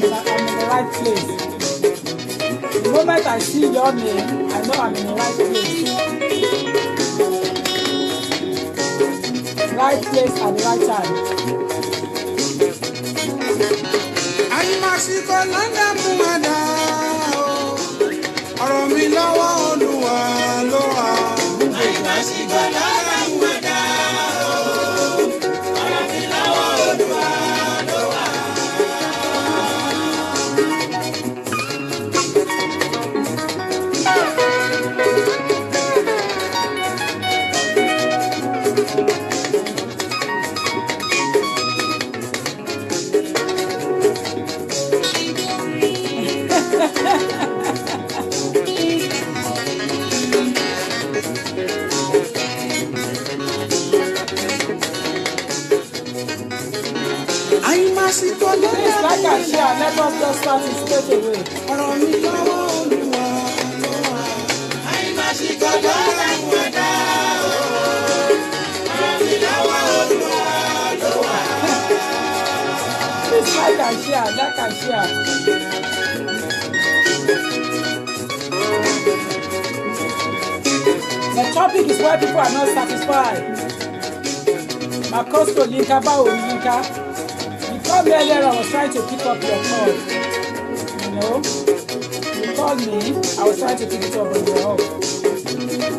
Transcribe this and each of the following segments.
I'm in the right place. The moment I see your name, I know I'm in the right place. Right place at the right time. Àyìnbáṣikọ lọ́dà mú àdá o, ọ̀rọ̀ mi lọ́wọ́ Olúwa ló wà. Àyìnbáṣikọ lọ́dà mú àdá o, ọ̀rọ̀ mi lọ́wọ́ Olúwa ló wà. Please like and share. Let us just start it straight away. Ọ̀rọ̀ mi lọ́wọ́ Olúwa ló wà. Àyìnbáṣikọ lọ́dà mú àdá o, ọ̀rọ̀ mi lọ́wọ́ Olúwa ló wà. Please like and share. Like and share. The topic is why people are not satisfied. Makosko Linka Bao Linka. You called me earlier, I was trying to pick up your call. You know? You called me, I was trying to pick it up, but you were off.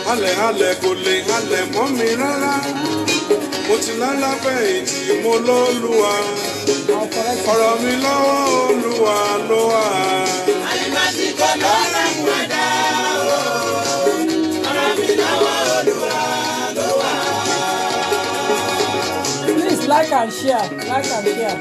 Halẹ̀ kò lè halẹ̀ mọ́ mi rárá. Mo ti lálàbẹ̀ ètì mo lọ́lúwa. Ọ̀rọ̀ mi lọ́wọ́ Olúwa ló wà. Àyìnbáṣikọ lọ́dà mú àdá o, ọ̀rọ̀ mi lọ́wọ́ Olúwa ló wà. Please like and share. Like and share.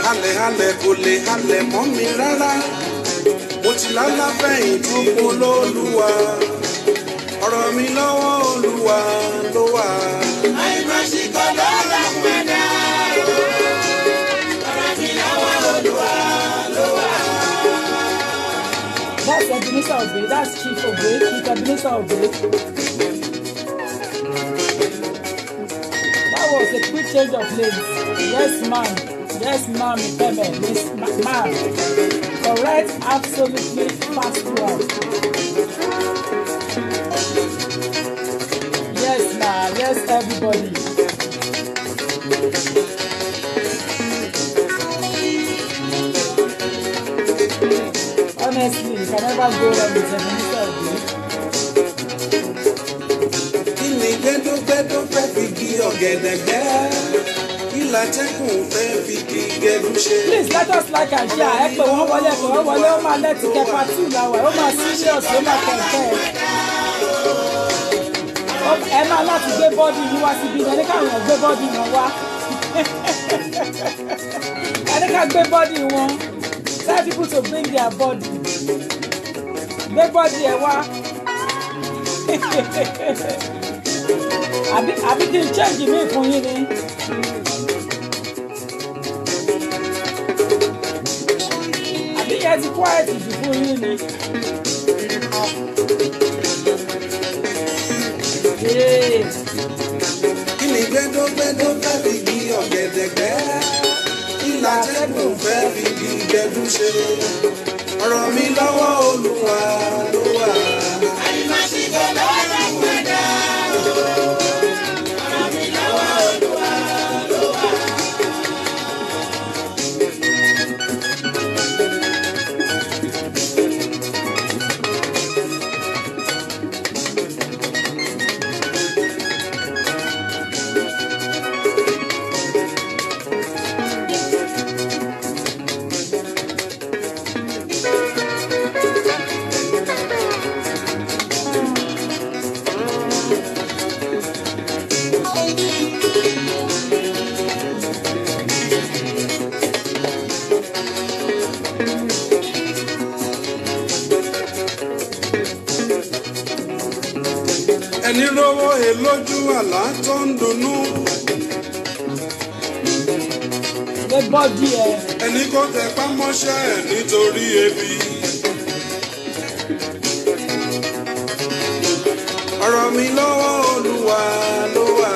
Halẹ̀ kò lè halẹ̀ mọ́ mi rárá. Mo ti lálàbẹ̀yìn tí mo lọ́lúwa. Ọ̀rọ̀ mi lọ́wọ́ Olúwa ló wà. Àyìnbáṣikọ lọ́dà mú àdá o, ọ̀rọ̀ mi lọ́wọ́ Olúwa ló wà. That's Ebenezer Obey. That's Chief Obey. Chief Ebenezer Obey. That was a quick change of lanes. Yes, ma'am. Yes, ma'am. Miss ma'am. Correct, absolutely fast one. Yes, ma'am. Yes, everybody. Honestly, you can never go wrong with Ebenezer Obey. Kí ni gbẹ́dọ́gbẹ́dọ́ fẹ́ fi di ọ̀gẹ̀dẹ̀ gbẹ́? Kí látẹ́kùn fẹ́ fi di gẹ̀dú ṣe? Please let us like and share. Ẹ pè wọ́n wọlé, ó máa lẹ́tì kẹfà tù láwẹ̀, ó máa serious, ó máa kẹ̀kẹ́. Ẹ máa láti gbé bọ́ọ̀dì yín wá síbi, ẹni káwọn èèyàn gbé bọ́ọ̀dì wọn wá. Ẹni ká gbé bọ́ọ̀dì wọn. Tell people to bring their body. Gbé bọ́ọ̀dì ẹ wá. Àbí kí n change mi fún yín ni. Àbí yẹn ti quiet jù fún yín ni. Kí ni gbẹ́dọ́gbẹ́dọ́ fẹ́ fi di ọ̀gẹ̀dẹ̀ gbẹ́? Kí látẹ́kùn fẹ́ fi di gẹ̀dú ṣe? Ọ̀rọ̀ mi lọ́wọ́ Olúwa ló wà. Àyìnbáṣikọ lọ́dà mú àdá o, ọ̀rọ̀ mi lọ́wọ́ Olúwa ló wà. he lójú àlá tó ń dunnú. Ṣé bọ́dí ẹ? Ẹni kò tẹpá mọ́ṣẹ́ nítorí ebi. Ọ̀rọ̀ mi lọ́wọ́ Olúwa ló wà.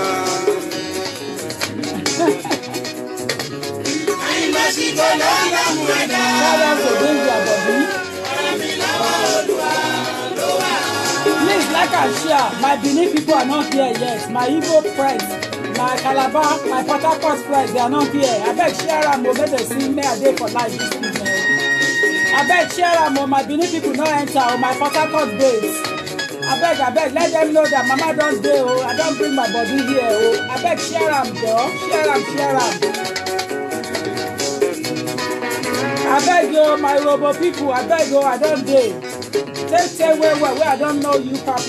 Àyìnbásíkò ló ń dààmú ẹ̀dá. Káyọ̀ kò dé ìjà bọ̀dí. Ọ̀rọ̀ mi lọ́wọ́ Olúwa ló wà. Please like and share. My Benin people are not here yet. My Igbo friends, my Calabar, my Port Harcourt friends, they are not here. I beg share am o, make dem see me a day for life this evening. I beg share am o, my Benin people no enter o, my Port Harcourt babes. I beg, let them know that Mama don dey o. I don bring my body here o. I beg share am joor, share am. I beg yo, my Robo people, I beg yo, I don dey. Take where I don't know you people.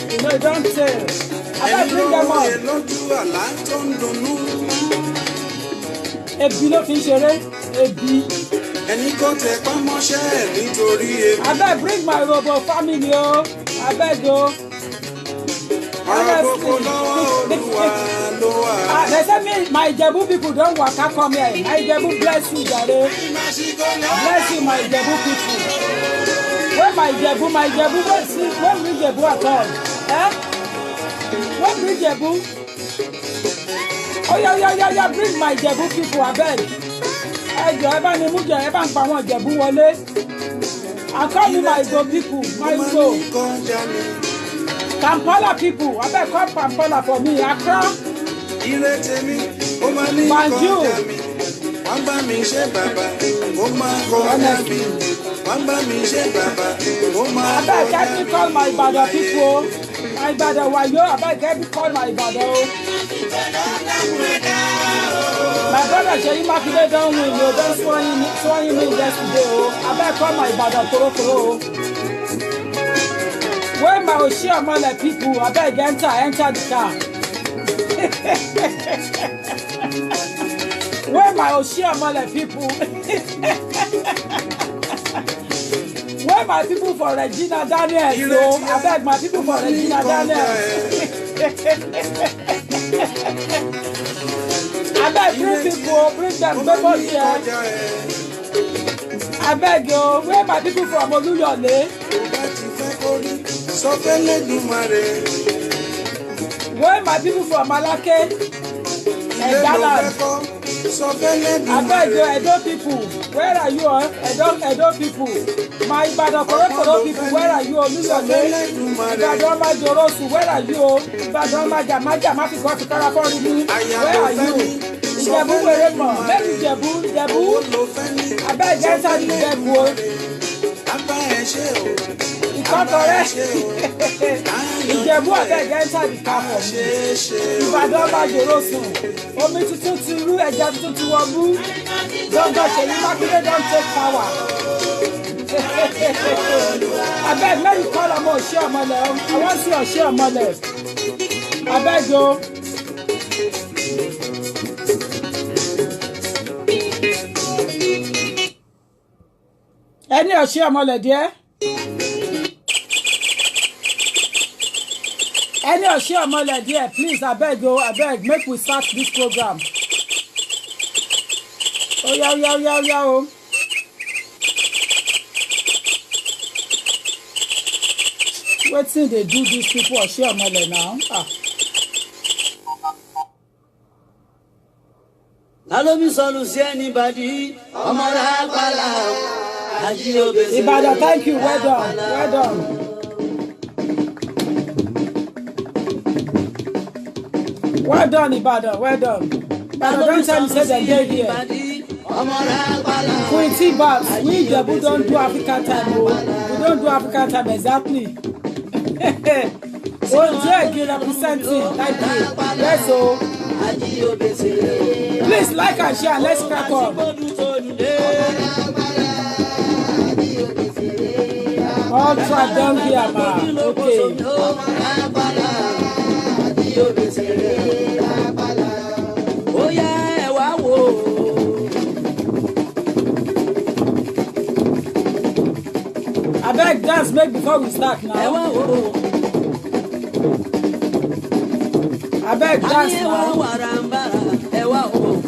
You know, don't tell. I beg bring them up. Ebi ló fi ṣeré, ebi. Ẹni kò tẹ pamọ́ṣẹ́ nítorí ebi. I beg bring my Robo family o. I beg o. Ọ̀rọ̀ gbogbo lọ́wọ́ Olúwa ló wà. They say me, my Ijebu people don't waka come here. My Ijebu bless you, Jare. Bless you, my Ijebu people. Where my Ijebu, when bring Ijebu at all? Eh? When bring Ijebu? Oh yeah, bring my Ijebu people, I beg. Ẹ bá ní mú jẹ, ẹ bá ń pa àwọn Ìjẹ̀bú wọlé. I call me my Igbo people, my Igbo. Kampala people, I beg call Kampala for me. Accra. Banjo. Wọ́n bá mi ṣe bàbá, ó máa kọjá mi. Wọ́n bá mi ṣe bàbá, ó máa kọjá mi. Abeg help me call my Ibadan people. My Ibadan wayo, abeg help me call my Ibadan o. My brother Seyi Makinde don win o, don swearing me yesterday o. Abeg call my Ibadan korokoro o. Where my Oshiomhole people, abeg enter the car. Where my Oshiomhole people? Where my people for Regina Daniels? So I beg my people for Regina Daniels. I beg bring them people here. I beg you, where my people from Oluyole? Where my people from Malake? I beg you, Edo people, where are you? Edo people. My Ibadan Korokoro people, where are you? Oluyole. Ibadan Majorosu, where are you? Ibadan Majamaja Mafiko Fikara Forimu, where are you? Ijebu Weremo, maybe Ijebu. I beg enter the Ijebu. Ìkọ́kọrẹ́ Ìjẹ̀bú abeg enter the car for me. Ìbàdàn Majorosu, omi tuntun ti rú, ẹja tuntun ti wọ̀bú. Dọ́gbọ́n Ṣèyí Mákindé don take power. Abeg make you call ọmọ Oshiomhole o. I wan see Oshiomhole. Abeg o. Any Oshiomhole there? Any Oshiomhole there, please, abeg, make we start this program. Oh, yeah. Wetin dey do these people Oshiomhole now? Alomi sọnù sí anybody, ọmọ rẹ̀ pàlà, àjí obèsè. Ibadan, thank you, well done. Well done, Ibadan, well done. Ibadan don tell me say dem dey here. Quincy Babs, we Ijebu don do African time o. We don do African time exactly. Ojegi representing, thank you. Yes o. Please like and share, let's crack on. All track down here, ma. Okay. Oh yeah, wow. Abeg dance make before we start now. I beg dance now.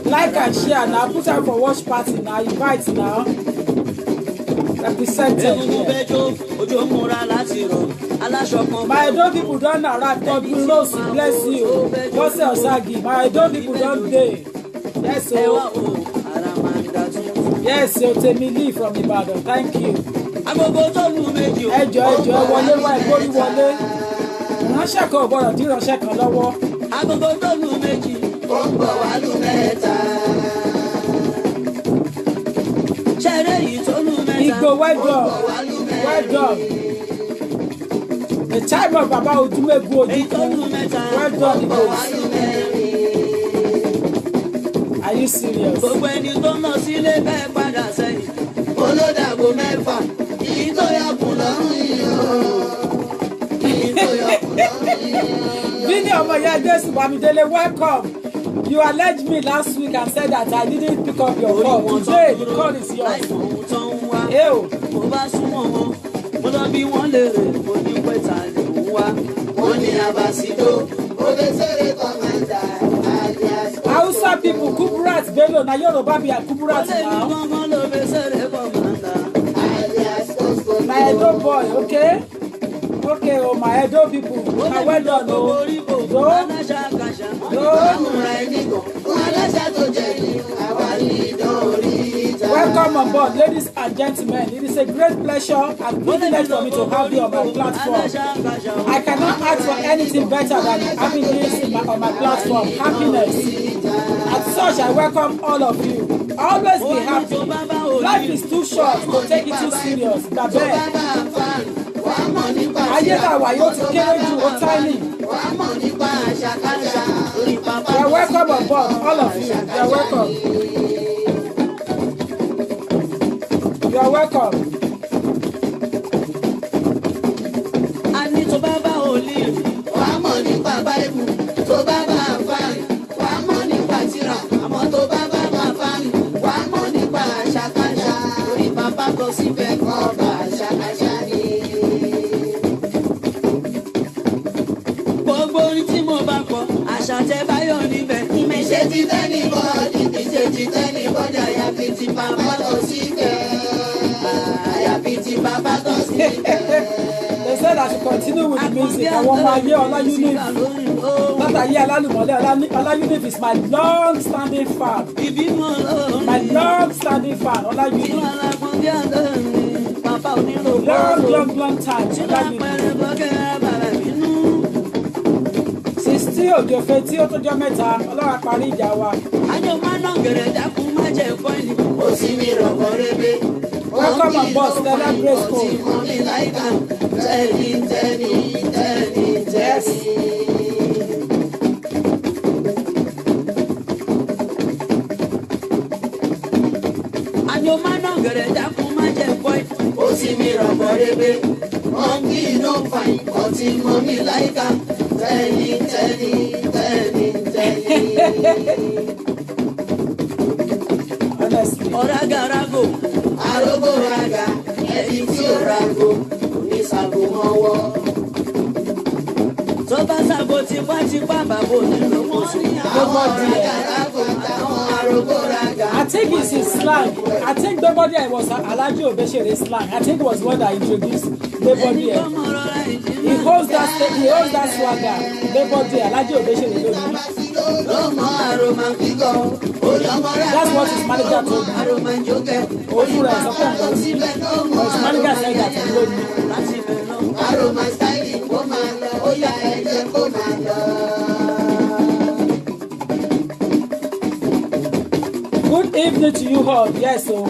Like and share now. Put out for watch party now. Invite now. Represented. My Edo people don't arrive. God will bless you. What's your Osagi? My Edo people don't day. Yes, so. Yes, so Temili from Ibadan. Thank you. Ẹjọ́ wọlé wá ìgbórí wọlé. Ránṣẹ́ kan ò gbọ́dọ̀ dín ránṣẹ́ kan lọ́wọ́. Agogo tó lù méjì, ó ń bọ̀ wá lù mẹ́ta. Ṣẹ́rẹ́ yìí tó lù mẹ́ta, Igbo well done. Well done. The time of Baba Odumegwu Ojukwu. Well done, Igbo. Are you serious? Gbogbo ẹni tó ń lọ sílé bẹ́ẹ̀ padà sẹ́yìn. Olódàgbò mẹ́fà, ìyí tó yà kù lọ́rùn yìí o. Ìyí tó yà kù lọ́rùn yìí o. Vini Omoyede Bamidele, welcome. You alleged me last week and said that I didn't pick up your call. Today, the call is yours. Ew. Hausa people, Kuburat, Bello, na Yoruba be a Kuburat now. My Edo boy, okay? Okay, oh my Edo people, now well done, oh. Welcome on board, ladies and gentlemen. It is a great pleasure and privilege for me to have you on my platform. I cannot ask for anything better than having this on my platform. Happiness. As such, I welcome all of you. Always be happy. Life is too short to take it too serious. Ayé ta wà yóò ti kéré jù ó tiny. You are welcome on board, all of you. You are welcome. You are welcome. Àní tó bá bá òlì rí, wàá mọ̀ nípa Báíbù. Tó bá bá àǹfààní, wàá mọ̀ nípa tírà. Àmọ́ tó bá bá àǹfààní, wàá mọ̀ nípa àṣàkáṣà. Orí bàbá kò síbẹ̀ kọ́ bá àṣàkáṣà ni. Gbogbo orin tí mo bá kọ, àṣà tẹ báyọ̀ níbẹ̀. Ìmẹ̀ṣẹ̀ ti tẹ́ni bọ́ọ̀dì, ìṣe ti tẹ́ni bọ́ọ̀dì, àyàfi ti bàbá tó síbẹ̀. Àyàfi ti bàbá tó síbẹ̀. They said I should continue with the music. I want my year Ola Unif. Not a year Ola Unif is my long-standing fan. My long-standing fan. Ola Unif. Long time. Ola Unif. Since tí òjò fẹ́ tí ó tó jọ mẹ́ta, Ọlọ́run parí ìjà wa. Àjọ máa ná gẹ̀rẹ̀ dákun má jẹ́ ẹ̀kọ́ ẹni. Ó sì mi rọ̀kọ̀ rebe. Welcome on board, Stella Grace Cole. Yes. Àjọ máa ná gẹ̀rẹ̀ dákun má jẹ́ ẹ̀kọ́ ẹni. Ó sì mi rọ̀kọ̀ rebe. Monkey no fine, ọtí mọ́ mi láìka. Tẹ́ni. Honestly. Ọ̀ragàràgò, àrògò raga, ẹni tí ó rago, ní sago mọ́wọ́. Tó bá sago tipátipá bàbá onílò mọ́ sí. Ọ̀ragàràgò táwọn àrògò raga. I think it's his slang. I think nobody was Alhaji Obesere slang. I think it was what I introduced. Nobody. He holds that swagger. Nobody. Alhaji Obesere lónìí. That's what his manager told me. His manager said that he told me. Good evening to you all. Yes, so.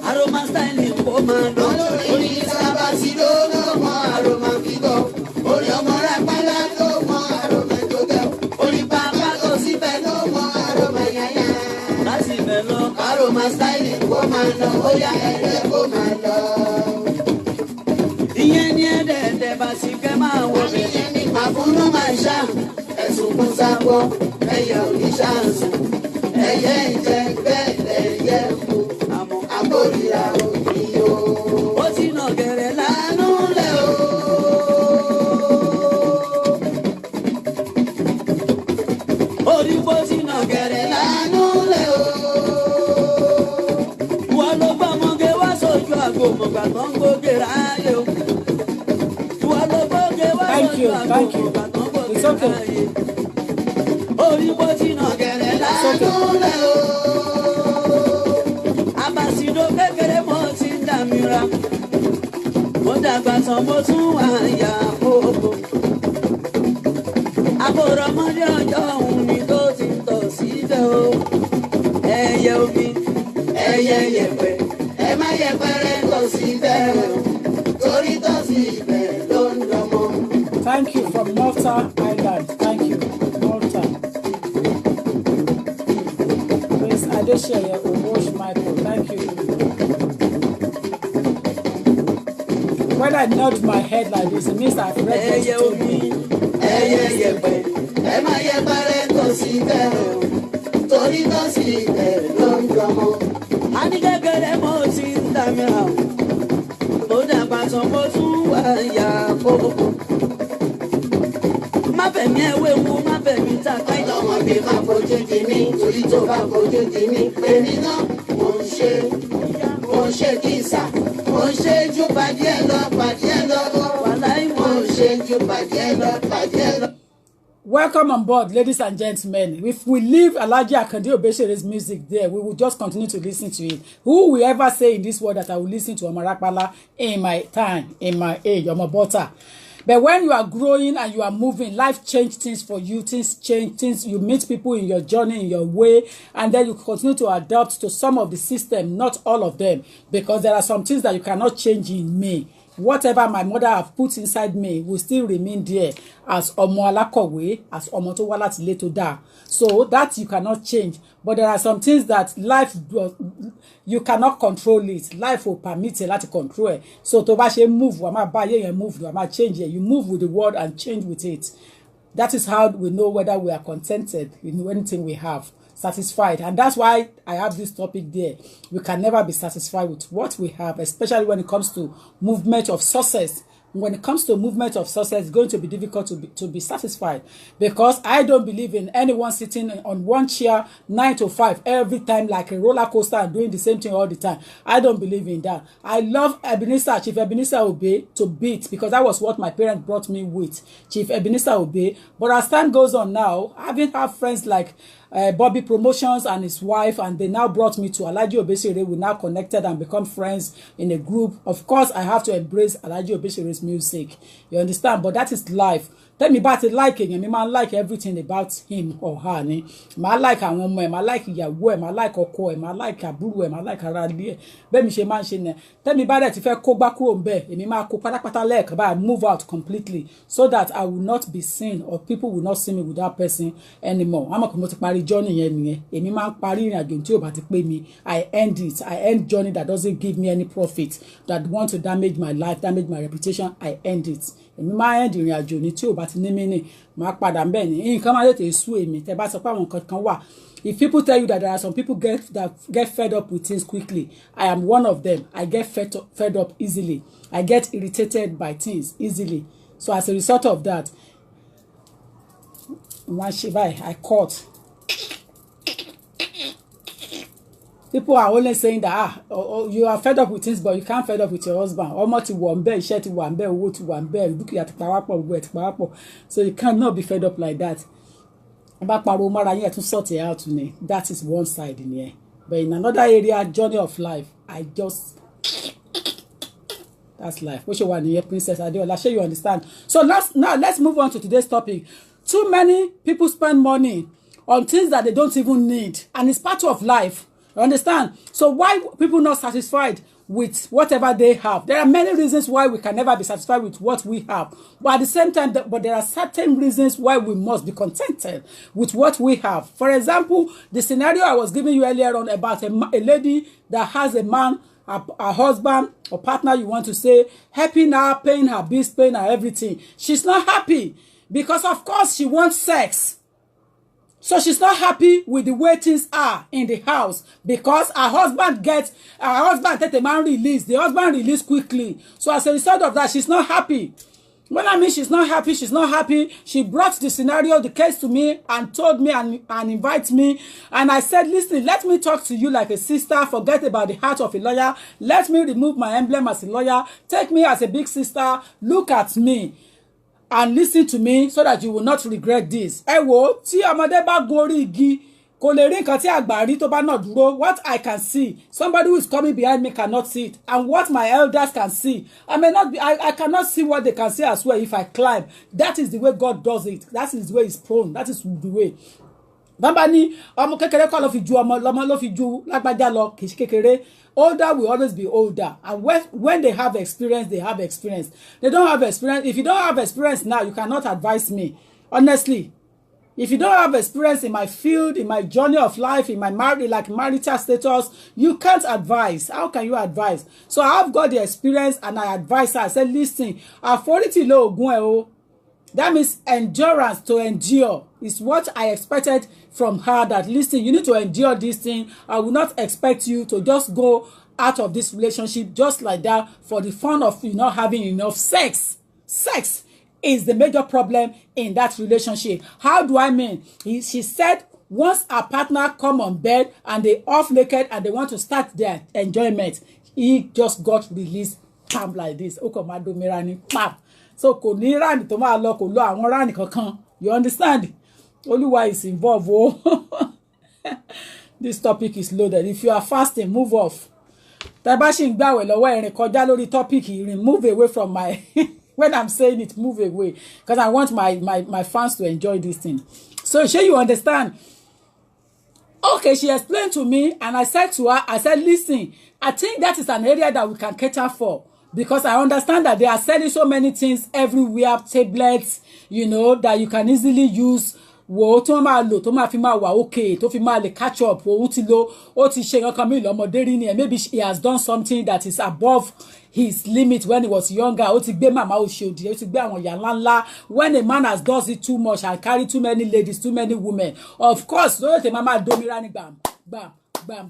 Aroma styling commando. Orí sábà sí lọ́mọ aroma fígọ̀. Orí ọmọ rẹ̀ pálá lọ́mọ aroma jókè. Orí bàbá tó síbẹ̀ lọ́mọ aroma yáyá. Láti ibẹ̀ lọ, aroma styling commando. Ó yá ẹ̀rẹ́ commando. Ìyẹn ní ẹ̀dẹ̀ẹ̀dẹ̀ bá sì kẹ́ máa wọ̀ bẹ̀. Àfúnú máa ṣá ẹ̀sùn kún sábọ̀. Ẹyẹ oníṣàǹsù. Ẹyẹ ìjẹ́ bẹ́ẹ̀ ẹyẹ kú. Àmórìíra òbí o. Ó ti nà gẹ̀rẹ̀ lánú lẹ̀ o. Thank you. It's okay. It's Thank you from Malta Island. Thank you, Malta. Please, Adeshaya Owosh Michael. Thank you. When I nod my head like this, it means I've read what you Welcome on board, ladies and gentlemen. If we leave Alhaji Akande Obeshere's music there, we will just continue to listen to it. Who will ever say in this world that I will listen to Omarapala in my time, in my age, Omobutter? But when you are growing and you are moving, life change things for you, things change, things, you meet people in your journey, in your way, and then you continue to adapt to some of the system, not all of them, because there are some things that you cannot change in me. Whatever my mother have put inside me will still remain there as Omo Alakowe, as Omo to wala tile to da. So that you cannot change. But there are some things that life, you cannot control it. Life will permit you to control it. So to ba she move, wama ba ye move, wama change it. You move with the world and change with it. That is how we know whether we are contented in anything we have. Satisfied. And that's why I have this topic there. We can never be satisfied with what we have, especially when it comes to movement of success. When it comes to movement of success, it's going to be difficult to be satisfied, because I don't believe in anyone sitting on one chair 9 to 5 every time like a roller coaster and doing the same thing all the time. I don't believe in that. I love Ebenezer, Chief Ebenezer Obey to beat, because that was what my parents brought me with, Chief Ebenezer Obey. But as time goes on now, having had friends like Bobby Promotions and his wife, and they now brought me to Alhaji Obeshere. We now connected and become friends in a group. Of course, I have to embrace Alhaji Obeshere's music. You understand? But that is life. Tell me about it liking him. I like everything about him or her. I like àwọn ọmọ ẹ̀, I like ìyàwó ẹ̀, I like ọkọ ẹ̀, I like àbúrò ẹ̀, I like ara ilé ẹ̀. Bẹ́ẹ̀ mi ṣe máa ń ṣe nẹ. Tell me about it if I kó gbá kúrò ńbẹ̀, èmi máa kó pátápátá lẹ́ẹ̀kan báyìí, move out completely, so that I will not be seen or people will not see me with that person anymore. I'm not going to parí journey yẹn nìyẹn. Èmi máa ń parí ìrìn àjò tí ò bá ti pé mi. I end it. I end journey that doesn't give me any profit, that want to damage my life, damage my reputation. I end it. Èmi máa end ìrìn àjò ní tí ò bá ti ní mí ní máa padà ńbẹ̀ ni. Nǹkan máa tètè sú èmi. Tẹ́ bá sọ pé àwọn nǹkan kan wà. If people tell you that there are some people get fed up with things quickly, I am one of them. I get fed up easily. I get irritated by things easily. So as a result of that, I caught. People are only saying that you are fed up with things, but you can't fed up with your husband. Ọmọ ti wà ńbẹ̀, iṣẹ́ ti wà ńbẹ̀, owó ti wà ńbẹ̀, dúkìá ti pawápọ̀, gbogbo ẹ̀ ti pawápọ̀. So you cannot be fed up like that. About Paromara, you have to sort it out. That is one side in here. But in another area, journey of life, I just, that's life. Which one here, Princess Adeola? Sure, you understand. So now let's move on to today's topic. Too many people spend money on things that they don't even need, and it's part of life. You understand? So why people not satisfied with whatever they have? There are many reasons why we can never be satisfied with what we have. But at the same time, but there are certain reasons why we must be contented with what we have. For example, the scenario I was giving you earlier on about a lady that has a man, a husband or partner, you want to say, helping her, paying her bills, paying her everything. She's not happy because, of course, she wants sex. So she's not happy with the way things are in the house because her husband take the man release. The husband release quickly. So as a result of that, she's not happy. When I mean she's not happy, she's not happy. She brought the scenario, the case to me and told me and invite me. And I said, listen, let me talk to you like a sister. Forget about the heart of a lawyer. Let me remove my emblem as a lawyer. Take me as a big sister. Look at me and listen to me so that you will not regret this. Ẹ wo, tí ọmọdé bá gun orí igi, kò lè rí nǹkan tí àgbà rí tó bá náà dúró. What I can see, somebody who is coming behind me cannot see it. And what my elders can see, I cannot see what they can see as well if I climb. That is the way God does it. That is the way it's prone. That is the way. Bàbá ní ọmọ kékeré kọ́ ló fi ju ọmọ lọ́mọ ló fi ju lágbájá lọ kì í ṣe kékeré. Older will always be older. And when they have experience, they have experience. They don't have experience. If you don't have experience now, you cannot advise me. Honestly. If you don't have experience in my field, in my journey of life, in my marital status, you can't advise. How can you advise? So I've got the experience and I advise her. I said, listen, authority lo ogun e o. That means endurance, to endure is what I expected from her. That listen, you need to endure this thing. I will not expect you to just go out of this relationship just like that for the fun of you not having enough sex. Sex is the major problem in that relationship. How do I mean? She said once a partner come on bed and they off naked and they want to start their enjoyment, he just got released pam like this. Okomado mirani pam. So kò ní rani tó máa lọ kò lọ àwọn rani kankan. You understand? Olúwa is involved. Oh. This topic is loaded. If you are fasting, move off. Tá bá ṣì ń gbààwẹ̀ lọ́wọ́ ẹ̀rìn kọjá lórí topic yìí, move away from my when I'm saying it, move away because I want my fans to enjoy this thing. So sure you understand. Okay, she explained to me and I said to her, I said, listen, I think that is an area that we can cater for. Because I understand that they are selling so many things everywhere, tablets, you know, that you can easily use. Wo tó máa lò tó máa fi máa wà okay tó fi máa lè catch up wo ti lo ó ti ṣe nǹkan mi lọ́mọdé rí ni ẹ maybe he has done something that is above his limit when he was younger. Ó ti gbé màmá òṣòdì ó ti gbé àwọn ìyá ńláńlá. When a man has does it too much and carry too many ladies, too many women, of course lóyè tè máa domira ní gbàm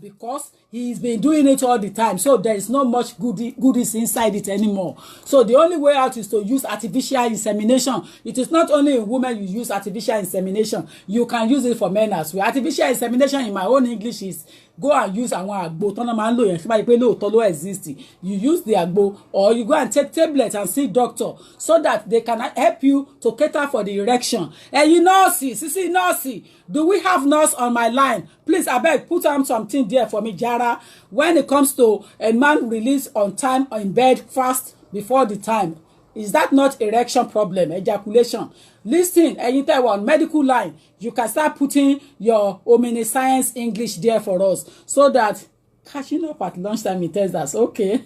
because he's been doing it all the time, so there is not much goodies inside it anymore. So the only way out is to use artificial insemination. It is not only in women you use artificial insemination, you can use it for men as well. Artificial insemination in my own English is go and use àwọn àgbo tọ́nà máa ń lò yẹn fún báyìí pé lóòótọ́ ló exist. You use the àgbo or you go and take tablets and see doctor so that they can help you to cater for the erection. You nurse, sisi nurse, do we have nurse on my line? Please abeg put on something there for me, Jara. When it comes to a man released on time or in bed fast before the time, is that not erection problem, ejaculation? Listen, ẹ̀yin tẹ́ wà on medical line, you can start putting your omniscience English there for us so that catching up at lunchtime in Texas, okay?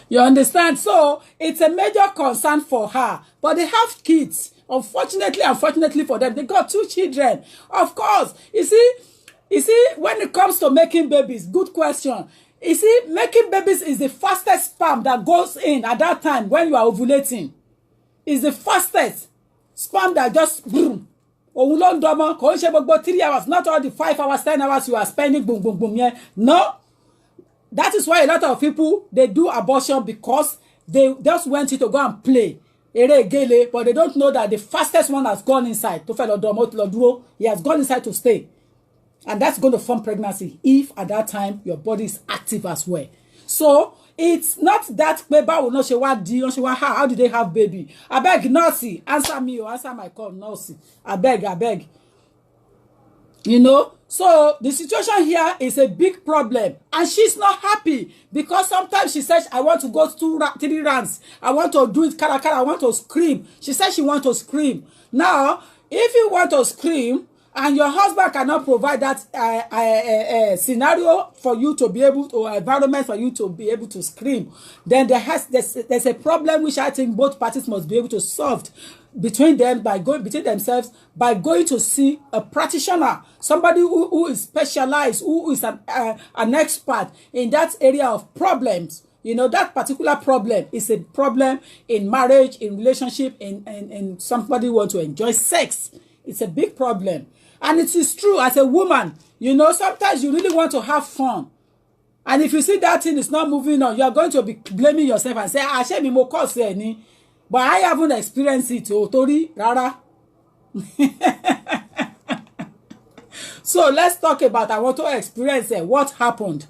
You understand? So it's a major concern for her, but they have kids. Unfortunately for them, they got 2 children. Of course, you see, when it comes to making babies, good question. You see, making babies is the fastest sperm that goes in at that time when you are ovulating. Is the fastest sperm that just boom. Òun ló ń dọ́mọ, kò ń ṣe gbogbo 3 hours, not all the 5 hours, 10 hours you are spending boom, boom, boom, yeah. No. That is why a lot of people, they do abortion because they just want you to go and play. But they don't know that the fastest one has gone inside. He has gone inside to stay. And that's going to form pregnancy if at that time your body is active as well. So it's not that how do they have baby? I beg, Nancy, answer me or answer my call, Nancy. I beg. You know, so the situation here is a big problem and she's not happy because sometimes she says, I want to go 3 rounds. I want to do it, kara, I want to scream. She says she wants to scream. Now, if you want to scream and your husband cannot provide that scenario for you to be able to, environment for you to be able to scream, then there's a problem which I think both parties must be able to solve between themselves by going to see a practitioner, somebody who is specialized, who is an expert in that area of problems. You know, that particular problem is a problem in marriage, in relationship, in somebody who wants to enjoy sex. It's a big problem. And it is true, as a woman, you know, sometimes you really want to have fun. And if you see that thing is not moving on, you are going to be blaming yourself and say, ah, shame mo cause ni. But I haven't experienced it, Tori, rara. So let's talk about, I want to experience what happened,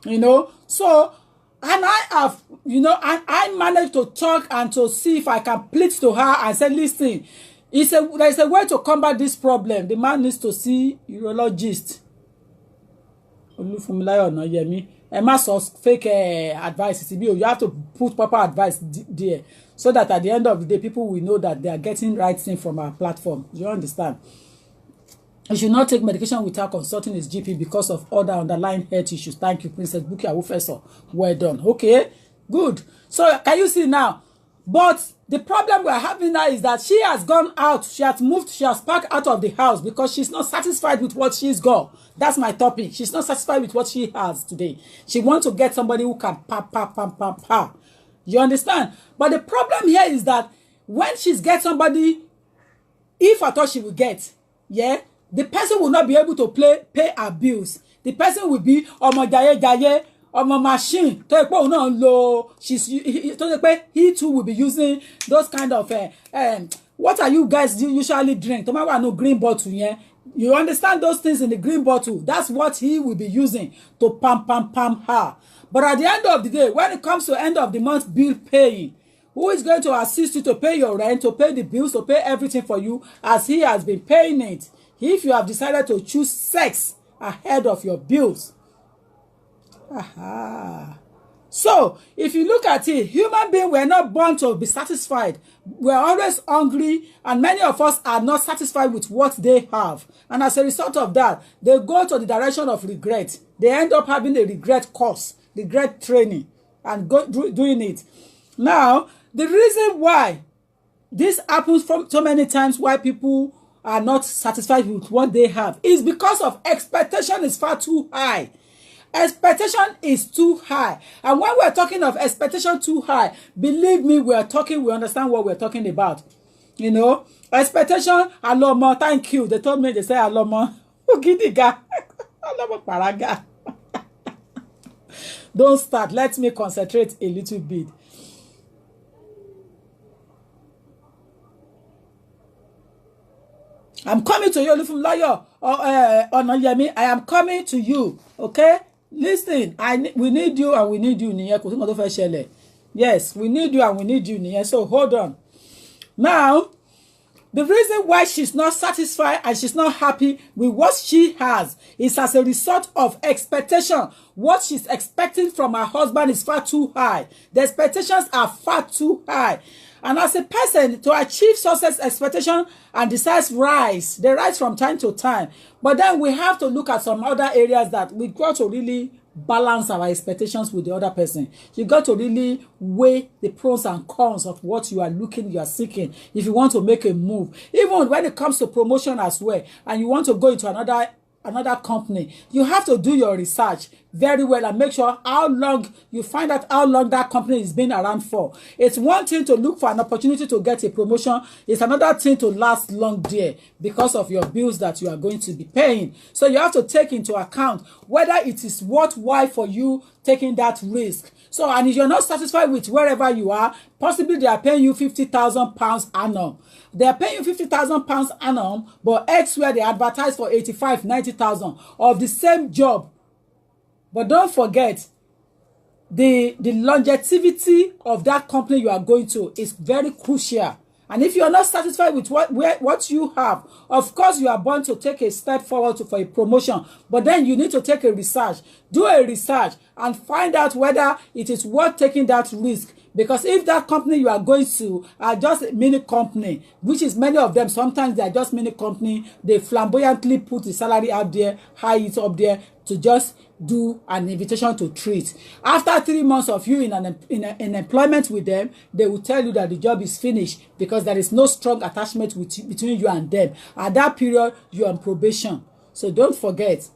you know. So, and I have, you know, and I managed to talk and to see if I can plead to her and say, listen, there's a way to combat this problem. The man needs to see urologist. Fake advice. You have to put proper advice there so that at the end of the day, people will know that they are getting right thing from our platform. Do you understand? You should not take medication without consulting his GP because of other underlying health issues. Thank you, Princess Buki Awufeso. Well done. Okay, good. So can you see now? But the problem we're having now is that she has gone out. She has moved. She has packed out of the house because she's not satisfied with what she's got. That's my topic. She's not satisfied with what she has today. She wants to get somebody who can pa. You understand? But the problem here is that when she's get somebody, if at all she will get, yeah, the person will not be able to pay her bills. The person will be jaye, machine. He too will be using those kind of what are you guys usually drink? No green bottle, yeah. You understand those things in the green bottle? That's what he will be using to pam her. But at the end of the day, when it comes to end of the month bill paying, who is going to assist you to pay your rent, to pay the bills, to pay everything for you as he has been paying it? If you have decided to choose sex ahead of your bills. Aha. So, if you look at it, human beings were not born to be satisfied. We're always hungry, and many of us are not satisfied with what they have. And as a result of that, they go to the direction of regret. They end up having a regret course, regret training, and doing it. Now, the reason why this happens from so many times, why people are not satisfied with what they have, is because of expectation is far too high. Expectation is too high. And when we're talking of expectation too high, believe me, we understand what we're talking about. You know, expectation, Alomo, thank you. They told me, they say Alomo. Ugidiga. Alomo paraga. Don't start. Let me concentrate a little bit. I'm coming to you, from lawyer Onoyemi. I am coming to you. Okay? Listen, we need you and we need you. Yes, we need you and we need you. So hold on. Now, the reason why she's not satisfied and she's not happy with what she has is as a result of expectation. What she's expecting from her husband is far too high. The expectations are far too high. And as a person, to achieve success, expectation and desires rise. They rise from time to time. But then we have to look at some other areas that we got to really balance our expectations with the other person. You got to really weigh the pros and cons of what you are seeking if you want to make a move. Even when it comes to promotion as well, and you want to go into another company, you have to do your research very well and make sure how long that company is been around for. It's one thing to look for an opportunity to get a promotion. It's another thing to last long there because of your bills that you are going to be paying. So you have to take into account whether it is worthwhile for you taking that risk. So, and if you're not satisfied with wherever you are, possibly they are paying you £50,000 annum. They are paying you £50,000 annum, but elsewhere they advertise for 85, 90,000 of the same job. But don't forget, the longevity of that company you are going to is very crucial. And if you are not satisfied with what you have, of course you are born to take a step forward for a promotion. But then you need to take a research. Do a research and find out whether it is worth taking that risk. Because if that company you are going to are just a mini company, which is many of them, sometimes they are just mini company, they flamboyantly put the salary out there, high it up there to just do an invitation to treat. After 3 months of you in employment with them, they will tell you that the job is finished because there is no strong attachment between you and them. At that period, you are on probation. So don't forget,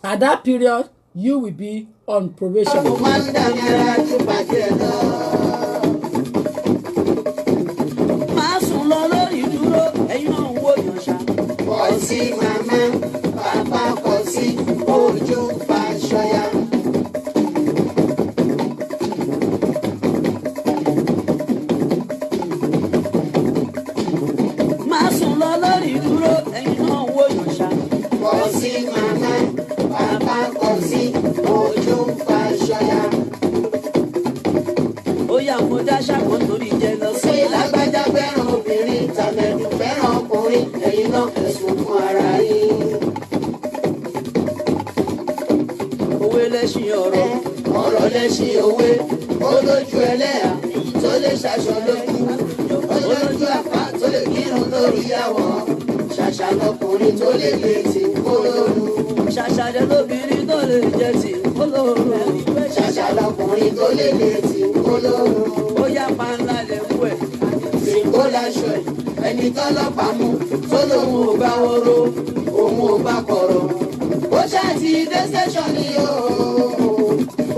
at that period, you will be on probation. Kosi mama, papa kosi, ojú fàṣọyà. náà ẹ̀sùn fún ara yín. Òwe lẹ́ṣin ọ̀rọ̀, ọ̀rọ̀ lẹ́ṣin òwe. Ó lójú ẹlẹ́yà tó lè ṣaṣọ lójú. Ó lójú àpá tó lè kírun lórí àwọ̀. Ṣàṣà lọkùnrin tó lè lè tì kó lóru. Ṣàṣà lọkùnrin tó lè jẹ tì kó lóru. Ṣàṣà lọkùnrin tó lè lè tì kó lóru. Ó yá panla lè wú ẹ̀. Sìnkó láṣọ ẹ̀. Ẹni tọ́lọ́pàá mú tó lóun ò bá wóró. Òun ò bá kọ̀rọ̀. Ó ṣáà ti dé station ni o.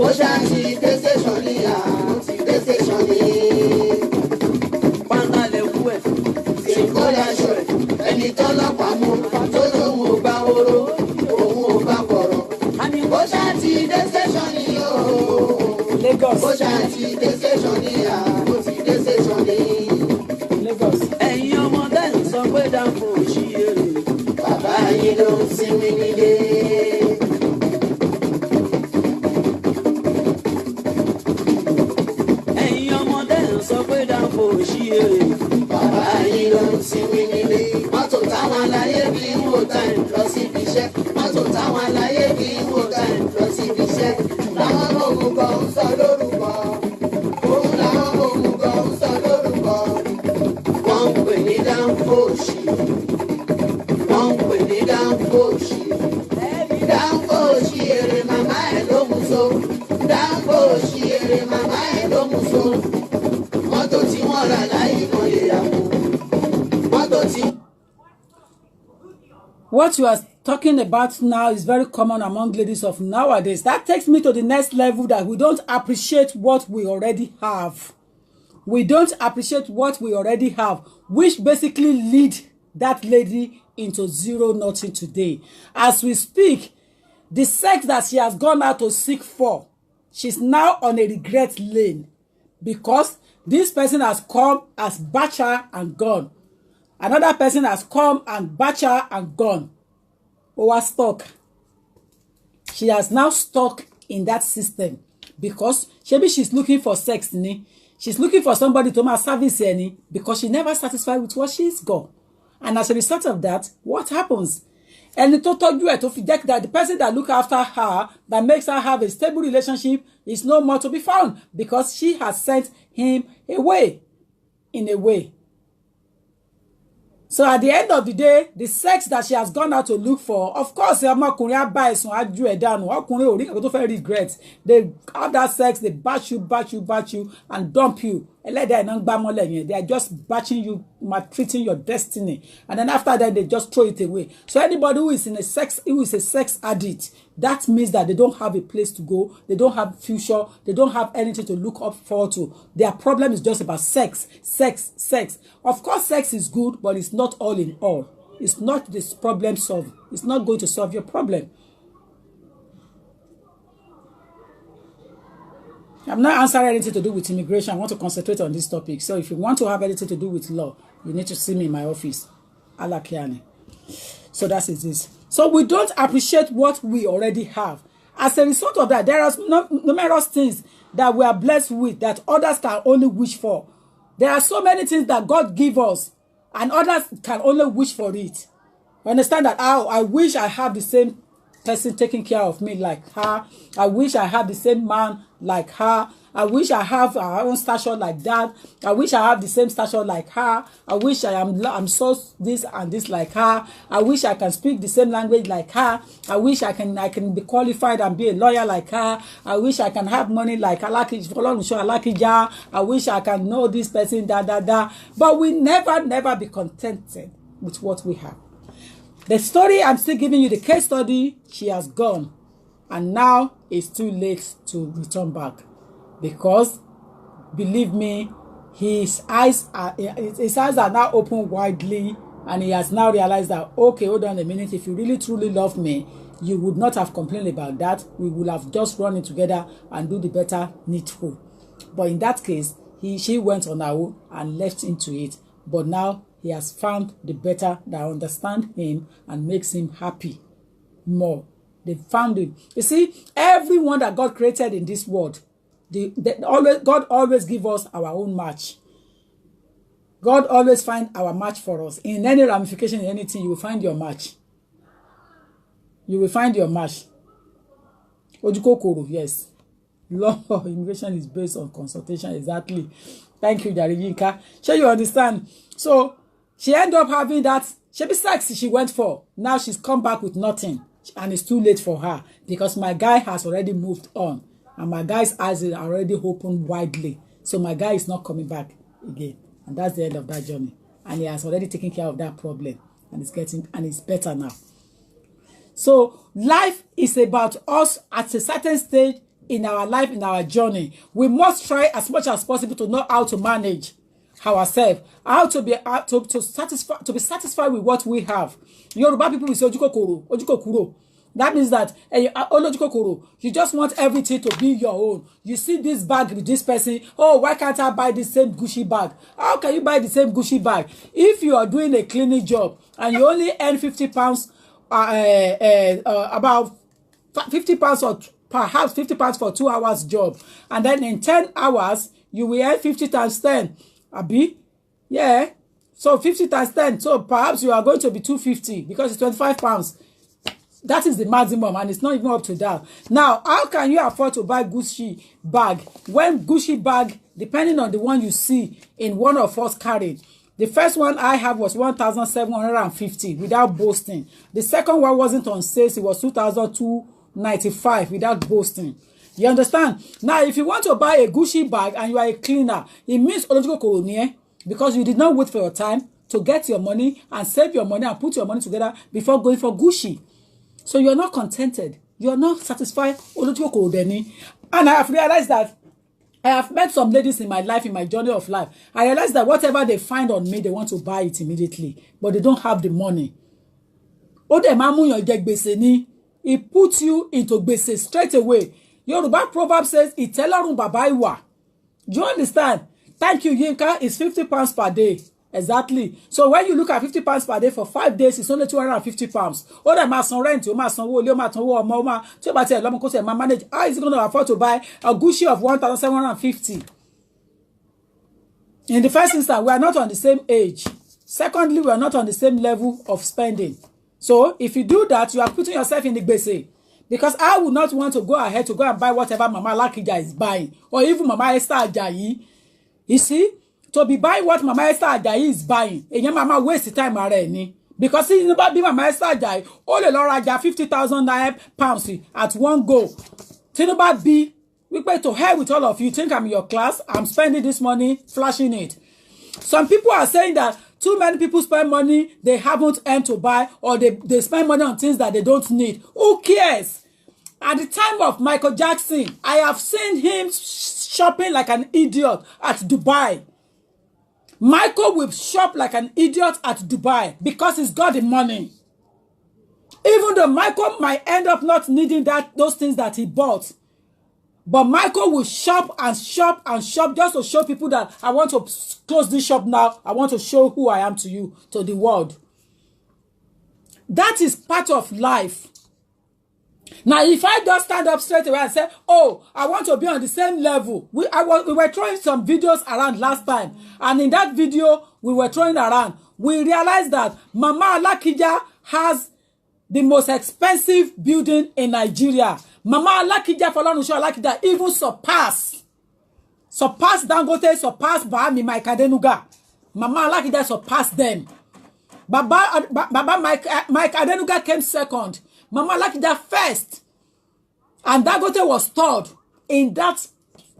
Ó ṣáà ti dé station ni à. Ti dé station ni. Panla lè wú ẹ̀. Sìnkó láṣọ ẹ̀. Ẹni tọ́lọ́pàá mú tó lóun ò bá wóró. Òun ò bá kọ̀rọ̀. Ó ṣáà ti dé station ni o. Lagos. Ó ṣáà ti dé station ni à. Ó ti dé station ni. Lagos. Ẹ̀yin ọmọdé ń sọ pé dáńfò ṣí èrè. Bàbá yín ló ń sinmi nílé. Ẹ̀yin ọmọdé ń sọ pé dáńfò ṣí èrè. Bàbá yín ló ń sinmi nílé. Mọ́tò táwọn aláyé bí ń wò táìm lọ síbi iṣẹ́. Mọ́tò táwọn aláyé bí ń wò táìm lọ síbi iṣẹ́. Láwọn ògùn kan ń sọ lórúkọ. Òun làwọn ògùn kan ń sọ lórúkọ. Wọ́n ń pè ní dáńfò ṣí. Wọ́n ń pè ní dáńfò ṣí. Dáńfò ṣí èrè màmá ẹ̀ ló mú so. Dáńfò ṣí èrè màmá ẹ̀ ló mú so. Mọ́tò tí wọ́n rà láyé kan lè yà kú. Mọ́tò tí. What you are talking about now is very common among ladies of nowadays. That takes me to the next level, that we don't appreciate what we already have. We don't appreciate what we already have, which basically lead that lady into zero nothing today. As we speak, the sex that she has gone out to seek for, she's now on a regret lane, because this person has come, as batch her and gone. Another person has come and batch her and gone. Over stuck. She has now stuck in that system, because maybe she's looking for sex, ni. She's looking for somebody to service her, because she never satisfied with what she's got. And as a result of that, what happens? And the total to forget that the person that look after her, that makes her have a stable relationship, is no more to be found, because she has sent him away, in a way. So at the end of the day, the sex that she has gone out to look for, of course, ọmọkùnrin á bá ẹ̀sùn á ju ẹ̀ dànù. Ọkùnrin ò rí nǹkan tó fẹ́ regret. They have that sex, they batch you, and dump you. Ẹlẹ́dàá iná ń gbá mọ́lẹ̀ yẹn. They are just batching you, maltreating your destiny. And then after that, they just throw it away. So anybody who is a sex addict, that means that they don't have a place to go. They don't have future. They don't have anything to look up forward to. Their problem is just about sex. Of course, sex is good, but it's not all in all. It's not this problem solved. It's not going to solve your problem. I'm not answering anything to do with immigration. I want to concentrate on this topic. So if you want to have anything to do with law, you need to see me in my office. Alakiani. So that's it. So we don't appreciate what we already have. As a result of that, there are numerous things that we are blessed with that others can only wish for. There are so many things that God gives us, and others can only wish for it. Understand that? I wish I have the same person taking care of me like her. I wish I have the same man like her. I wish I have our own stature like that. I wish I have the same stature like her. I wish I'm so this and this like her. I wish I can speak the same language like her. I wish I can be qualified and be a lawyer like her. I wish I can have money like Alakija. I wish I can know this person, But we never be contented with what we have. The story, I'm still giving you the case study. She has gone, and now it's too late to return back, because believe me, his eyes are now open widely, and he has now realized that, okay, hold on a minute, if you really truly love me, you would not have complained about that. We would have just run it together and do the better needful. But in that case, she went on her own and left into it. But now he has found the better that understand him and makes him happy more. They found it. You see, everyone that God created in this world, God always give us our own match. God always find our match for us. In any ramification, in anything, you will find your match. You will find your match. Ojukokoro, yes. Law of immigration is based on consultation. Exactly. Thank you, Jarijinka. Sure, you understand. So she ended up having that. Sex she went for. Now she's come back with nothing. And it's too late for her. Because my guy has already moved on. And my guy's eyes are already open widely. So my guy is not coming back again. And that's the end of that journey. And he has already taken care of that problem. And it's better now. So life is about us at a certain stage in our life, in our journey. We must try as much as possible to know how to manage ourselves, how to be satisfied with what we have. Yoruba people will say ojukokoro. That means that you just want everything to be your own. You see this bag with this person. Oh, why can't I buy the same Gucci bag? How can you buy the same Gucci bag if you are doing a cleaning job and you only earn 50 pounds? About 50 pounds or perhaps 50 pounds for 2 hours job, and then in 10 hours you will earn 50 times 10. Abi, yeah. So 50 times 10. So perhaps you are going to be 250 because it's 25 pounds. That is the maximum, and it's not even up to that. Now, how can you afford to buy Gucci bag when Gucci bag, depending on the one you see in one of us carried? The first one I have was 1,750 without boasting. The second one wasn't on sale. It was 2,295 without boasting. You understand? Now, if you want to buy a Gucci bag and you are a cleaner, it means because you did not wait for your time to get your money and save your money and put your money together before going for Gucci. So you are not contented. You are not satisfied. And I have realized that I have met some ladies in my life, in my journey of life. I realized that whatever they find on me, they want to buy it immediately, but they don't have the money. It puts you into gbese straight away. Yoruba proverb says, "Itelorun baba iwa." Do you understand? Thank you, Yinka. It's 50 pounds per day. Exactly. So when you look at 50 pounds per day for 5 days, it's only 250 pounds. Or that must rent, you must manage. How is it going to afford to buy a Gucci of 1,750? In the first instance, we are not on the same age. Secondly, we are not on the same level of spending. So if you do that, you are putting yourself in the gbese. Because I would not want to go ahead to go and buy whatever Mama Lakija is buying, or even Mama Esther Ajayi. You see? To be buying what Mama Esther Ajayi is buying, and your mama waste the time already. Because you never be Mama Esther Ajayi, all the Laura 50,000 pounds at one go. Tinuba be, we pay to hell with all of you. Think I'm in your class, I'm spending this money, flashing it. Some people are saying that too many people spend money they haven't earned to buy, or they spend money on things that they don't need. Who cares? At the time of Michael Jackson, I have seen him shopping like an idiot at Dubai. Michael will shop like an idiot at Dubai because he's got the money. Even though Michael might end up not needing those things that he bought. But Michael will shop and shop and shop just to show people that I want to close this shop now. I want to show who I am to you, to the world. That is part of life. Now, if I just stand up straight away and say, oh, I want to be on the same level. We were throwing some videos around last time. And in that video we were throwing around, we realized that Mama Alakija has the most expensive building in Nigeria. Mama Alakija, Folarunsho Alakija, even surpass Dangote, surpass Bahami, Mike Adenuga. Mama Alakija surpassed them. Baba Mike Adenuga came second. Mama Alakija first. And Dangote was third in that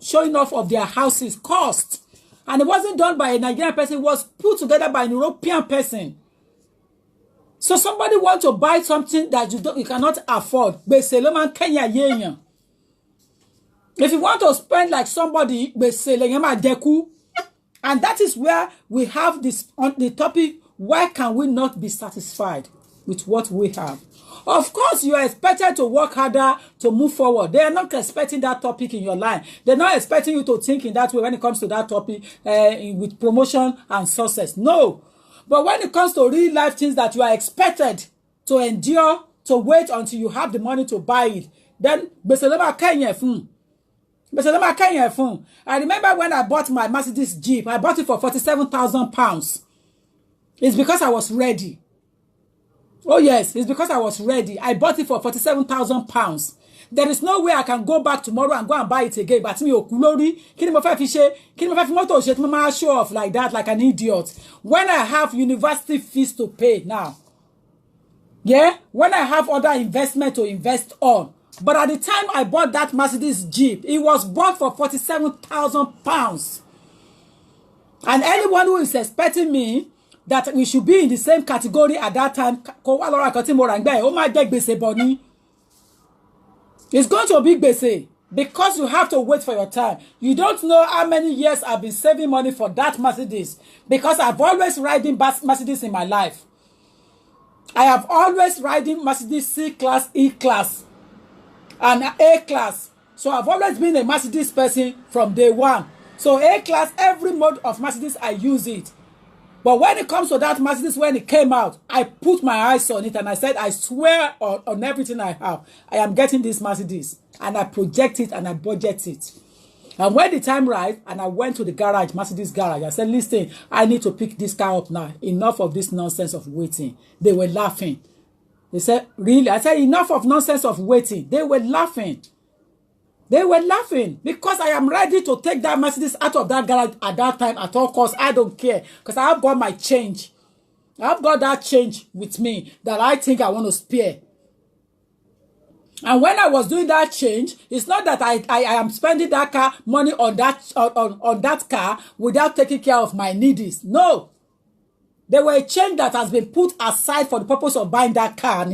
showing off of their houses cost. And it wasn't done by a Nigerian person, it was put together by an European person. So somebody wants to buy something that you cannot afford. If you want to spend like somebody, and that is where we have this on the topic, why can we not be satisfied with what we have? Of course, you are expected to work harder to move forward. They are not expecting that topic in your life. They're not expecting you to think in that way when it comes to that topic with promotion and success. No. But when it comes to real life things that you are expected to endure, to wait until you have the money to buy it, then But so I can't hear phone. I remember when I bought my Mercedes Jeep, I bought it for £47,000. It's because I was ready. Oh yes, it's because I was ready. I bought it for £47,000. There is no way I can go back tomorrow and go and buy it again. But me okulori, kini mo fẹ́ fi ṣe, kini mo fẹ́ fi mọ́tò ṣe, tí mo show off like that, like an idiot. When I have university fees to pay now, yeah, when I have other investment to invest on. But at the time I bought that Mercedes Jeep, it was bought for £47,000. And anyone who is expecting me that we should be in the same category at that time, it's going to be gbese because you have to wait for your time. You don't know how many years I've been saving money for that Mercedes because I've always riding Mercedes in my life. I have always riding Mercedes C-Class, E-Class, and A-Class. So I've always been a Mercedes person from day one. So A-Class, every mode of Mercedes, I use it. But when it comes to that Mercedes, when it came out, I put my eyes on it and I said, I swear on everything I have, I am getting this Mercedes. And I project it and I budget it. And when the time arrived, and I went to the garage, Mercedes garage, I said, listen, I need to pick this car up now. Enough of this nonsense of waiting. They were laughing. They said, really? I said, enough of nonsense of waiting. They were laughing. They were laughing because I am ready to take that Mercedes out of that garage at that time at all costs. I don't care because I have got my change. I have got that change with me that I think I want to spare. And when I was doing that change, it's not that I am spending that car money on that car without taking care of my needs. No. There were a change that has been put aside for the purpose of buying that car.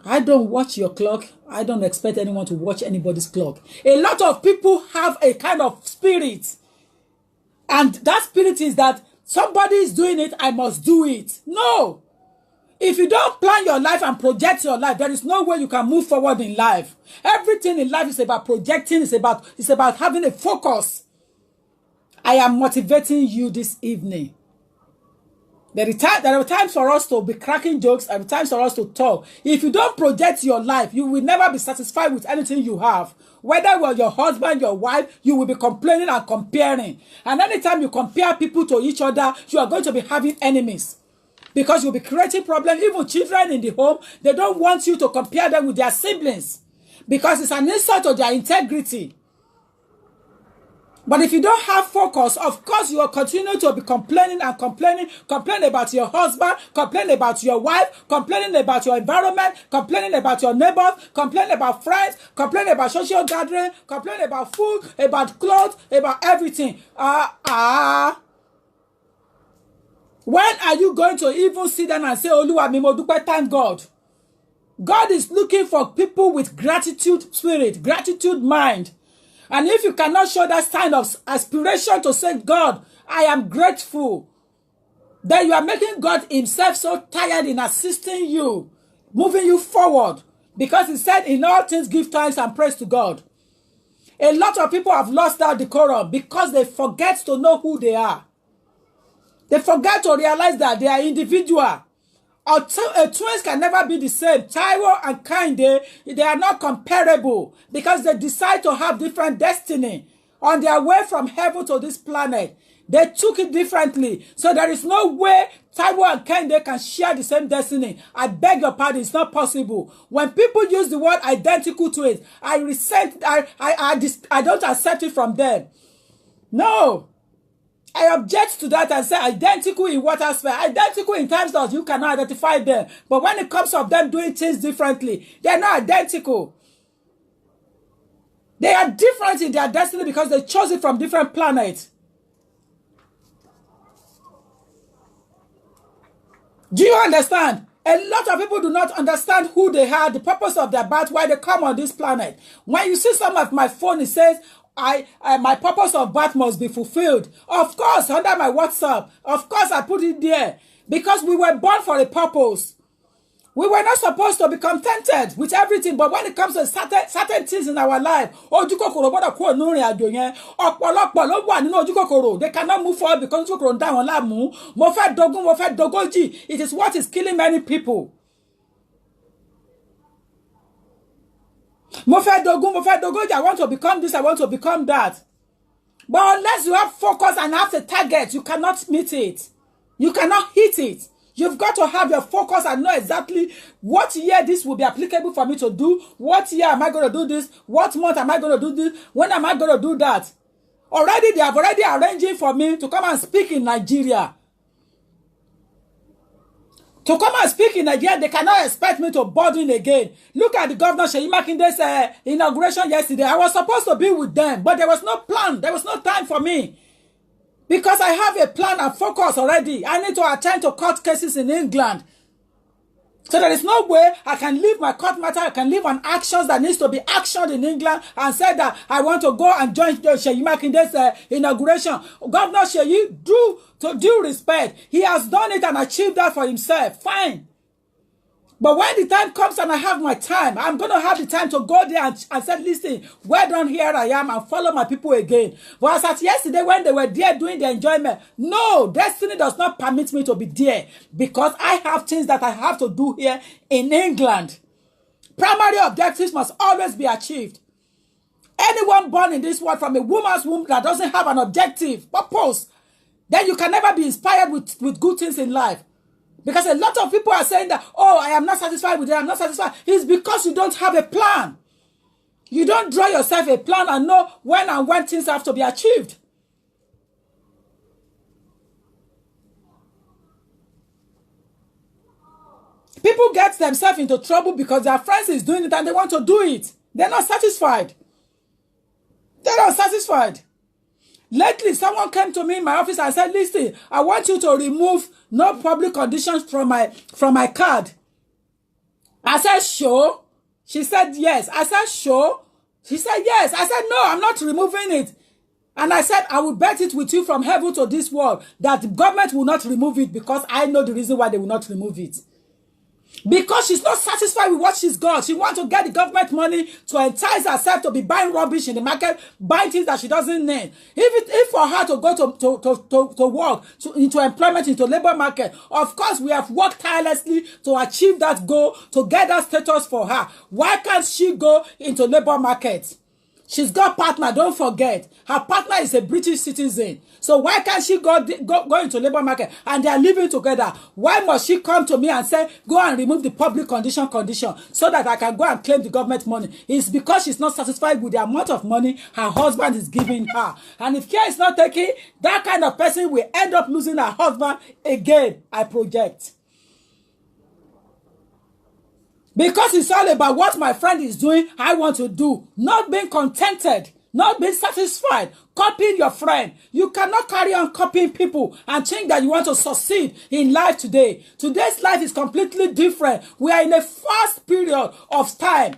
I don't watch your clock. I don't expect anyone to watch anybody's clock. A lot of people have a kind of spirit. And that spirit is that somebody is doing it, I must do it. No. If you don't plan your life and project your life, there is no way you can move forward in life. Everything in life is about projecting. It's about having a focus. I am motivating you this evening. There are times for us to be cracking jokes. There are times for us to talk. If you don't project your life, you will never be satisfied with anything you have. Whether you're your husband, your wife, you will be complaining and comparing. And anytime you compare people to each other, you are going to be having enemies. Because you'll be creating problems. Even children in the home, they don't want you to compare them with their siblings. Because it's an insult to their integrity. But if you don't have focus, of course you will continue to be complaining and complaining about your husband, complaining about your wife, complaining about your environment, complaining about your neighbors, complaining about friends, complaining about social gathering, complaining about food, about clothes, about everything. When are you going to even sit down and say, Oluwa mi mo dupe, thank God? God is looking for people with gratitude spirit, gratitude mind. And if you cannot show that sign of aspiration to say, God, I am grateful, then you are making God himself so tired in assisting you, moving you forward. Because he said, in all things, give thanks and praise to God. A lot of people have lost that decorum because they forget to know who they are. They forget to realize that they are individual. Twins can never be the same. Taiwo and Kinde, they are not comparable because they decide to have different destiny on their way from heaven to this planet. They took it differently. So there is no way Taiwo and Kinde can share the same destiny. I beg your pardon, it's not possible. When people use the word identical twins, I don't accept it from them. No. I object to that and say identical in what aspect? Identical in terms that you cannot identify them. But when it comes to them doing things differently, they're not identical. They are different in their destiny because they chose it from different planets. Do you understand? A lot of people do not understand who they are, the purpose of their birth, why they come on this planet. When you see some of my phone, it says, my purpose of birth must be fulfilled. Of course, under my WhatsApp, of course I put it there. Because we were born for a purpose. We were not supposed to be contented with everything, but when it comes to certain things in our life, they cannot move forward because it is what is killing many people. Mo fẹ́ dogun, I want to become this, I want to become that. But unless you have focus and have a target, you cannot meet it. You cannot hit it. You've got to have your focus and know exactly what year this will be applicable for me to do. What year am I going to do this? What month am I going to do this? When am I going to do that? Already, they have already arranging for me to come and speak in Nigeria. To come and speak in Nigeria, they cannot expect me to board in again. Look at the governor Seyi Makinde's inauguration yesterday. I was supposed to be with them, but there was no plan. There was no time for me. Because I have a plan and focus already. I need to attend to court cases in England. So there is no way I can leave my court matter, I can leave an actions that needs to be actioned in England and say that I want to go and join Seyi Makinde's inauguration. Governor Seyi, due respect, he has done it and achieved that for himself. Fine. But when the time comes and I have my time, I'm going to have the time to go there and say, listen, well done, here I am, and follow my people again. But as at yesterday, when they were there doing the enjoyment, no, destiny does not permit me to be there because I have things that I have to do here in England. Primary objectives must always be achieved. Anyone born in this world from a woman's womb that doesn't have an objective, purpose, then you can never be inspired with good things in life. Because a lot of people are saying that, oh, I am not satisfied with it, I'm not satisfied. It's because you don't have a plan. You don't draw yourself a plan and know when and when things have to be achieved. People get themselves into trouble because their friends is doing it and they want to do it. They're not satisfied. They're not satisfied. Lately, someone came to me in my office and said, listen, I want you to remove no public conditions from my card. I said, sure. She said, yes. I said, sure. She said, yes. I said, no, I'm not removing it. And I said, I will bet it with you from heaven to this world that the government will not remove it because I know the reason why they will not remove it. Because she's not satisfied with what she's got. She wants to get the government money to entice herself to be buying rubbish in the market, buying things that she doesn't need. If for her to go to work, into employment, into labor market, of course we have worked tirelessly to achieve that goal, to get that status for her. Why can't she go into labor market? She's got partner, don't forget. Her partner is a British citizen. So why can't she go into labor market and they are living together? Why must she come to me and say, go and remove the public condition so that I can go and claim the government money? It's because she's not satisfied with the amount of money her husband is giving her. And if care is not taken, that kind of person will end up losing her husband again, I project. Because it's all about what my friend is doing, I want to do. Not being contented, not being satisfied, copying your friend. You cannot carry on copying people and think that you want to succeed in life today. Today's life is completely different. We are in a fast period of time.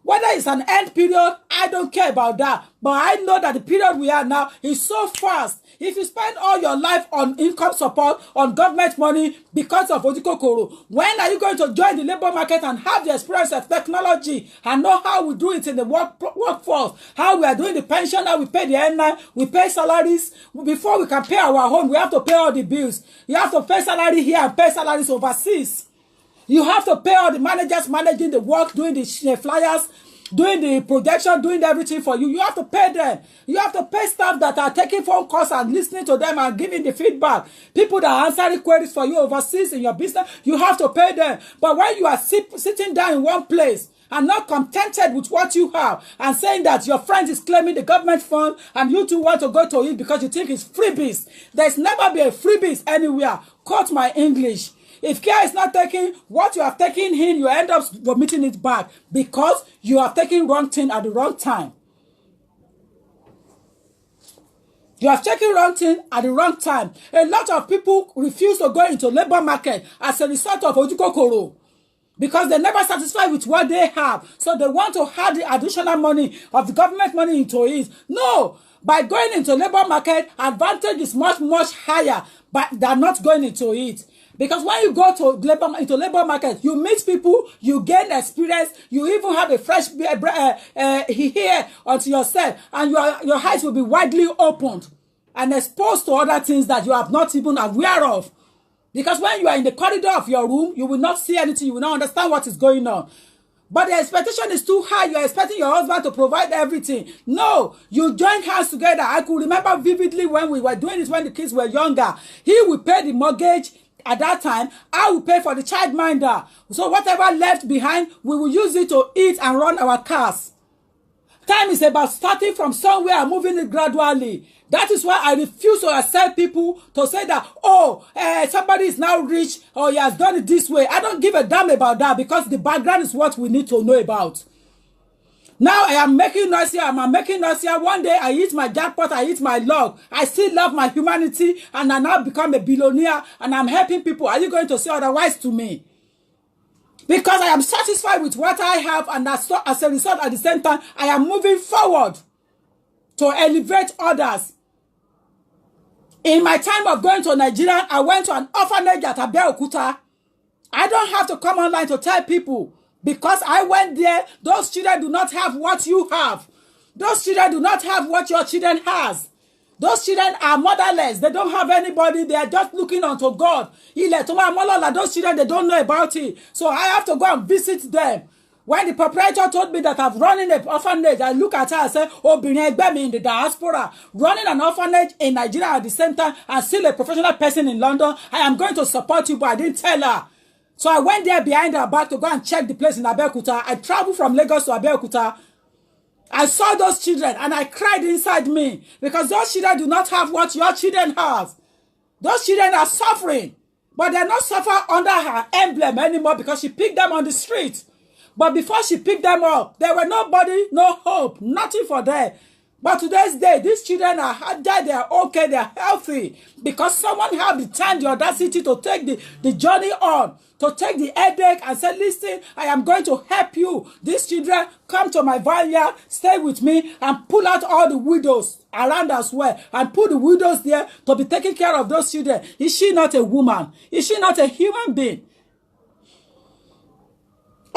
Whether it's an end period, I don't care about that. But I know that the period we are now is so fast. If you spend all your life on income support, on government money because of Ojikokoro, when are you going to join the labor market and have the experience of technology and know how we do it in the workforce, how we are doing the pension, how we pay the NI, we pay salaries. Before we can pay our home, we have to pay all the bills. You have to pay salary here and pay salaries overseas. You have to pay all the managers managing the work, doing the flyers, doing the projection, doing everything for you. You have to pay them. You have to pay staff that are taking phone calls and listening to them and giving the feedback. People that are answering queries for you overseas in your business, you have to pay them. But when you are sitting down in one place and not contented with what you have and saying that your friend is claiming the government fund and you too want to go to it because you think it's freebies, there's never been a freebies anywhere. Quote my English. If care is not taken, what you have taken in, you end up vomiting it back because you are taking wrong thing at the wrong time. You have taken wrong thing at the wrong time. A lot of people refuse to go into labor market as a result of Ojikokoro because they're never satisfied with what they have. So they want to add the additional money of the government money into it. No, by going into labor market, advantage is much, much higher, but they're not going into it. Because when you go into labor market, you meet people, you gain experience, you even have a fresh hair onto yourself, and your eyes will be widely opened and exposed to other things that you are not even aware of. Because when you are in the corridor of your room, you will not see anything, you will not understand what is going on. But the expectation is too high. You're expecting your husband to provide everything. No, you join hands together. I could remember vividly when we were doing this when the kids were younger. He will pay the mortgage at that time. I will pay for the childminder. So whatever left behind, we will use it to eat and run our cars. Time is about starting from somewhere and moving it gradually. That is why I refuse to accept people to say that, oh, somebody is now rich or he has done it this way. I don't give a damn about that because the background is what we need to know about. Now I am making noise here. I'm making noise here. One day I hit my jackpot, I hit my luck. I still love my humanity and I now become a billionaire and I'm helping people. Are you going to say otherwise to me? Because I am satisfied with what I have and as a result at the same time, I am moving forward to elevate others. In my time of going to Nigeria, I went to an orphanage at Abeokuta. I don't have to come online to tell people because I went there. Those children do not have what you have. Those children do not have what your children has. Those children are motherless. They don't have anybody. They are just looking unto God. Those children, they don't know about it. So I have to go and visit them. When the proprietor told me that I've run in an orphanage, I look at her and say, oh, me in the diaspora, running an orphanage in Nigeria at the same time and still a professional person in London, I am going to support you, but I didn't tell her. So I went there behind her back to go and check the place in Abeokuta. I traveled from Lagos to Abeokuta. I saw those children and I cried inside me because those children do not have what your children have. Those children are suffering, but they're not suffering under her emblem anymore because she picked them on the street. But before she picked them up, there were nobody, no hope, nothing for them. But today's day, these children are dead, they are okay, they are healthy. Because someone had the time, the audacity to take the journey on, to take the headache and say, listen, I am going to help you. These children come to my vineyard, stay with me, and pull out all the widows around as well, and put the widows there to be taking care of those children. Is she not a woman? Is she not a human being?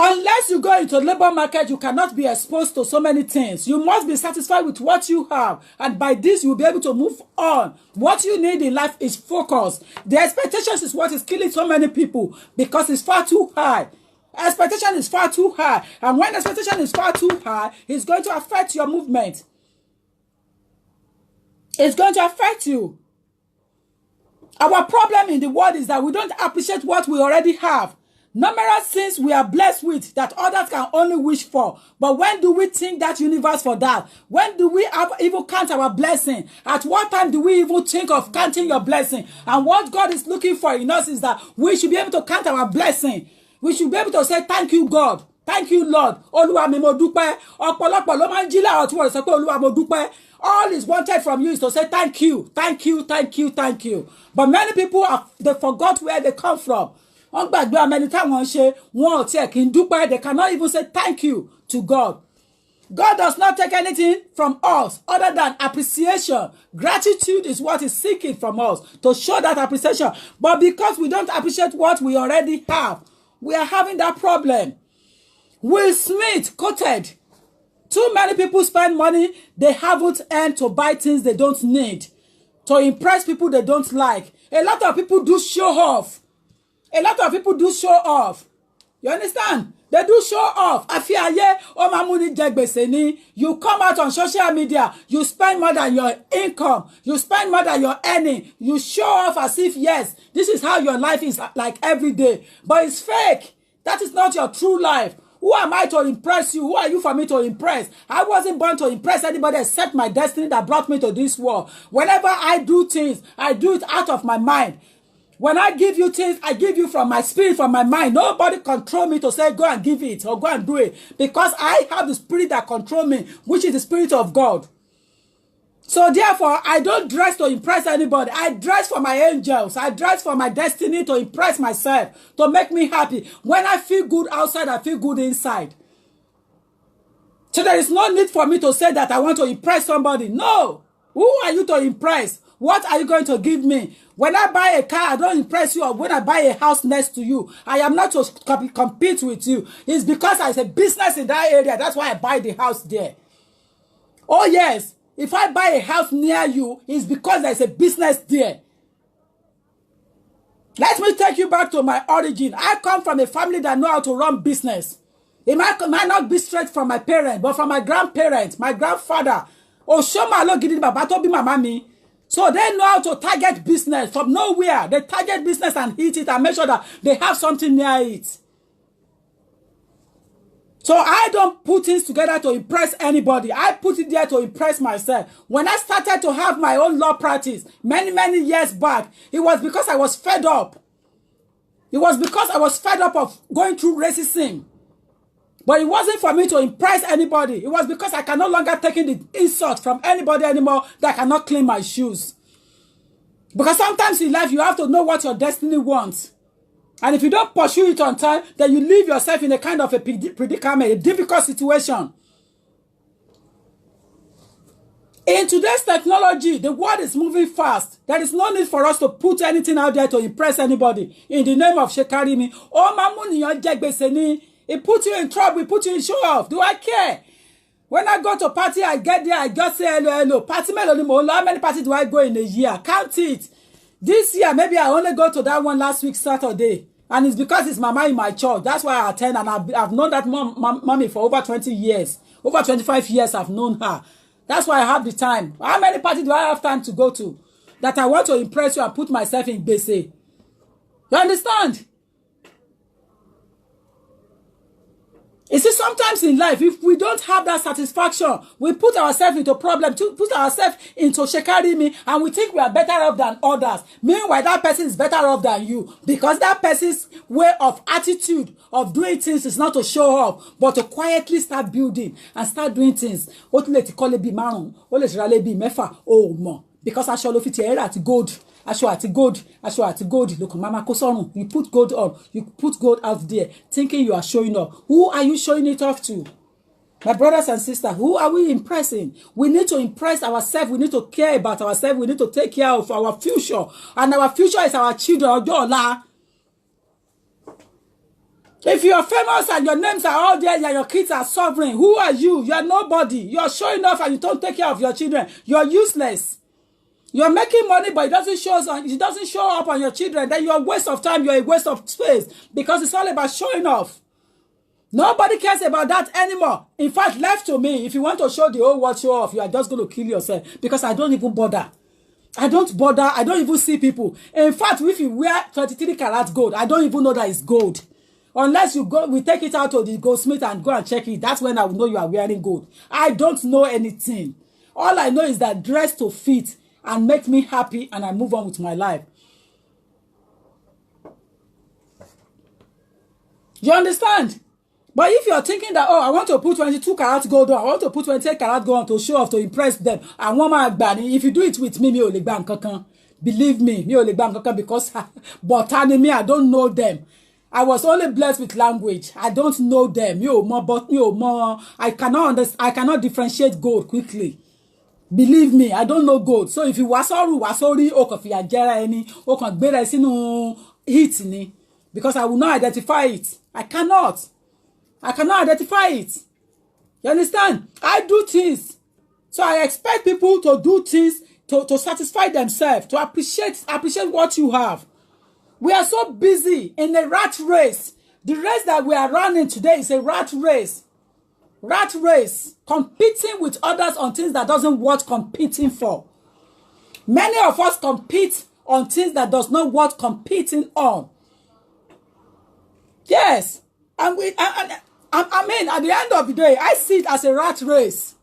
Unless you go into the labor market, you cannot be exposed to so many things. You must be satisfied with what you have. And by this, you'll be able to move on. What you need in life is focus. The expectations is what is killing so many people because it's far too high. Expectation is far too high. And when expectation is far too high, it's going to affect your movement. It's going to affect you. Our problem in the world is that we don't appreciate what we already have. Numerous things we are blessed with that others can only wish for. But when do we think that universe for that? When do we even count our blessing? At what time do we even think of counting your blessing? And what God is looking for in us is that we should be able to count our blessing. We should be able to say, thank you, God. Thank you, Lord. Olúwa mi mo dúpẹ́. Ọ̀pọ̀lọpọ̀ ló máa ń jí láàárọ̀ tí wọ́n sọ pé Olúwa mo dúpẹ́. All is wanted from you is to say thank you, thank you, thank you, thank you. But many people, they forgot where they come from. They cannot even say thank you to God. God does not take anything from us other than appreciation. Gratitude is what is seeking from us to show that appreciation. But because we don't appreciate what we already have, we are having that problem. Will Smith quoted, too many people spend money they haven't earned to buy things they don't need, to impress people they don't like. A lot of people do show off. A lot of people do show off. You understand? They do show off. You come out on social media, you spend more than your income, you spend more than your earning, you show off as if, yes, this is how your life is like every day. But it's fake. That is not your true life. Who am I to impress you? Who are you for me to impress? I wasn't born to impress anybody except my destiny that brought me to this world. Whenever I do things, I do it out of my mind. When I give you things, I give you from my spirit, from my mind. Nobody control me to say, go and give it or go and do it. Because I have the spirit that control me, which is the spirit of God. So therefore, I don't dress to impress anybody. I dress for my angels. I dress for my destiny to impress myself, to make me happy. When I feel good outside, I feel good inside. So there is no need for me to say that I want to impress somebody. No. Who are you to impress? What are you going to give me? When I buy a car, I don't impress you. Or when I buy a house next to you, I am not to compete with you. It's because I have a business in that area. That's why I buy the house there. Oh yes, if I buy a house near you, it's because there's a business there. Let me take you back to my origin. I come from a family that know how to run business. It might not be straight from my parents, but from my grandparents, my grandfather. Oshoma lo gidi baba to be mama mi. So they know how to target business from nowhere. They target business and hit it and make sure that they have something near it. So I don't put things together to impress anybody. I put it there to impress myself. When I started to have my own law practice many years back, it was because I was fed up. It was because I was fed up of going through racism. But it wasn't for me to impress anybody. It was because I can no longer take in the insult from anybody anymore that cannot clean my shoes. Because sometimes in life, you have to know what your destiny wants. And if you don't pursue it on time, then you leave yourself in a kind of a predicament, a difficult situation. In today's technology, the world is moving fast. There is no need for us to put anything out there to impress anybody. In the name of Shekarimi, oh, Mamuni, Jegbeseni, it puts you in trouble, it puts you in show off. Do I care? When I go to party, I get there, I just say hello. Party melody, how many parties do I go in a year? Count it. This year, maybe I only go to that one last week, Saturday. And it's because it's mama in my church. That's why I attend. And I've known that mommy for over 20 years. Over 25 years I've known her. That's why I have the time. How many parties do I have time to go to? That I want to impress you and put myself in base. You understand? You see, sometimes in life, if we don't have that satisfaction, we put ourselves into problems, put ourselves into shekarimi, and we think we are better off than others. Meanwhile, that person is better off than you. Because that person's way of attitude of doing things is not to show off, but to quietly start building and start doing things. Because I shall fit here at gold. Aṣọ gold. Look, mama kosonu. You put gold on. You put gold out there, thinking you are showing off. Who are you showing it off to? My brothers and sisters, who are we impressing? We need to impress ourselves. We need to care about ourselves. We need to take care of our future. And our future is our children. If you are famous and your names are all there and your kids are suffering, who are you? You are nobody. You are showing off and you don't take care of your children. You are useless. You are making money, but it doesn't show up on your children. Then you're a waste of time. You're a waste of space because it's all about showing off. Nobody cares about that anymore. In fact, left to me, if you want to show the whole world show off, you are just going to kill yourself because I don't even bother. I don't bother. I don't even see people. In fact, if you wear 23 karat gold, I don't even know that it's gold. Unless we take it out to the goldsmith and go and check it. That's when I will know you are wearing gold. I don't know anything. All I know is that dress to fit and make me happy, and I move on with my life. You understand? But if you're thinking that, oh, I want to put 22 karat gold on, I want to put 28 karat gold on to show off, to impress them, and one man bani, if you do it with me, ò lè gba nǹkankan. Believe me, ò lè gba nǹkankan because but me, I don't know them. I was only blessed with language. I don't know them. I cannot differentiate gold quickly. Believe me, I don't know gold. So if you wasori o kan fiya jera eni, o kan gbera sínú heat ni, because I will not identify it. I cannot identify it. You understand? I do things. So I expect people to do things to satisfy themselves, to appreciate what you have. We are so busy in a rat race. The race that we are running today is a rat race. Rat race, competing with others on things that doesn't worth competing for. Many of us compete on things that does not worth competing on. Yes, and I mean, at the end of the day, I see it as a rat race.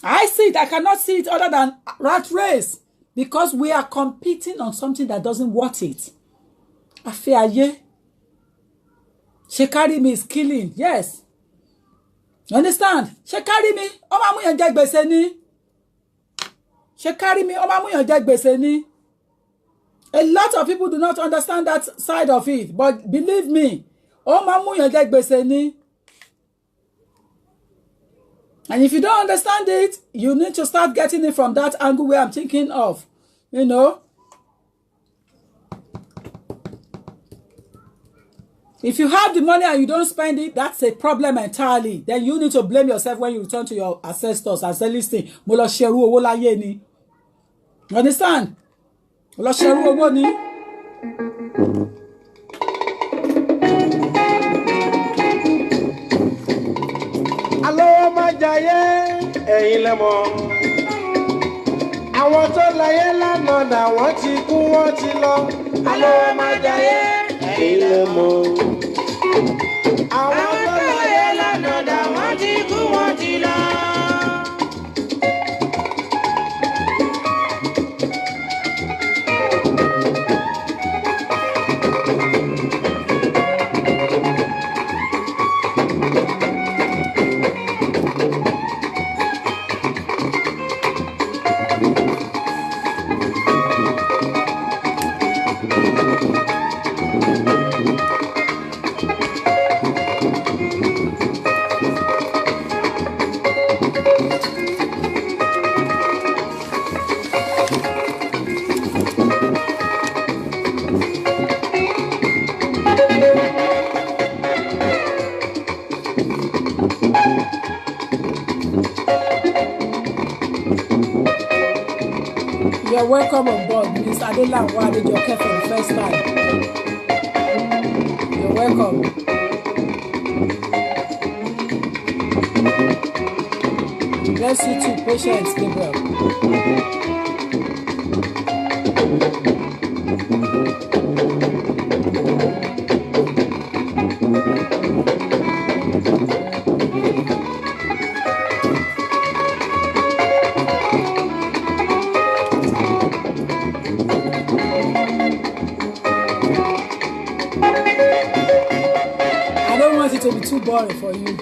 I see it. I cannot see it other than rat race because we are competing on something that doesn't worth it. Afeaye, Shekarimi is killing. Yes. You understand? Shekarimi, ọmọ amúyàn jẹ gbèsè ni. Shekarimi, ọmọ amúyàn jẹ gbèsè ni. A lot of people do not understand that side of it, but believe me, ọmọ amúyàn jẹ gbèsè ni. And if you don't understand it, you need to start getting it from that angle where I'm thinking of, you know. If you have the money and you don't spend it, that's a problem entirely. Then you need to blame yourself when you return to your ancestors and say, listen, mo lọ ṣerú owó láyé ni. You understand? Mo lọ ṣerú owó ni. jayé ẹ̀yin lẹ mọ̀. Àwọn tó láyé lánàá dà wọ́n ti kú wọ́n ti lọ. Alówó máa jayé ẹ̀yin lẹ mọ̀. Àwọn tó láyé lánàá dà wọ́n ti kú wọ́n ti lọ. You're welcome on board, Miss Adelanwa Adejoke for the first time. You're welcome. Bless you too, Patience Gabriel. To be too boring for you.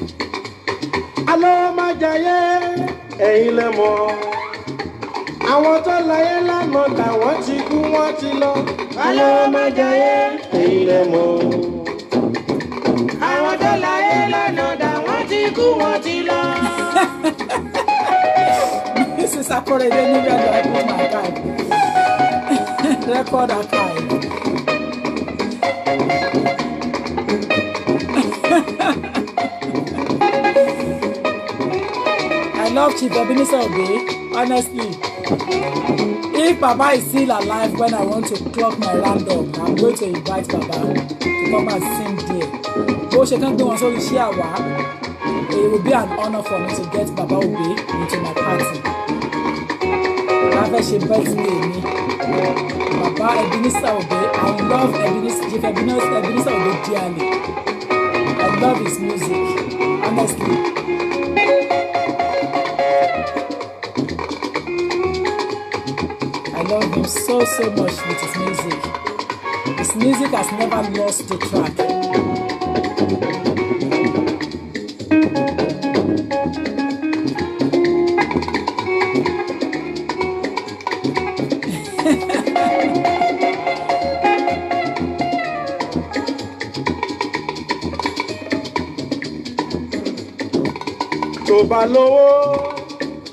Alówó máa jayé ẹ̀yin lẹ mọ̀. Àwọn tó láyé lánàá dà wọ́n ti kú wọ́n ti lọ. Alówó máa jayé ẹ̀yin lẹ mọ̀. Àwọn tó láyé lánàá dà wọ́n ti kú wọ́n ti lọ. This is Akore Denivia that I put my card. Record archive. I love Chief Ebenezer Obey, honestly. If Baba is still alive when I want to clock my random, I'm going to invite Baba to come and sing there. But she can't do one, so it will be an honor for me to get Baba Obey into my party. She birthday me. Baba Ebenezer Obey, I love Chief Ebenezer Obey dearly. I love his music, honestly. I love him so much with his music. His music has never lost the track.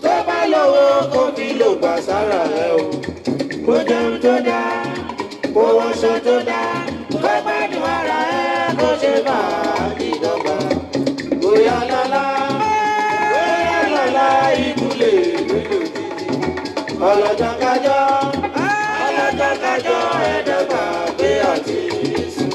Tó bá lówó kó fi lò gbà sára rẹ o. Kó jẹun tó dáa, kó wọṣọ tó dáa, kó gbádùn ara ẹ, kó ṣe fàájì dọ́gba. Bóyá lọ́la ikú lè lójó títí. Ọlọ́jọ́ kájọ́ ẹ̀dọ́gba pé àti ìsú.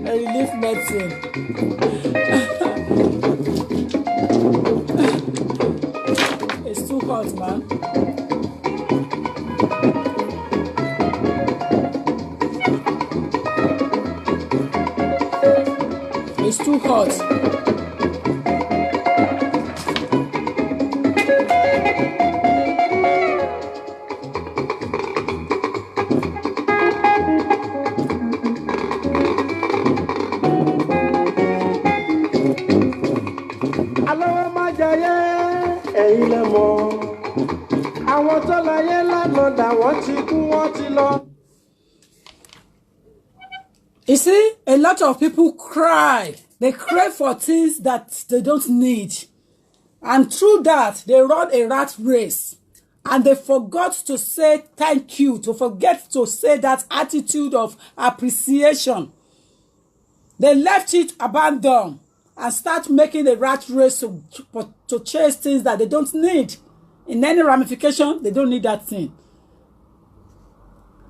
Relief medicine. It's too hot, man. It's too hot. Alọ́wọ́ má jayé ẹ̀yin lẹ mọ̀. Àwọn tó láyé lánàá dà wọ́n ti kú wọ́n ti lọ. You see, a lot of people cry. They cry for things that they don't need. And through that, they run a rat race. And they forgot to say thank you, to forget to say that attitude of appreciation. They left it abandoned and start making a rat race to chase things that they don't need. In any ramification, they don't need that thing.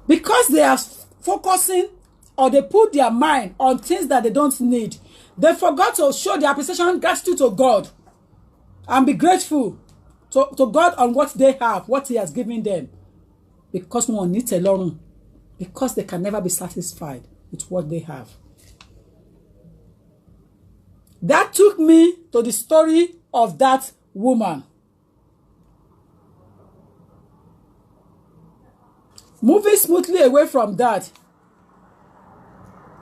Because they are focusing or they put their mind on things that they don't need, they forgot to show their appreciation and gratitude to God and be grateful to God on what they have, what He has given them. Because one needs alone, because they can never be satisfied with what they have. That took me to the story of that woman. Moving smoothly away from that,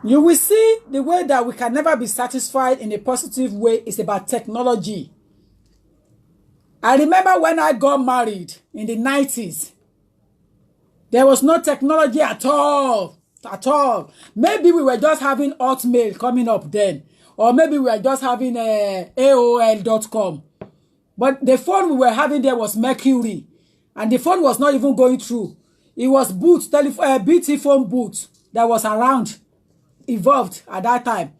you will see the way that we can never be satisfied in a positive way is about technology. I remember when I got married in the 90s, there was no technology at all. At all. Maybe we were just having Hotmail coming up then. Or maybe we were just having AOL.com. But the phone we were having there was Mercury. And the phone was not even going through. It was BT phone booth that was around, evolved at that time.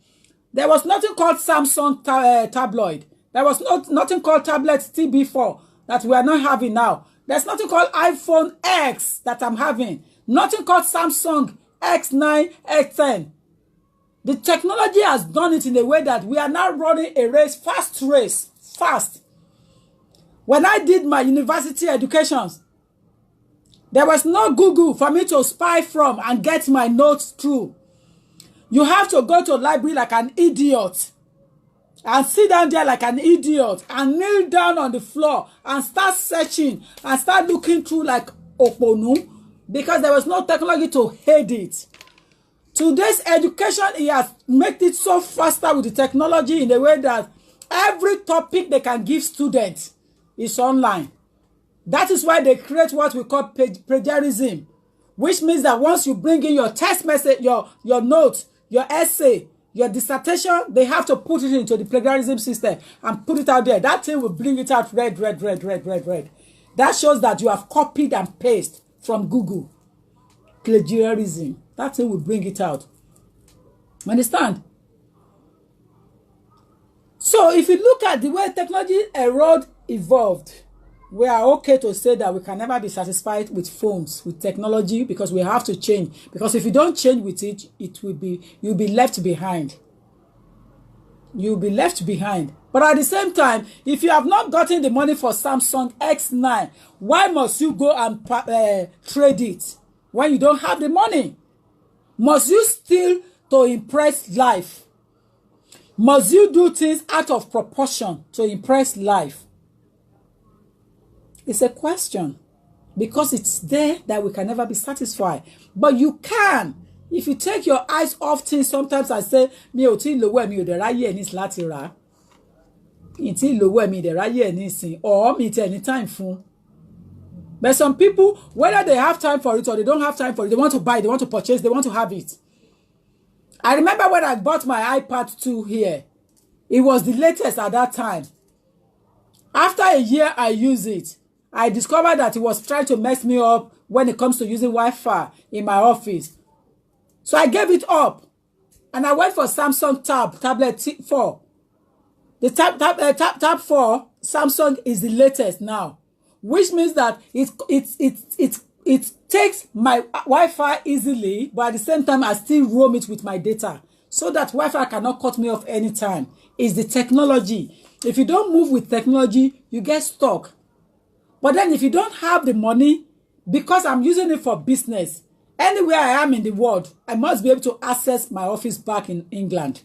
There was nothing called Samsung tabloid. There was nothing called tablet TB4 that we are not having now. There's nothing called iPhone X that I'm having. Nothing called Samsung X9, X10. The technology has done it in a way that we are now running a race, fast. When I did my university education, there was no Google for me to spy from and get my notes through. You have to go to the library like an idiot and sit down there like an idiot and kneel down on the floor and start searching and start looking through like Oponu because there was no technology to aid it. Today's education, it has made it so faster with the technology in a way that every topic they can give students is online. That is why they create what we call plagiarism, which means that once you bring in your text message, your notes, your essay, your dissertation, they have to put it into the plagiarism system and put it out there. That thing will bring it out red. That shows that you have copied and pasted from Google. Plagiarism. That thing will bring it out. Understand? So if you look at the way technology evolved, we are okay to say that we can never be satisfied with phones, with technology, because we have to change. Because if you don't change with it, you'll be left behind. You'll be left behind. But at the same time, if you have not gotten the money for Samsung X9, why must you go and trade it when you don't have the money? Must you steal to impress life? Must you do things out of proportion to impress life? It's a question, because it's there that we can never be satisfied. But you can, if you take your eyes off things. Sometimes I say, mi ò tí lówó mi ò dẹ̀ ráyè ní láti rà. Mi tí lówó mi dẹ̀ ráyè ní sin, or mi tí any time fún. But some people, whether they have time for it or they don't have time for it, they want to buy, they want to purchase, they want to have it. I remember when I bought my iPad 2 here, it was the latest at that time. After a year I used it, I discovered that it was trying to mess me up when it comes to using Wi-Fi in my office. So I gave it up. And I went for Samsung tablet 4. The tab 4 Samsung is the latest now, which means that it takes my Wi-Fi easily, but at the same time I still roam it with my data. so that Wi-Fi cannot cut me off anytime. It's the technology. If you don't move with technology, you get stuck. But then if you don't have the money, because I'm using it for business, anywhere I am in the world, I must be able to access my office back in England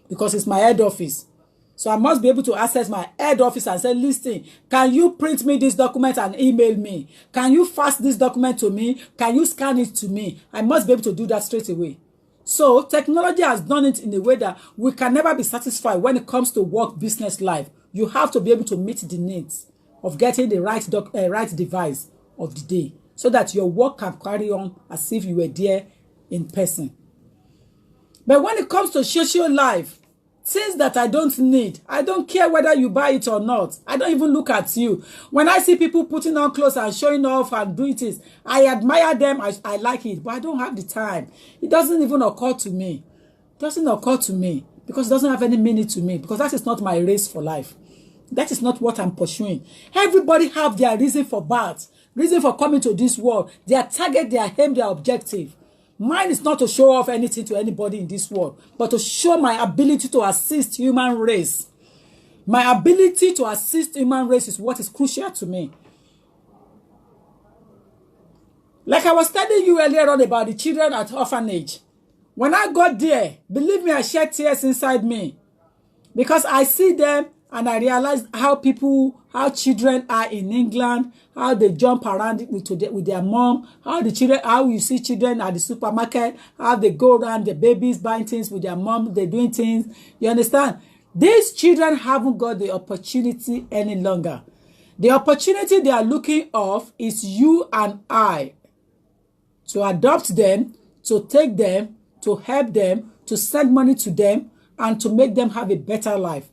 because it's my head office. So I must be able to access my head office and say, listen, can you print me this document and email me? Can you fax this document to me? Can you scan it to me? I must be able to do that straight away. So technology has done it in a way that we can never be satisfied when it comes to work, business, life. You have to be able to meet the needs of getting the right device of the day so that your work can carry on as if you were there in person. But when it comes to social life, things that I don't need, I don't care whether you buy it or not. I don't even look at you. When I see people putting on clothes and showing off and doing things, I admire them. I like it, but I don't have the time. It doesn't even occur to me. It doesn't occur to me because it doesn't have any meaning to me because that is not my race for life. That is not what I'm pursuing. Everybody have their reason for birth, reason for coming to this world, their target, their aim, their objective. Mine is not to show off anything to anybody in this world, but to show my ability to assist human race. My ability to assist human race is what is crucial to me. Like I was telling you earlier on about the children at orphanage. When I got there, believe me, I shed tears inside me because I see them and I realized how children are in England, how they jump around with their mom, how you see children at the supermarket, how they go around, the babies buying things with their mom, they're doing things. You understand? These children haven't got the opportunity any longer. The opportunity they are looking of is you and I to adopt them, to take them, to help them, to send money to them, and to make them have a better life.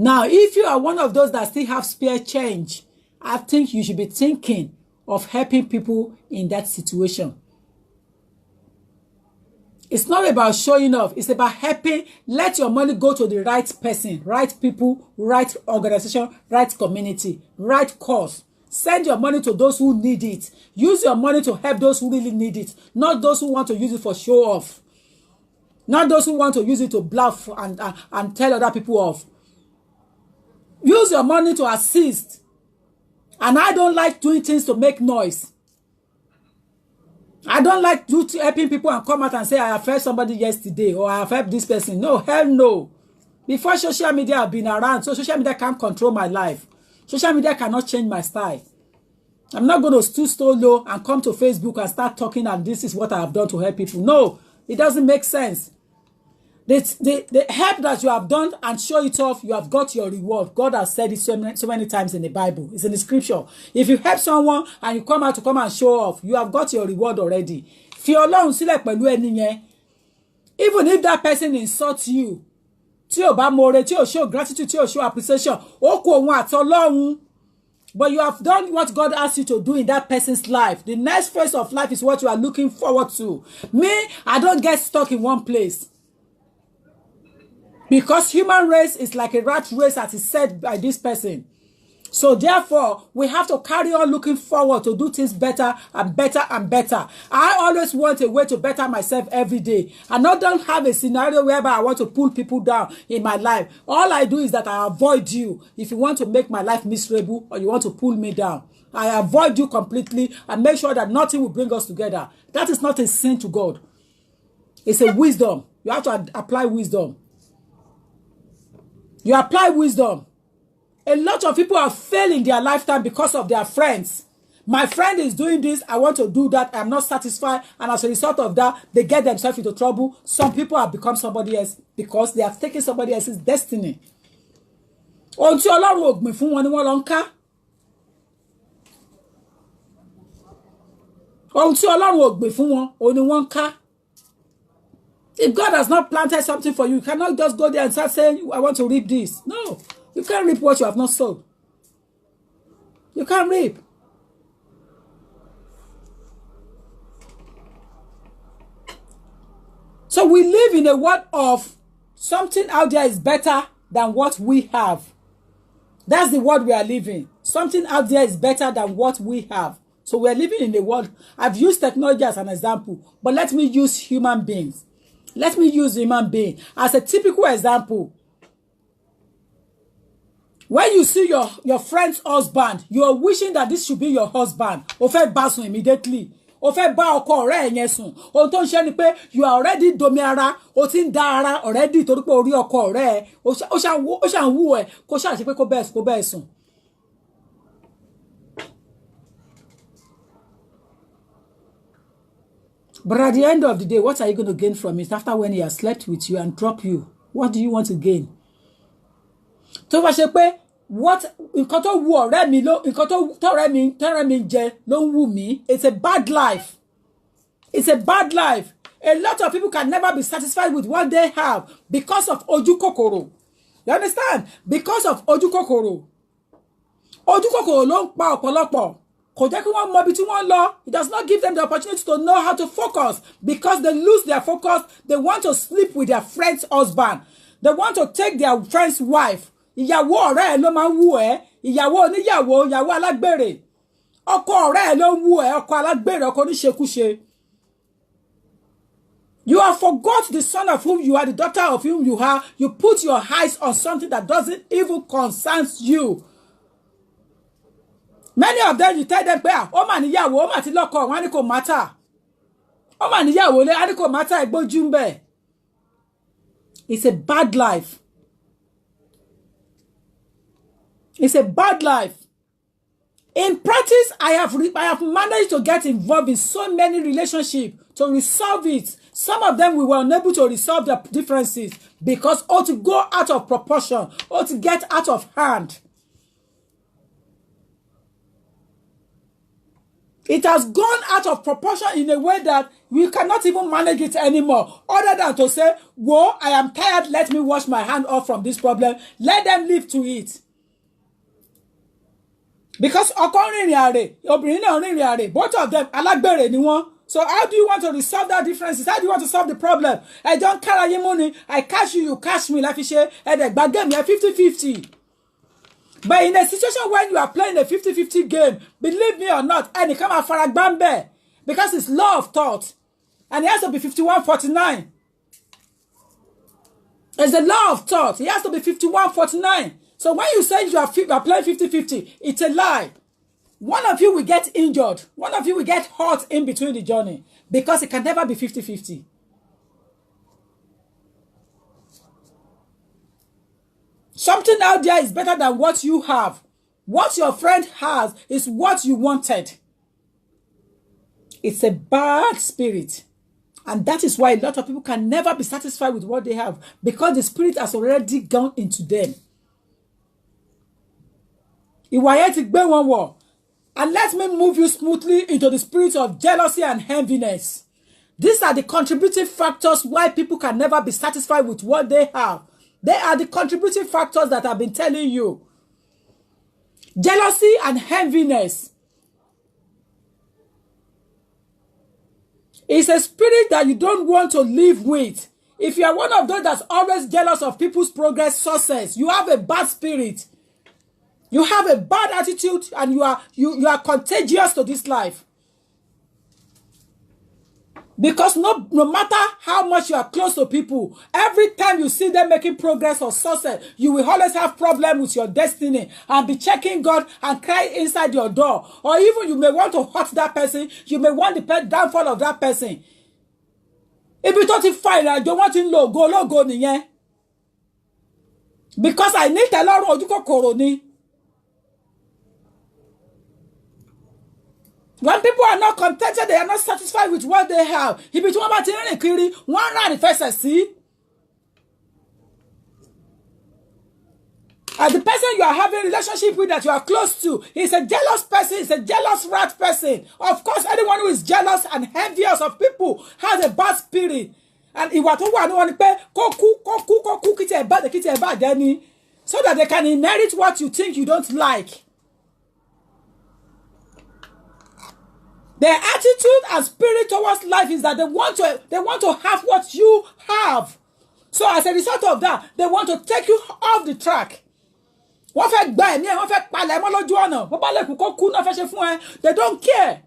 Now, if you are one of those that still have spare change, I think you should be thinking of helping people in that situation. It's not about showing off. It's about helping. Let your money go to the right person, right people, right organization, right community, right cause. Send your money to those who need it. Use your money to help those who really need it, not those who want to use it for show off. Not those who want to use it to bluff and tell other people off. Use your money to assist. And I don't like doing things to make noise. I don't like helping people and come out and say, I have helped somebody yesterday or I have helped this person. No, hell no. Before social media have been around, so social media can't control my life. Social media cannot change my style. I'm not going to stoop so low and come to Facebook and start talking and this is what I have done to help people. No, it doesn't make sense. The help that you have done and show it off, you have got your reward. God has said it so many times in the Bible. It's in the scripture. If you help someone and you come out to come and show off, you have got your reward already. Fi Ọlọ́run sílẹ̀ pẹ̀lú ẹni yẹn. Even if that person insults you, tí o bá more, tí o show gratitude, tí o show appreciation, ó kù òun àti Ọlọ́run. But you have done what God asked you to do in that person's life. The next phase of life is what you are looking forward to. Me, I don't get stuck in one place. Because human race is like a rat race, as is said by this person. So therefore, we have to carry on looking forward to do things better and better and better. I always want a way to better myself every day. And I don't have a scenario whereby I want to pull people down in my life. All I do is that I avoid you. If you want to make my life miserable or you want to pull me down, I avoid you completely and make sure that nothing will bring us together. That is not a sin to God. It's a wisdom. You have to apply wisdom. You apply wisdom. A lot of people have failed in their lifetime because of their friends. My friend is doing this. I want to do that. I'm not satisfied. And as a result of that, they get themselves into trouble. Some people have become somebody else because they have taken somebody else's destiny. Ohun tí Ọlọ́run ò gbìn fún wọn ni wọ́n lọ ń ká. Ohun tí Ọlọ́run ò gbìn fún wọn, òun ni wọ́n ń ká. If God has not planted something for you, you cannot just go there and start saying, I want to reap this. No, you can't reap what you have not sown. You can't reap. So we live in a world of something out there is better than what we have. That's the world we are living. Something out there is better than what we have. So we are living in a world. I've used technology as an example, but let me use human beings. Let me use human being as a typical example. When you see your friend's husband, you are wishing that this should be your husband. O fẹ́ bá sùn immediately. O fẹ́ bá ọkọ rẹ̀ yẹn sùn. Ohun tó ń ṣe ni pé you are already domi ara. O ti ń da ara already torí pé orí ọkọ rẹ̀. O ṣà ń wú ẹ kó ṣà ṣe pé kó bẹ́ẹ̀ sùn. But at the end of the day, what are you going to gain from it after when he has slept with you and dropped you? What do you want to gain? Tó bá ṣe pé nǹkan tó wù ọ̀rẹ́ mi ló nǹkan tó ọ̀rẹ́ mi jẹ ló ń wù mí. It's a bad life. It's a bad life. A lot of people can never be satisfied with what they have because of ojú kòkòrò. You understand? Because of ojú kòkòrò. Ojú kòkòrò ló ń pa ọ̀pọ̀lọpọ̀. Kò jẹ́ kí wọ́n mọ ibi tí wọ́n lọ. It does not give them the opportunity to know how to focus because they lose their focus. They want to sleep with their friend's husband. They want to take their friend's wife. Ìyàwó ọ̀rẹ́ ẹ̀ ló máa ń wù ẹ́. Ìyàwó oníyàwó, ìyàwó alágbèrè. Ọkọ ọ̀rẹ́ ẹ̀ ló ń wù ẹ́, ọkọ alágbèrè, ọkọ oníṣekúṣe. You have forgot the son of whom you are, the daughter of whom you are. You put your eyes on something that doesn't even concern you. Many of them, you tell them, ó mà níyàwó, ó mà ti lọ́kọ, wọ́n á ní kò matter. Ó mà níyàwó lé, á ní kò matter, ẹgbójú ń bẹ̀. It's a bad life. It's a bad life. In practice, I have managed to get involved in so many relationships to resolve it. Some of them we were unable to resolve the differences because or to go out of proportion or to get out of hand. It has gone out of proportion in a way that we cannot even manage it anymore. Other than to say, whoa, I am tired, let me wash my hand off from this problem. Let them live to it. Because ọkọ rìnrìn àrè, obìnrin náà rìnrìn àrè, both of them alágbèrè ni wọ́n. So how do you want to resolve that differences? How do you want to solve the problem? I don't carry your money. I cash you, you cash me. Like you say, but game, you're 50-50. But in a situation when you are playing a 50-50 game, believe me or not, and it come out for a bambe, because it's law of thought. And it has to be 51-49. It's the law of thought. It has to be 51-49. So when you say you are playing 50-50, it's a lie. One of you will get injured. One of you will get hurt in between the journey because it can never be 50-50. Something out there is better than what you have. What your friend has is what you wanted. It's a bad spirit. And that is why a lot of people can never be satisfied with what they have because the spirit has already gone into them. And let me move you smoothly into the spirit of jealousy and enviness. These are the contributing factors why people can never be satisfied with what they have. They are the contributing factors that I've been telling you. Jealousy and enviness is a spirit that you don't want to live with. If you are one of those that's always jealous of people's progress, success, you have a bad spirit. You have a bad attitude and you are contagious to this life. Because no matter how much you are close to people, every time you see them making progress or success, you will always have problems with your destiny and be checking God and cry inside your door. Or even you may want to hurt that person. You may want the downfall of that person. If you don't find I don't want to logo niye. Because I need a lot of koroni. When people are not contented, they are not satisfied with what they have. If it's one material kiri, one round the first see. And the person you are having a relationship with that you are close to is a jealous person, is a jealous rat person. Of course, anyone who is jealous and envious of people has a bad spirit. And so that they can inherit what you think you don't like. Their attitude and spirit towards life is that they want to have what you have. So as a result of that, they want to take you off the track. They don't care.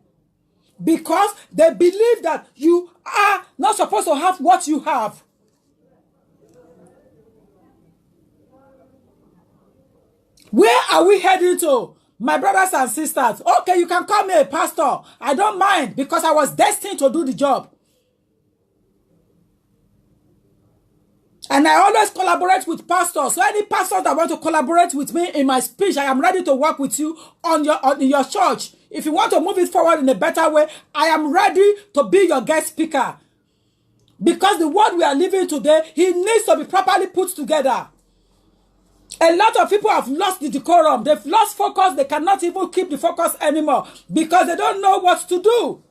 Because they believe that you are not supposed to have what you have. Where are we heading to? My brothers and sisters, okay, you can call me a pastor. I don't mind because I was destined to do the job. And I always collaborate with pastors. So any pastors that want to collaborate with me in my speech, I am ready to work with you on your church. If you want to move it forward in a better way, I am ready to be your guest speaker. Because the world we are living today, it needs to be properly put together. A lot of people have lost the decorum. They've lost focus. They cannot even keep the focus anymore because they don't know what to do.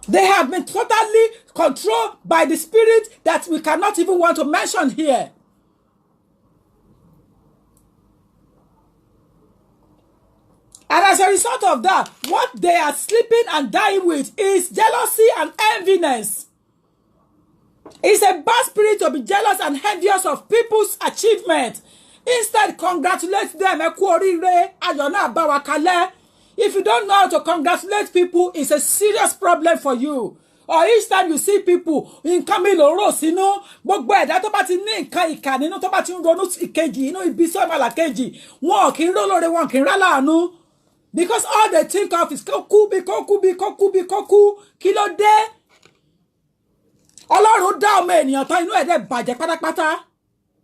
They have been totally controlled by the spirit that we cannot even want to mention here. And as a result of that, what they are sleeping and dying with is jealousy and enviness. It's a bad spirit to be jealous and envious of people's achievement. Instead, congratulate them. If you don't know how to congratulate people, it's a serious problem for you. Or each time you see people in Camilo Rose, you know, but that about in Nka, you know, about you don't know, you know, it be so malakeji. Walk in roll or walk in rala, no. Because all they think of is koku, kilo de. Ọlọ́run dá ọmọ ènìyàn tán inú ẹ̀dẹ̀ bàjẹ́ pátápátá.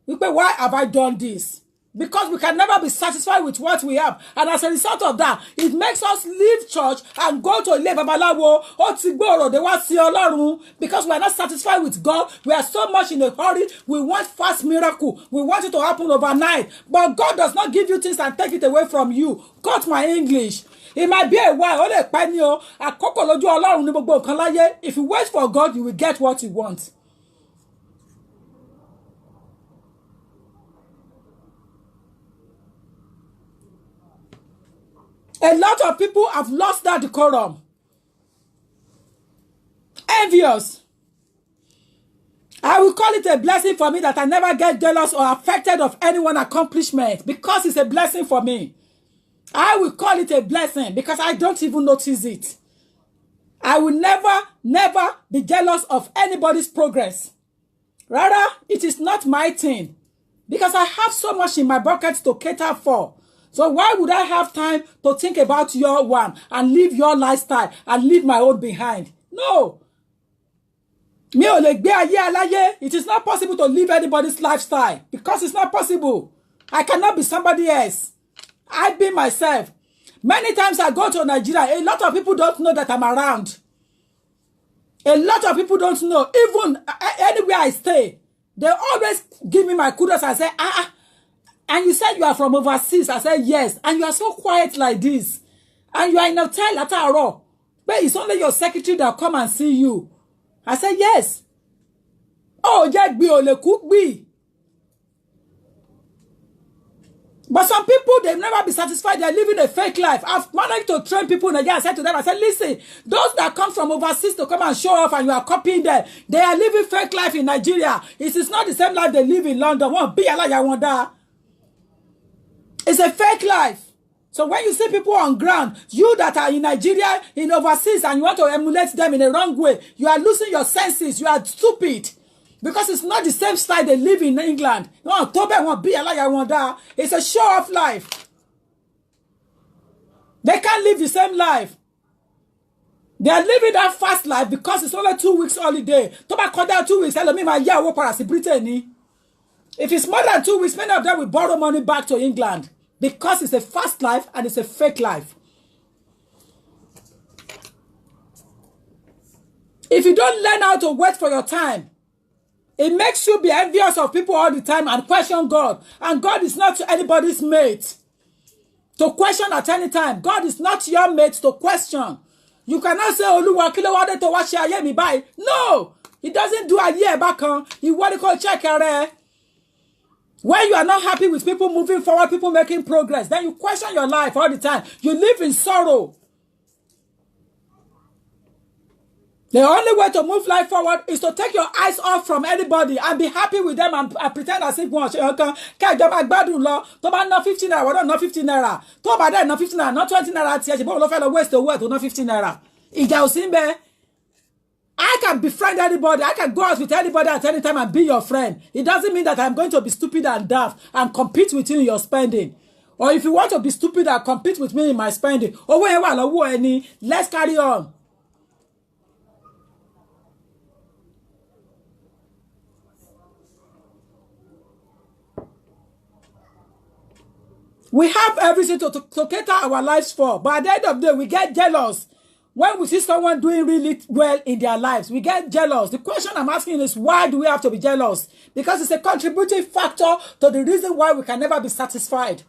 Wípé why have I done this? Because we can never be satisfied with what we have. And as a result of that, it makes us leave church and go to ilé babaláwo. Ó ti gbòòrò dé wá sí Ọlọ́run. Because we are not satisfied with God. We are so much in a hurry. We want fast miracle. We want it to happen overnight. But God does not give you things and take it away from you. Cut my English. It might be a while. Ó lè pẹ́ ní o. Àkókò lójú Ọlọ́run ní gbogbo nǹkan láyé. If you wait for God, you will get what you want. A lot of people have lost that decorum. Envious. I will call it a blessing for me that I never get jealous or affected of anyone's accomplishment because it's a blessing for me. I will call it a blessing because I don't even notice it. I will never be jealous of anybody's progress. Rather, it is not my thing because I have so much in my bucket to cater for. So why would I have time to think about your one and live your lifestyle and leave my own behind? No. Mi ò lè gbé ayé aláyé. It is not possible to live anybody's lifestyle because it's not possible. I cannot be somebody else. I be myself. Many times I go to Nigeria, a lot of people don't know that I'm around. A lot of people don't know. Even anywhere I stay, they always give me my kudos and say, and you said you are from overseas. I said, yes. And you are so quiet like this. And you are in a hotel at all. But it's only your secretary that come and see you. I said, yes. Oh, Jack be ole cook be. But some people, they'll never be satisfied. They're living a fake life. I've managed to train people in Nigeria. I said to them, I said, listen, those that come from overseas to come and show off and you are copying them, they are living fake life in Nigeria. It is not the same life they live in London. It's a fake life. So when you see people on ground, you that are in Nigeria, in overseas, and you want to emulate them in a wrong way, you are losing your senses. You are stupid. Because it's not the same style they live in England. It's a show-off life. They can't live the same life. They are living that fast life because it's only 2 weeks holiday. Toba 2 weeks, if it's more than 2 weeks, many of them will borrow money back to England. Because it's a fast life and it's a fake life. If you don't learn how to wait for your time, it makes you be envious of people all the time and question God. And God is not anybody's mate to question at any time. God is not your mate to question. You cannot say, Oluwa, kilo wade to wash aye mi bai. No! He doesn't do a year back on. He what he call check ere. When you are not happy with people moving forward, people making progress, then you question your life all the time. You live in sorrow. The only way to move life forward is to take your eyes off from anybody and be happy with them and pretend as if one can not 15 naira, not 15 naira. Not 15 naira, not 20 naira. Waste the word to not 15 naira. Ija osimbe. I can befriend anybody. I can go out with anybody at any time and be your friend. It doesn't mean that I'm going to be stupid and daft and compete with you in your spending. Or if you want to be stupid and compete with me in my spending, let's carry on. We have everything to cater our lives for. But at the end of the day, we get jealous. When we see someone doing really well in their lives, we get jealous. The question I'm asking is, why do we have to be jealous? Because it's a contributing factor to the reason why we can never be satisfied.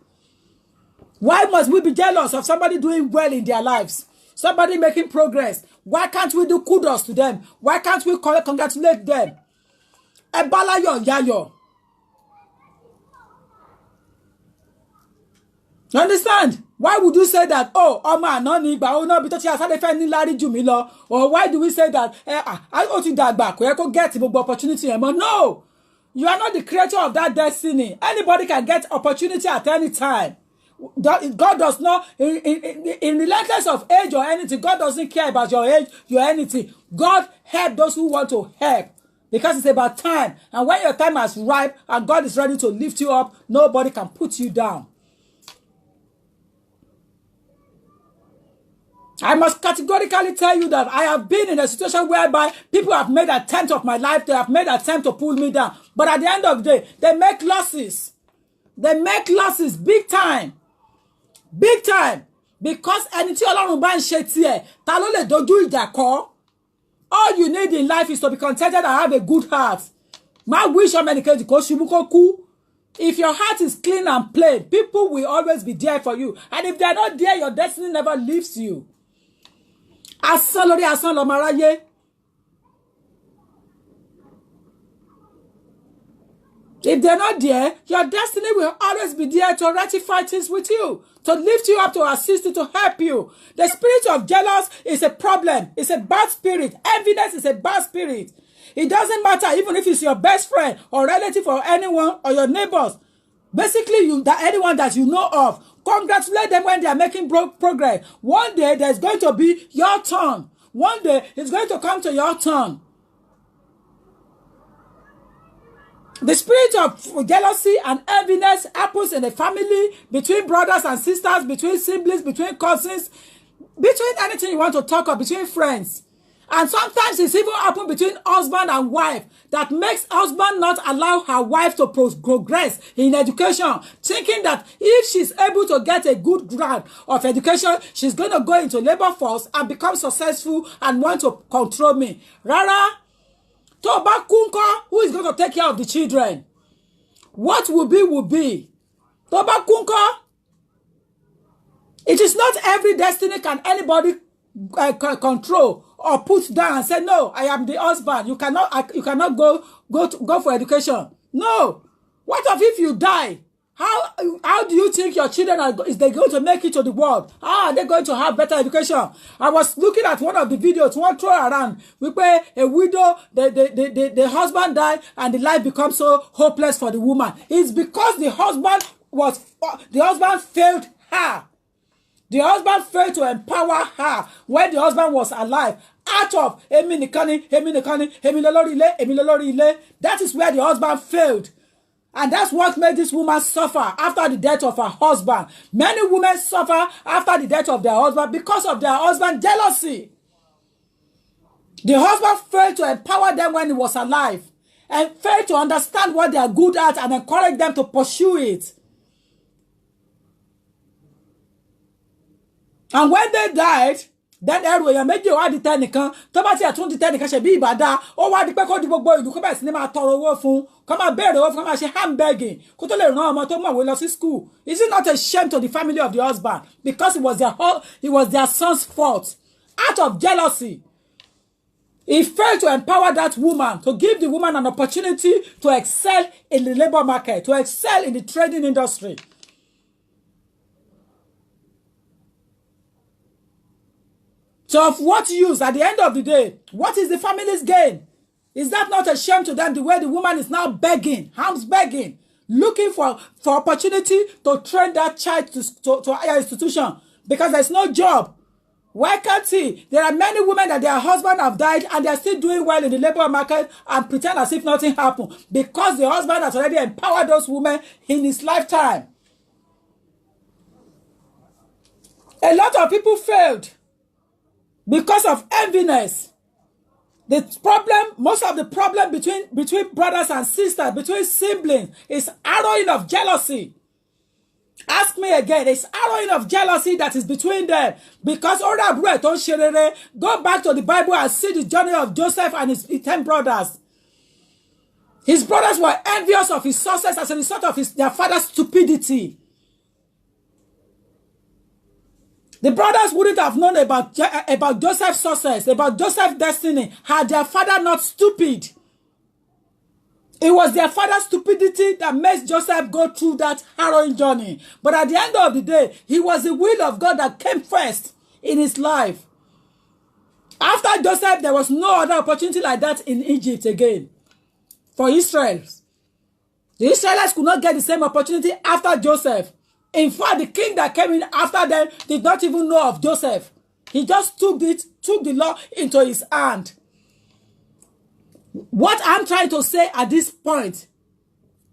Why must we be jealous of somebody doing well in their lives? Somebody making progress. Why can't we do kudos to them? Why can't we congratulate them? Ebalayo yayo. You understand? Why would you say that, oh, Oma, no need, but oh no, because you have had a friend Larry Jumilo? Or why do we say that, I ought to that back, where I could get the opportunity? But no, you are not the creator of that destiny. Anybody can get opportunity at any time. God does not, in relentless of age or anything, God doesn't care about your age, your anything. God help those who want to help. Because it's about time. And when your time has ripe and God is ready to lift you up, nobody can put you down. I must categorically tell you that I have been in a situation whereby people have made an attempt of my life. They have made an attempt to pull me down. But at the end of the day, they make losses. They make losses big time. Big time. Because anything Ọlọ́run bá ń ṣe tiẹ̀, ta ló lè dojú ìjà kọ? All you need in life is to be contented and have a good heart. My wish on many cases, if your heart is clean and plain, people will always be there for you. And if they are not there, your destiny never leaves you. Asán lórí asán lọmọ aráyé. If they're not there, your destiny will always be there to ratify things with you, to lift you up, to assist you, to help you. The spirit of jealous is a problem. It's a bad spirit. Enviness is a bad spirit. It doesn't matter even if it's your best friend or relative or anyone or your neighbors. Basically, anyone that you know of, congratulate them when they are making progress. One day, there's going to be your turn. One day, it's going to come to your turn. The spirit of jealousy and enviness happens in a family, between brothers and sisters, between siblings, between cousins, between anything you want to talk about, between friends. And sometimes it's even happen between husband and wife that makes husband not allow her wife to progress in education, thinking that if she's able to get a good grade of education, she's going to go into labor force and become successful and want to control me. Rara, Toba Kunko, who is going to take care of the children? What will be, will be. Toba Kunko, it is not every destiny can anybody control or put down and say, no, I am the husband. You cannot go for education. No. What if you die? How do you think your children is they going to make it to the world? How are they going to have better education? I was looking at one of the videos, one throw around. We pay a widow, the husband died, and the life becomes so hopeless for the woman. It's because the husband failed her. The husband failed to empower her when the husband was alive. Out of that is where the husband failed. And that's what made this woman suffer after the death of her husband. Many women suffer after the death of their husband because of their husband's jealousy. The husband failed to empower them when he was alive and failed to understand what they are good at and encourage them to pursue it. And when they died, then everyone made you add the technical. Tomati at 20 technical should be bada. Oh, why the back of the boy you come back cinema toro fun. Come and bear off, come and say handbagging. Kotole no matoma we lost school. Is it not a shame to the family of the husband? Because it was their son's fault. Out of jealousy. He failed to empower that woman, to give the woman an opportunity to excel in the labor market, to excel in the trading industry. So of what use at the end of the day? What is the family's gain? Is that not a shame to them the way the woman is now begging, arms begging, looking for opportunity to train that child to higher institution because there's no job. Why can't he? There are many women that their husband have died and they are still doing well in the labor market and pretend as if nothing happened because the husband has already empowered those women in his lifetime. A lot of people failed because of enviness. The problem, most of the problem between brothers and sisters, between siblings, is arrowing of jealousy. Ask me again, it's arrowing of jealousy that is between them. Because go back to the Bible and see the journey of Joseph and his 10 brothers. His brothers were envious of his success as a result of their father's stupidity. The brothers wouldn't have known about Joseph's success, about Joseph's destiny, had their father not stupid. It was their father's stupidity that made Joseph go through that harrowing journey. But at the end of the day, it was the will of God that came first in his life. After Joseph, there was no other opportunity like that in Egypt again for Israel. The Israelites could not get the same opportunity after Joseph. In fact, the king that came in after them did not even know of Joseph. He just took the law into his hand. What I'm trying to say at this point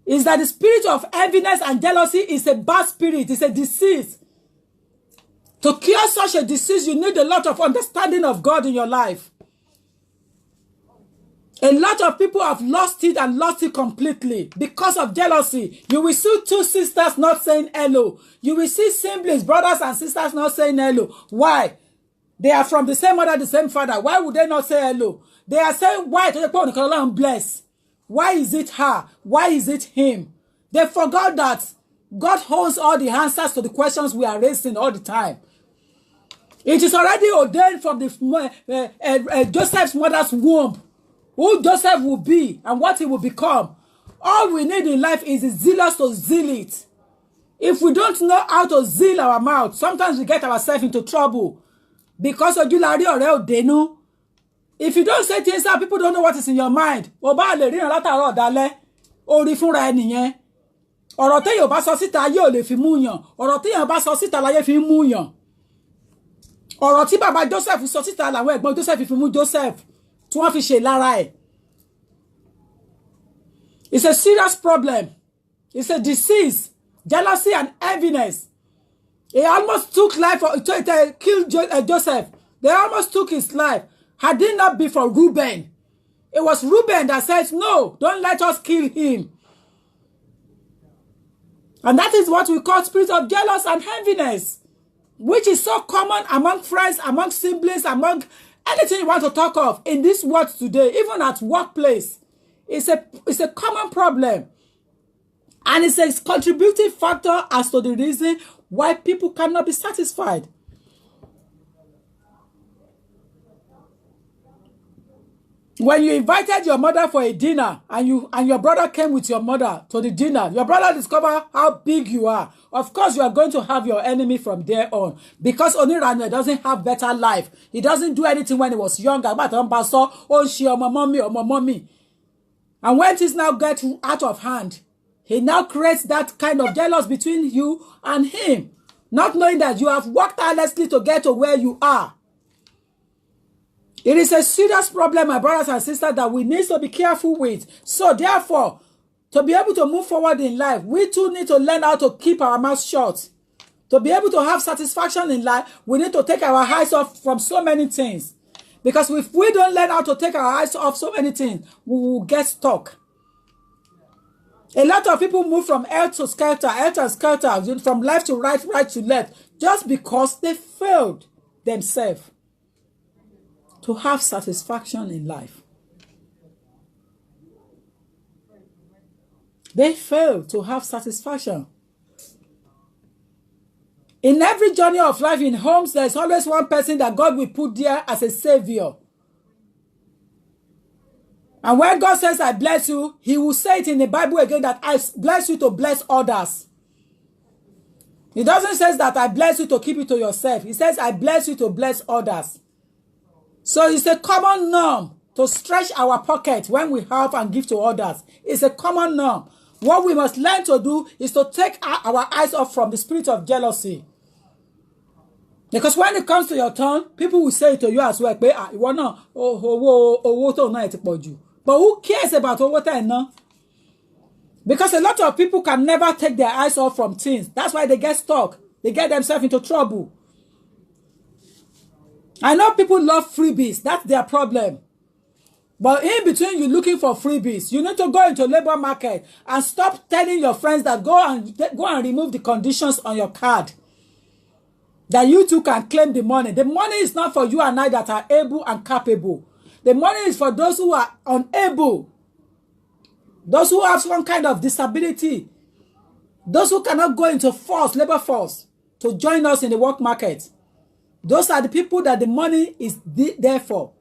is that the spirit of enviness and jealousy is a bad spirit. It's a disease. To cure such a disease, you need a lot of understanding of God in your life. A lot of people have lost it and lost it completely because of jealousy. You will see two sisters not saying hello. You will see siblings, brothers and sisters not saying hello. Why? They are from the same mother, the same father. Why would they not say hello? They are saying, why? Bless. Why is it her? Why is it him? They forgot that God holds all the answers to the questions we are raising all the time. It is already ordained from the Joseph's mother's womb who Joseph will be and what he will become. All we need in life is the zealous to zeal it. If we don't know how to zeal our mouth, sometimes we get ourselves into trouble. Because of if you don't say things out, people don't know what is in your mind. Ọ̀rọ̀ téèyàn bá sọ síta ayé ò lè fi mú yàn. Ọ̀rọ̀ téèyàn bá sọ síta láyé fi mú yàn. Ọ̀rọ̀ tí bàbá Joseph sọ síta làwọn ẹ̀gbọ́n Joseph fi mú Joseph tí wọ́n fi ṣe lára ẹ̀. It's a serious problem. It's a disease. Jealousy and enviness. He almost took life to kill Joseph. They almost took his life. Had it not been for Reuben, it was Reuben that says, no, don't let us kill him. And that is what we call spirit of jealousy and enviness, which is so common among friends, among siblings, among anything you want to talk of in this world today, even at workplace. It's a common problem. And it's a contributing factor as to the reason why people cannot be satisfied. When you invited your mother for a dinner and your brother came with your mother to the dinner, your brother discovered how big you are. Of course, you are going to have your enemy from there on. Because Oniranya doesn't have better life. He doesn't do anything when he was younger. And when things now get out of hand, he now creates that kind of jealousy between you and him. Not knowing that you have worked tirelessly to get to where you are. It is a serious problem, my brothers and sisters, that we need to be careful with. So therefore, to be able to move forward in life, we too need to learn how to keep our mouth shut. To be able to have satisfaction in life, we need to take our eyes off from so many things. Because if we don't learn how to take our eyes off so many things, we will get stuck. A lot of people move from earth to skelter, from left to right, right to left, just because they failed themselves to have satisfaction in life. They fail to have satisfaction. In every journey of life in homes, there's always one person that God will put there as a savior. And when God says, I bless you, he will say it in the Bible again that I bless you to bless others. He doesn't say that I bless you to keep it to yourself. He says, I bless you to bless others. So it's a common norm to stretch our pocket when we have and give to others. It's a common norm. What we must learn to do is to take our eyes off from the spirit of jealousy. Because when it comes to your turn, people will say to you as well, pé ìwọ náà owó tó náà ti pọ̀ jù. But who cares about owó tẹ́ ẹ ná? Because a lot of people can never take their eyes off from things. That's why they get stuck. They get themselves into trouble. I know people love freebies. That's their problem. But in between you looking for freebies, you need to go into labor market and stop telling your friends that go and remove the conditions on your card. That you too can claim the money. The money is not for you and I that are able and capable. The money is for those who are unable. Those who have some kind of disability. Those who cannot go into labor force, to join us in the work market. Those are the people that the money is there for.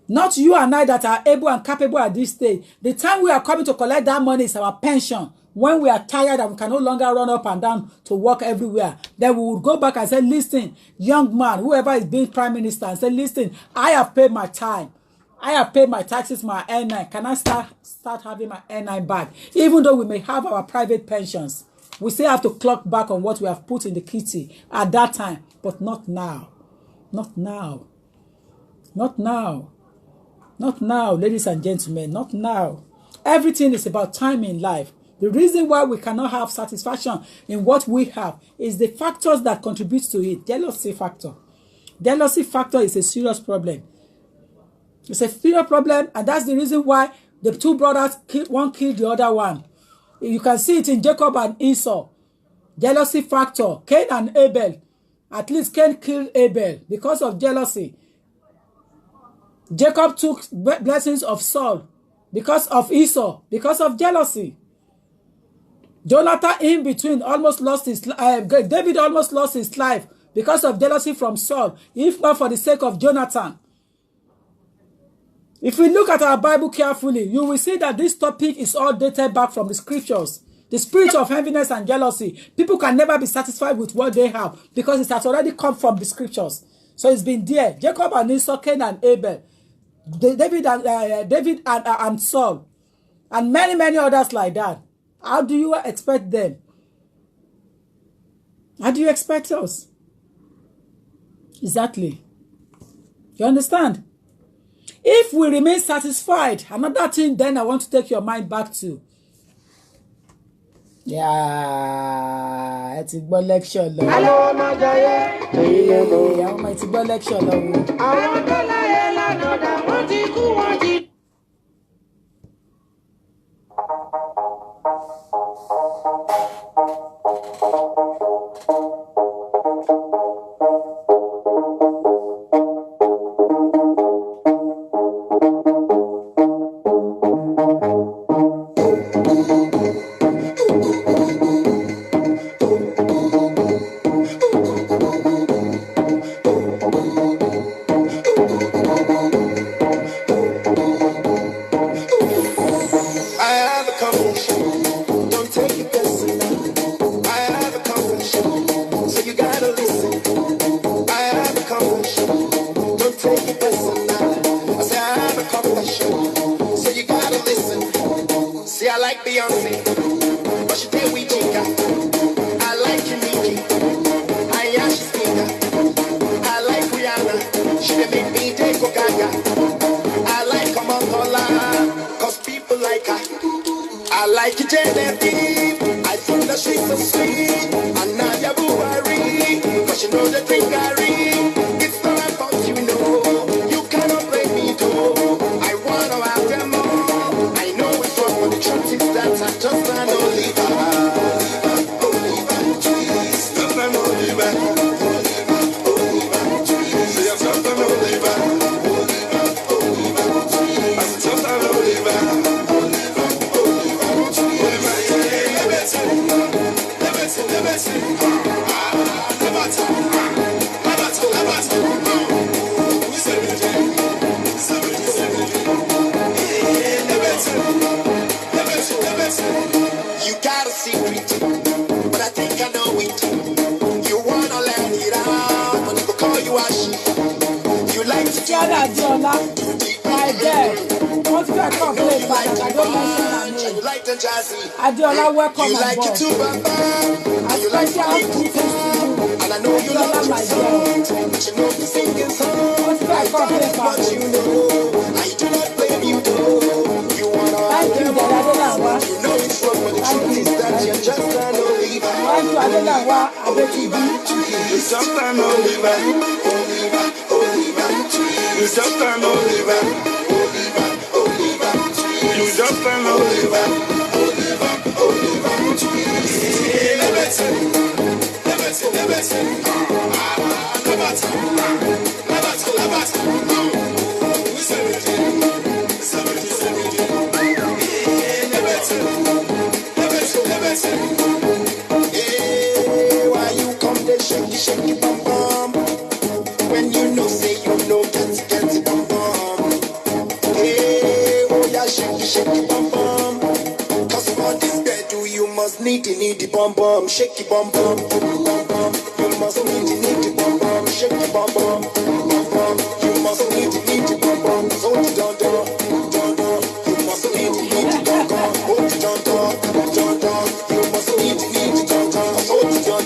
Not you and I that are able and capable at this stage. The time we are coming to collect that money is our pension. When we are tired and we can no longer run up and down to work everywhere, then we will go back and say, listen, young man, whoever is being prime minister, and say, listen, I have paid my time. I have paid my taxes, my N9. Can I start having my N9 back? Even though we may have our private pensions, we still have to clock back on what we have put in the kitty at that time. But not now. Not now. Not now. Not now, ladies and gentlemen. Not now. Everything is about time in life. The reason why we cannot have satisfaction in what we have is the factors that contribute to it. Jealousy factor. Jealousy factor is a serious problem. It's a serious problem, and that's the reason why the two brothers one killed the other one. You can see it in Jacob and Esau. Jealousy factor. Cain and Abel. At least Cain killed Abel because of jealousy. Jacob took blessings of Saul because of Esau, because of jealousy. Jonathan in between almost lost his David almost lost his life because of jealousy from Saul, if not for the sake of Jonathan. If we look at our Bible carefully, you will see that this topic is all dated back from the scriptures. The spirit of enviness and jealousy. People can never be satisfied with what they have because it has already come from the scriptures. So it's been there. Jacob and Esau, Cain and Abel, David and Saul, and many, many others like that. How do you expect them? How do you expect us? Exactly. You understand? If we remain satisfied, another thing then I want to take your mind back to. Yeah, it's a good lecture. Hello, my dear. Yeah, it's a good lecture. I want to lie, I know that what you do, what you Adiola, welcome on board. I special greetings to you. And I know you love your song, but you know the singing song. But you know, I do not blame you though. You wanna argue, you know it's wrong, but the truth is that you're just an Oliver. You're just an Oliver. You're just an Oliver. You're just an Oliver. Why you come there shake it bum bum? When you know say you know get it bum bum. Hey, oh yeah shake it bum bum. 'Cause for this bed do you must need the bum bum. Shake it bum bum. You must need the bum bum. Shake it bum bum. You must need the bum bum. Hold it down. You must need the bum bum. Hold it down. You must need the bum bum. Hold it down.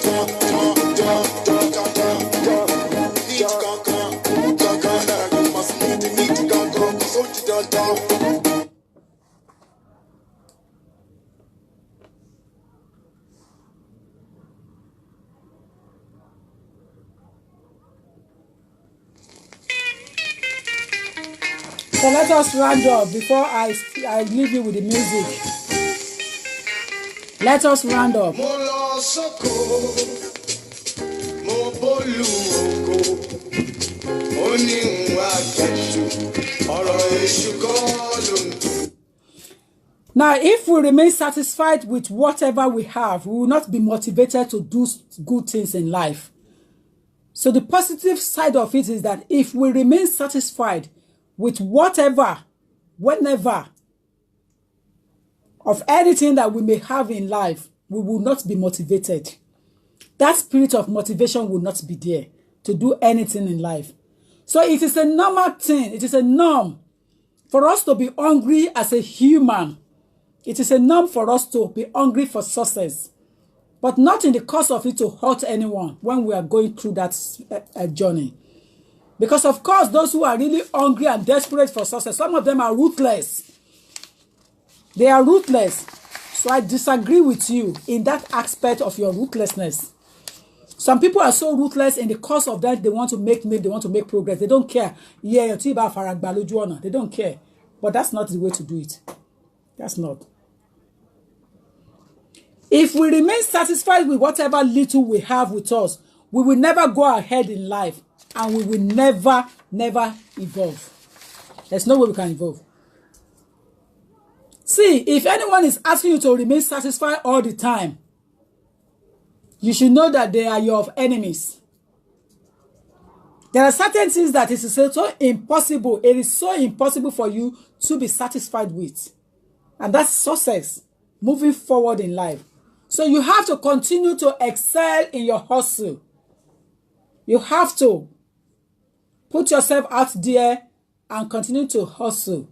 So let us round up before I leave you with the music. Let us round up. Now, if we remain satisfied with whatever we have, we will not be motivated to do good things in life. So the positive side of it is that if we remain satisfied with whatever, whenever, of anything that we may have in life, we will not be motivated. That spirit of motivation will not be there to do anything in life. So it is a normal thing. It is a norm for us to be hungry as a human. It is a norm for us to be hungry for success, but not in the course of it to hurt anyone when we are going through that journey. Because of course, those who are really hungry and desperate for success, some of them are ruthless. They are ruthless. So I disagree with you in that aspect of your ruthlessness. Some people are so ruthless in the course of that they want to make progress. They don't care. They don't care. But that's not the way to do it. That's not. If we remain satisfied with whatever little we have with us, we will never go ahead in life and we will never evolve. There's no way we can evolve. See, if anyone is asking you to remain satisfied all the time, you should know that they are your enemies. There are certain things that is so impossible. It is so impossible for you to be satisfied with. And that's success, moving forward in life. So you have to continue to excel in your hustle. You have to put yourself out there and continue to hustle.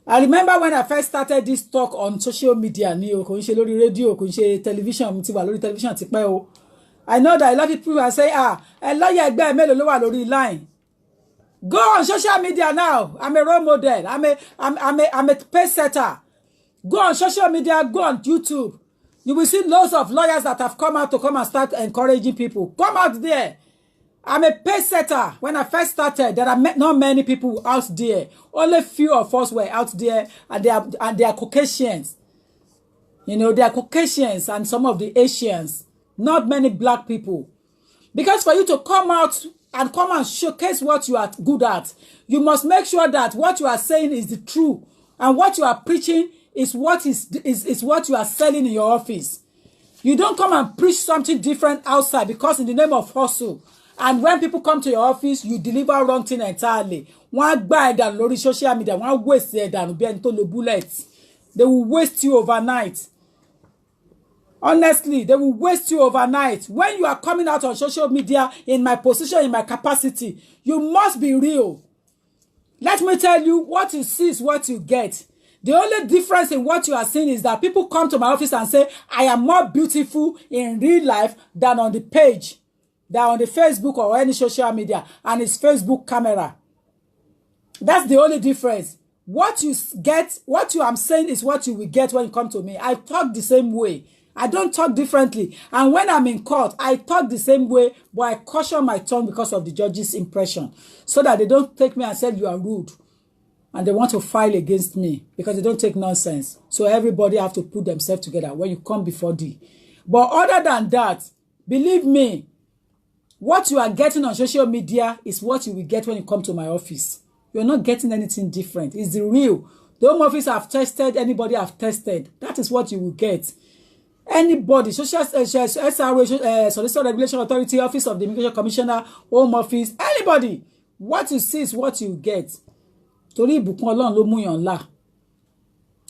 I remember when I first started this talk on social media, radio, television, television. I know that a lot of people are saying, line. Go on social media now. I'm a role model. I'm a pace setter. Go on social media, go on YouTube. You will see lots of lawyers that have come out to come and start encouraging people. Come out there. I'm a pace setter. When I first started, there are not many people out there. Only few of us were out there, and they are Caucasians. You know, they are Caucasians and some of the Asians. Not many black people. Because for you to come out and come and showcase what you are good at, you must make sure that what you are saying is the truth, and what you are preaching is what is what you are selling in your office. You don't come and preach something different outside because in the name of hustle. And when people come to your office, you deliver wrong thing entirely. One buy that lórí social media, one waste there than be into the bullets. They will waste you overnight. Honestly, they will waste you overnight. When you are coming out on social media in my position, in my capacity, you must be real. Let me tell you, what you see is what you get. The only difference in what you are seeing is that people come to my office and say, I am more beautiful in real life than on the page, than on the Facebook or any social media, and it's Facebook camera. That's the only difference. What you get, what you am saying is what you will get when you come to me. I talk the same way. I don't talk differently. And when I'm in court, I talk the same way, but I caution my tongue because of the judge's impression, so that they don't take me and say you are rude. And they want to file against me because they don't take nonsense. So everybody have to put themselves together when you come before thee. But other than that, believe me, what you are getting on social media is what you will get when you come to my office. You're not getting anything different. It's the real. The Home Office have tested, anybody have tested. That is what you will get. Anybody, Social SRA, Solicitor Regulation Authority, Office of the Immigration Commissioner, Home Office, anybody, what you see is what you get. I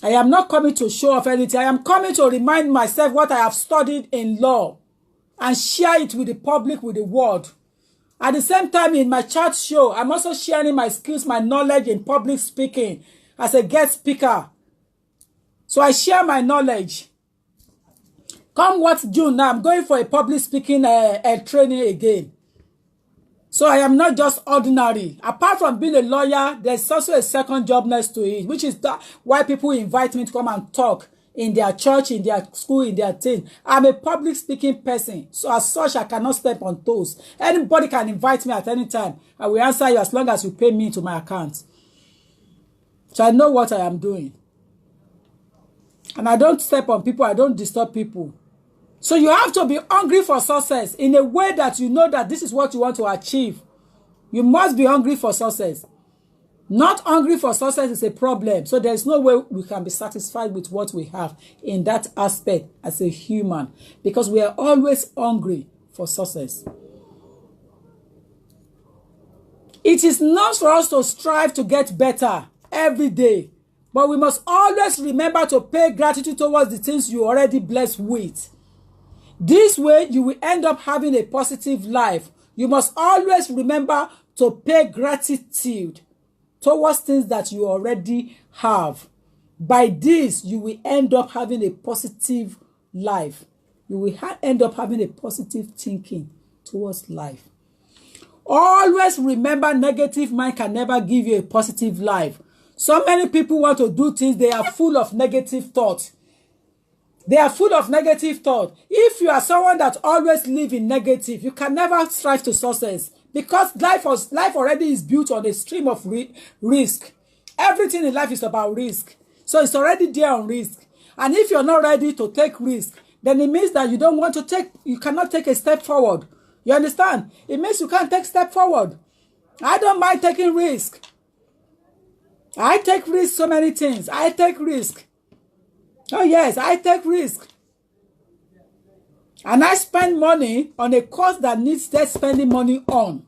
am not coming to show off anything. I am coming to remind myself what I have studied in law and share it with the public, with the world. At the same time, in my chat show, I'm also sharing my skills, my knowledge in public speaking as a guest speaker. So I share my knowledge. Come what June now, I'm going for a public speaking training again. So I am not just ordinary. Apart from being a lawyer, there's also a second job next to it, which is why people invite me to come and talk in their church, in their school, in their team. I'm a public speaking person. So as such, I cannot step on toes. Anybody can invite me at any time. I will answer you as long as you pay me to my account. So I know what I am doing. And I don't step on people. I don't disturb people. So you have to be hungry for success in a way that you know that this is what you want to achieve. You must be hungry for success. Not hungry for success is a problem. So there is no way we can be satisfied with what we have in that aspect as a human, because we are always hungry for success. It is not for us to strive to get better every day, but we must always remember to pay gratitude towards the things you already blessed with. This way, you will end up having a positive life. You must always remember to pay gratitude towards things that you already have. By this, you will end up having a positive life. You will end up having a positive thinking towards life. Always remember, negative mind can never give you a positive life. So many people want to do things, they are full of negative thoughts. They are full of negative thought. If you are someone that always live in negative, you can never strive to success, because life already is built on a stream of risk. Everything in life is about risk. So it's already there on risk. And if you're not ready to take risk, then it means that you cannot take a step forward. You understand? It means you can't take a step forward. I don't mind taking risk. I take risk so many things. I take risk. Oh yes, I take risk. And I spend money on a course that needs that spending money on.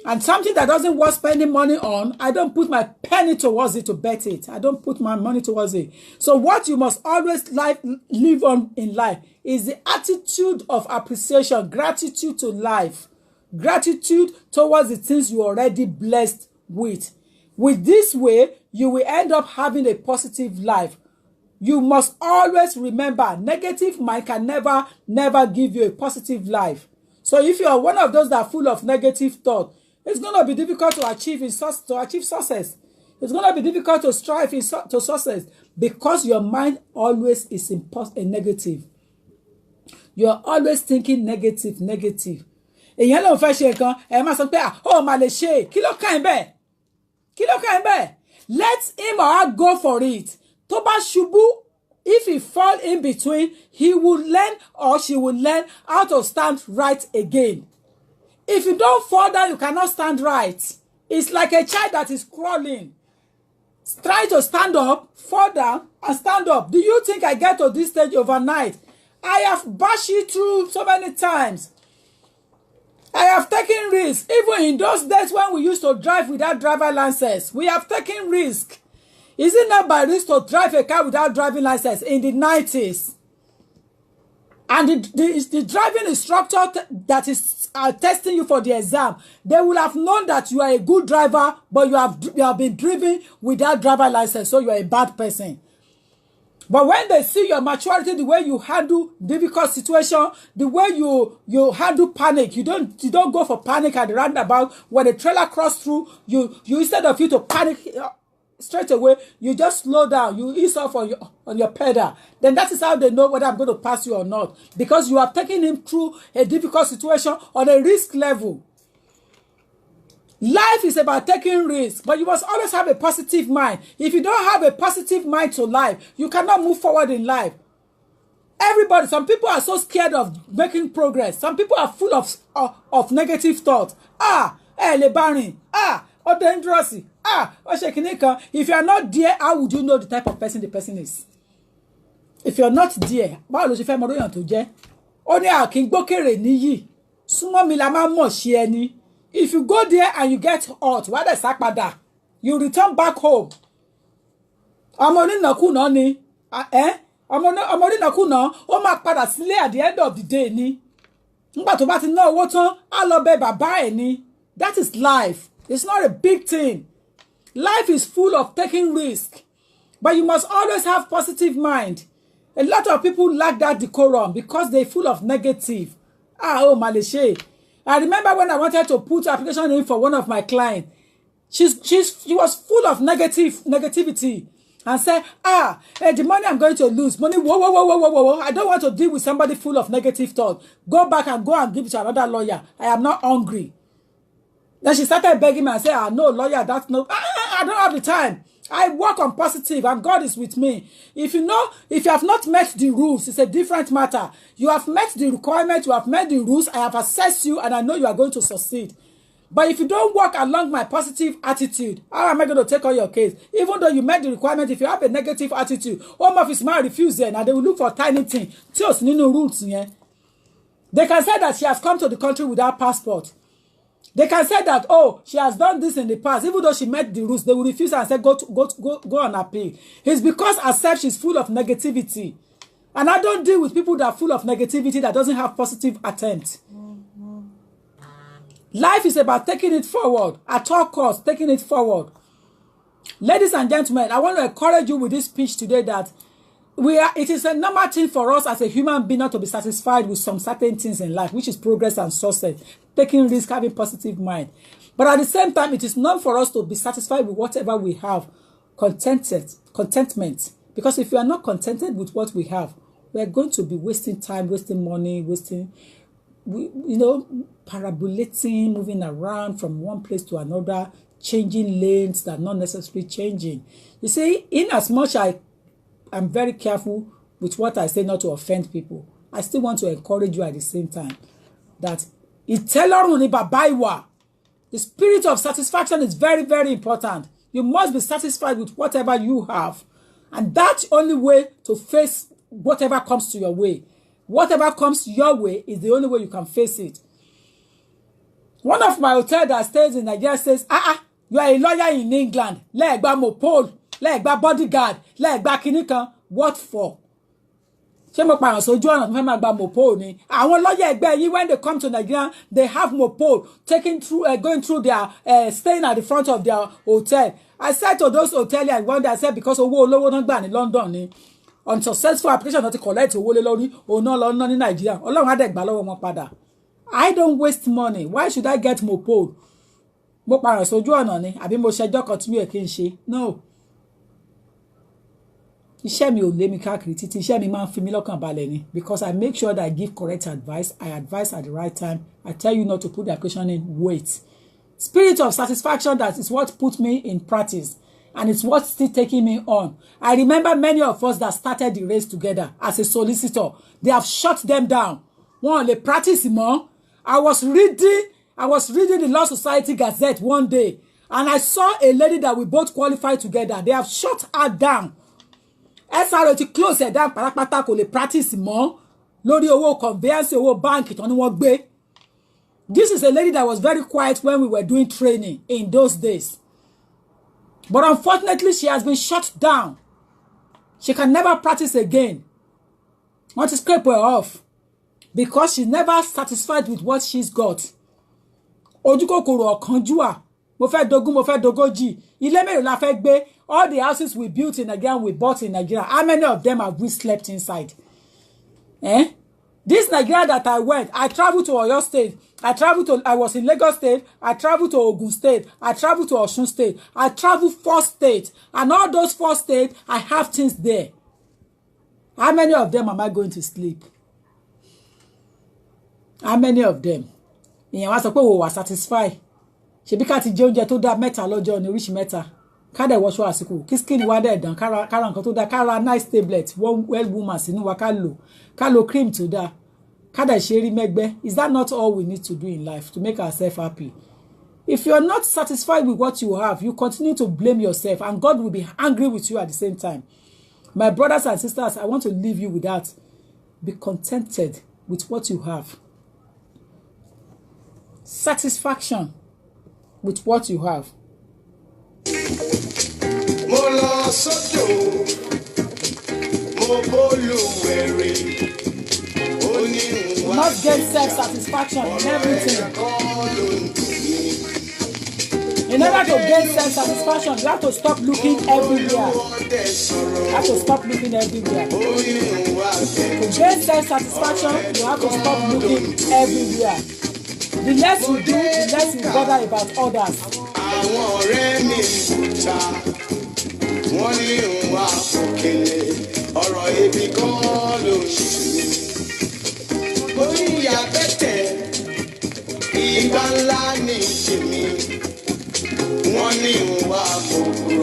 And something that doesn't worth spending money on, I don't put my penny towards it to bet it. I don't put my money towards it. So what you must always live on in life is the attitude of appreciation, gratitude to life, gratitude towards the things you already blessed with. With this way, you will end up having a positive life. You must always remember, negative mind can never give you a positive life. So if you are one of those that are full of negative thought, it's going to be difficult to achieve success. It's going to be difficult to strive to success, because your mind always is negative. You are always thinking negative. Èyàn ló fẹ́ ṣe nǹkan, ẹ máa sọ pé má lè ṣe, kí ló kàn bẹ́ẹ̀? Kí ló kàn bẹ́ẹ̀? Let him or her go for it. Tó bá ṣubú, if he fall in between, he will learn or she will learn how to stand right again. If you don't fall down, you cannot stand right. It's like a child that is crawling. Try to stand up, fall down, and stand up. Do you think I get to this stage overnight? I have bashed it through so many times. I have taken risks. Even in those days when we used to drive without driver license, we have taken risk. Is it not by risk to drive a car without driving license in the 90s? And the driving instructor that is are testing you for the exam, they will have known that you are a good driver, but you have been driven without driver license, so you are a bad person. But when they see your maturity, the way you handle difficult situation, the way you handle panic, you don't go for panic at the roundabout. When the trailer cross through, you instead of you to panic straight away, you just slow down, you ease off on your pedal. Then that is how they know whether I'm going to pass you or not, because you are taking him through a difficult situation on a risk level. Life is about taking risks, but you must always have a positive mind. If you don't have a positive mind to life, you cannot move forward in life. Everybody, some people are so scared of making progress. Some people are full of negative thoughts. Le barren. Dangerous. If you are not there, how would you know the type of person the person is? If you're not there, báwo ló ṣe fẹ́ mọ lóyàn tó jẹ́? Ó ní àkíngbókèrè níyì. Súnmọ́ mi la máa mọ̀ ṣe ẹni. If you go there and you get hot, why the sapada? You return back home. Ọmọ onínàkúnà ni. Ọmọ onínàkúnà, ó máa padà sílé at the end of the day ni. Nígbà tó bá ti ná owó tán, á lọ bẹ̀ bàbá ẹ̀ ni. That is life. It's not a big thing. Life is full of taking risk. But you must always have positive mind. A lot of people lack that decorum because they're full of negative. Malaysia. I remember when I wanted to put application in for one of my clients. She was full of negativity and said, the money I'm going to lose, money, whoa. I don't want to deal with somebody full of negative thought. Go back and give it to another lawyer. I am not hungry. Then she started begging me and said, no, lawyer, that's no, I don't have the time. I work on positive and God is with me. If you have not met the rules, it's a different matter. You have met the requirement, you have met the rules, I have assessed you and I know you are going to succeed. But if you don't work along my positive attitude, how am I going to take on your case? Even though you met the requirement, if you have a negative attitude, home office might refuse them and they will look for tiny thing. Rules, yeah. They can say that she has come to the country without passport. They can say that, she has done this in the past. Even though she met the rules, they will refuse her and say, go on appeal. It's because herself, she's full of negativity. And I don't deal with people that are full of negativity that doesn't have positive attempt. Life is about taking it forward. At all costs, taking it forward. Ladies and gentlemen, I want to encourage you with this speech today that it is a normal thing for us as a human being not to be satisfied with some certain things in life, which is progress and success, taking risk, having positive mind. But at the same time, it is not for us to be satisfied with whatever we have, contentment. Because if we are not contented with what we have, we are going to be wasting time, wasting money, parabolating, moving around from one place to another, changing lanes that are not necessarily changing. You see, in as much I'm very careful with what I say not to offend people, I still want to encourage you at the same time that the spirit of satisfaction is very, very important. You must be satisfied with whatever you have. And that's the only way to face whatever comes to your way. Whatever comes your way is the only way you can face it. One of my hotels that stays in Nigeria says, you are a lawyer in England. Legba mopole, legba bodyguard, legba kinikan. What for? Ṣé mo pààyàn sójú ọ̀nà tó fẹ́ máa gba mopole ni? Àwọn lọ́yà ẹgbẹ́ yìí, when they come to Nigeria, they have mopole going through their staying at the front of their hotel. I said to those hoteliers one day, I said because owó olówó náà gbà ní London ni unsuccessful application not to collect owó lé lórí òun náà lọ ná ní Nigeria. Ọlọ́run á dẹ̀ gbà lọ́wọ́ wọn padà. I don't waste money. Why should I get mopole? Mo pààyàn sójú ọ̀nà ni àbí mo ṣẹjọ́ kan tí mi ò kí n ṣe? No. Iṣẹ́ mi ò lé mi káàkiri títí iṣẹ́ mi máa ń fi mí lọ́kàn balẹ̀ ni because I make sure that I give correct advice. I advise at the right time. I tell you not to put the application in. Wait. Spirit of satisfaction, that is what put me in practice. And it's what's still taking me on. I remember many of us that started the race together as a solicitor. They have shut them down. One, they practice more. I was reading the Law Society Gazette one day. And I saw a lady that we both qualified together. They have shut her down. SRO ti close ẹ̀ down pátápátá kò lè practice mọ́ lórí owó conveyance owó báǹkì tán ni wọ́n gbé. This is a lady that was very quiet when we were doing training in those days. But unfortunately, she has been shut down. She can never practice again. Want to scrape her off. because she's never satisfied with what she's got. Ojú kòkòrò ọ̀kánjúà, mo fẹ́ dogun, mo fẹ́ dogójì. Ilé mélòó la fẹ́ gbé. All the houses we built in Nigeria, we bought in Nigeria. How many of them have we slept inside? This Nigeria that I went, I traveled to Oyo State. I was in Lagos State. I traveled to Ogun State. I traveled to Osun State. I traveled 4 states. And all those 4 states, I have things there. How many of them am I going to sleep? How many of them? Ìyẹn wá sọ pé wo wà satisfy. Ṣebí ká ti jẹ oúnjẹ tó dá mẹ́ta lọ́jọ́ ní oríṣi mẹ́ta. Ká dẹ̀ wọṣọ àsìkò. Kí skin wá dẹ̀ dán. Kára nǹkan tó dá. Kára nice tablet. One well woman sínú wa ká lò. Ká lo cream tó dá. Ká dẹ̀ ṣe rí mẹ́gbẹ́. Is that not all we need to do in life to make ourselves happy? If you are not satisfied with what you have, you continue to blame yourself and God will be angry with you at the same time. My brothers and sisters, I want to leave you with that. Be contented with what you have. Satisfaction with what you have. Not get self-satisfaction in everything. In order to gain self-satisfaction, you have to stop looking everywhere. You have to stop looking everywhere. To gain self-satisfaction, you have to stop looking everywhere. The less you do, the less you bother about others.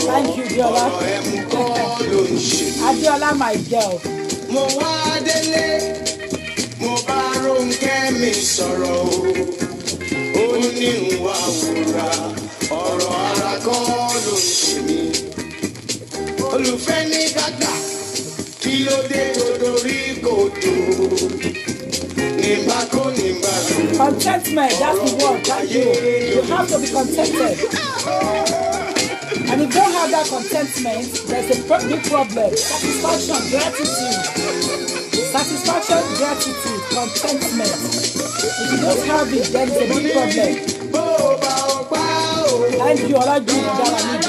Thank you, Diola. Adiola, my girl. Mo wá délé, mo bá Rónkẹ́ mi sọ̀rọ̀ o. Ó ní ìwà wúrà, ọ̀rọ̀ ara kan ló ń ṣe mí. Olùfẹ́ ní gàgà, kí ló dé tó dorí kòtò? Contentment, that's the word. Thank you. You have to be contented. And if you don't have that contentment, there's a big problem. Satisfaction, gratitude. Satisfaction, gratitude, contentment. If you don't have it, then it's a big problem. Thank you, all I do is that I need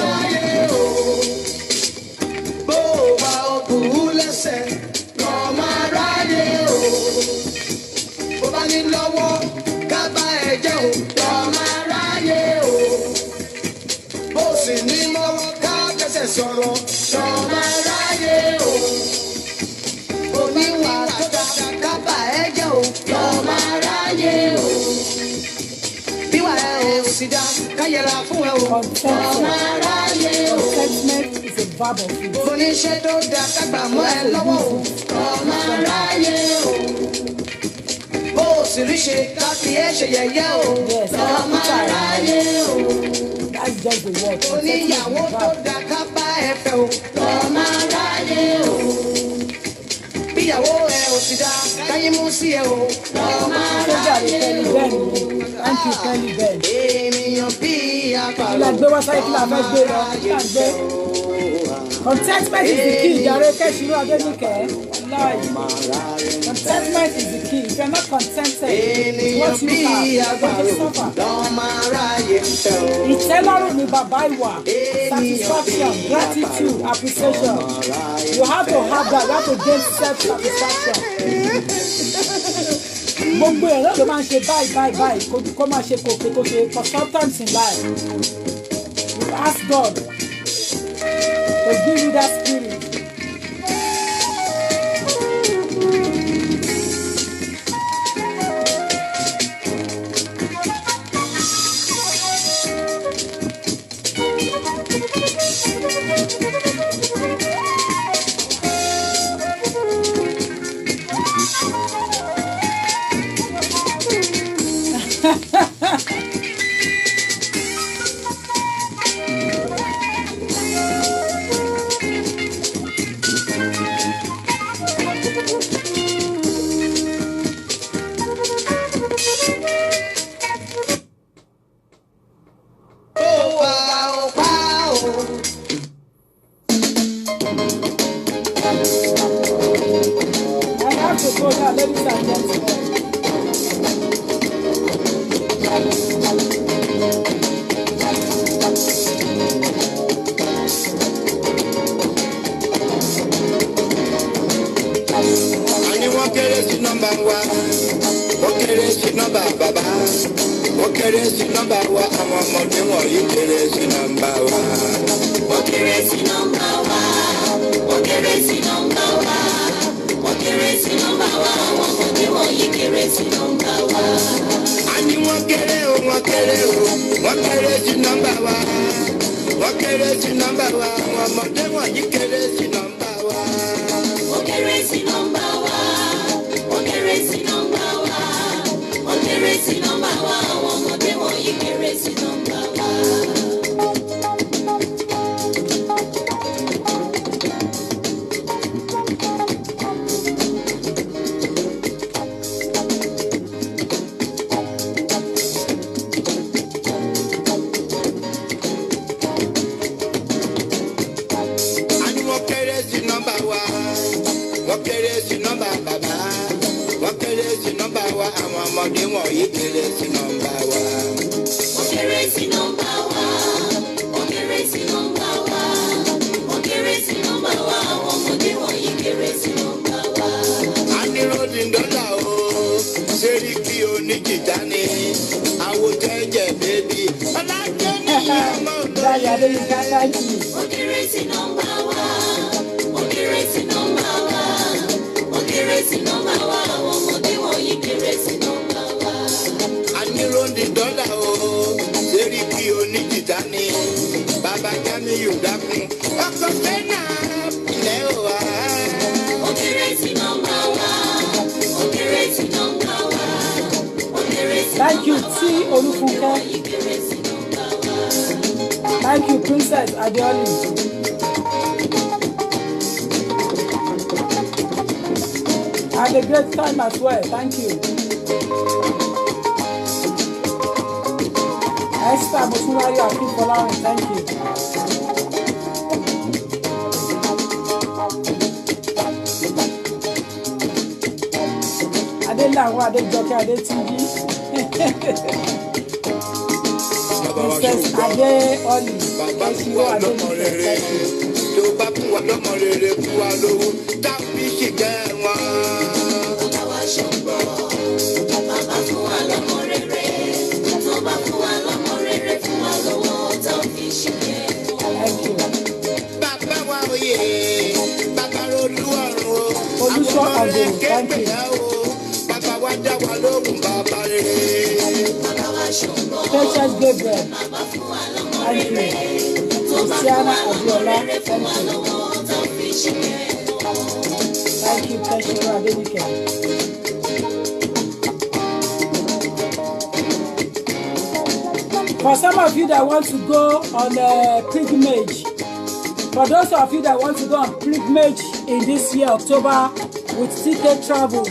sọ̀rọ̀ ṣọ̀mọ́ ráyè o. Oníwà tó dáadáa kábà ẹ̀jẹ̀ o. Ṣọ̀mọ́ ráyè o. Bíwà ẹ̀ ò sì dá káyẹ̀ra fún ẹ o. Ṣọ̀mọ́ ráyè o. Contentment is a verb of it. Oníṣẹ́ tó dáa kágbà mọ́ ẹ lọ́wọ́ o. Ṣọ̀mọ́ ráyè o. Bó o sì rí ṣe káfí ẹ̀ ṣe yẹ̀yẹ́ o. Ṣọ̀mọ́ ráyè o. That's just the word. Oníyàwó tó dáa kábà ẹ̀fẹ̀ o. Ṣọ̀mọ́ ráyè o. Bíyàwó ẹ ò sì dá káyé mú sí ẹ o. Ṣọ̀mọ́ ráyè o. Thank you, Kelly Ben. Ènìyàn bí apàrọ̀. Ilé àgbẹ̀ wá sáyé kí la fẹ́ gbé lọ. Contentment is the key. Ìjàre Kẹ́sìrú Adéníkẹ́. Contentment is the key. If you're not contented, what you have, what you suffer. Ìtẹ́lọ́rùn ni bàbá ìwà. Satisfaction, gratitude, appreciation. You have to have that. You have to gain self-satisfaction. Gbogbo ẹ̀rọ ló máa ń ṣe báyìí kó máa ṣe kò ṣe for sometimes in life. You ask God to give you that spirit. I have to go now, ladies and gentlemen. Thank you, T. Olufunke. Thank you, Princess Adeoli. I had a great time as well. Thank you. Esther Motunrayo Akinfolarin. Thank you. Adelawo Adejoke Adetunji. Princess Adeoli. Ẹ̀ṣinwó Adetunji. Tó bá fún wa lọ́mọ rere fún wa lówó tàbí ṣìkẹ́ wọn. Ọ̀làwà ṣọ̀gbọ́, bàbá fún wa lọ́mọ rere. Tó bá fún wa lọ́mọ rere fún wa lówó tàbí ṣìkẹ́ wọn. Bàbá wa oyè, bàbá rolú ọ̀run o. Olùṣọ́ ọ̀dọ̀, thank you. Bàbá wa dá wa lóhùn bàbá rere. Bàbá wa ṣọ̀gbọ́, Patience Gabriel, bàbá fún wa lọ́mọ thank rere. you. Christiana Abiola, thank you. Thank you, Keshiro Adenike. For some of you that want to go on a pilgrimage, for those of you that want to go on pilgrimage in this year, October, with TK Travels,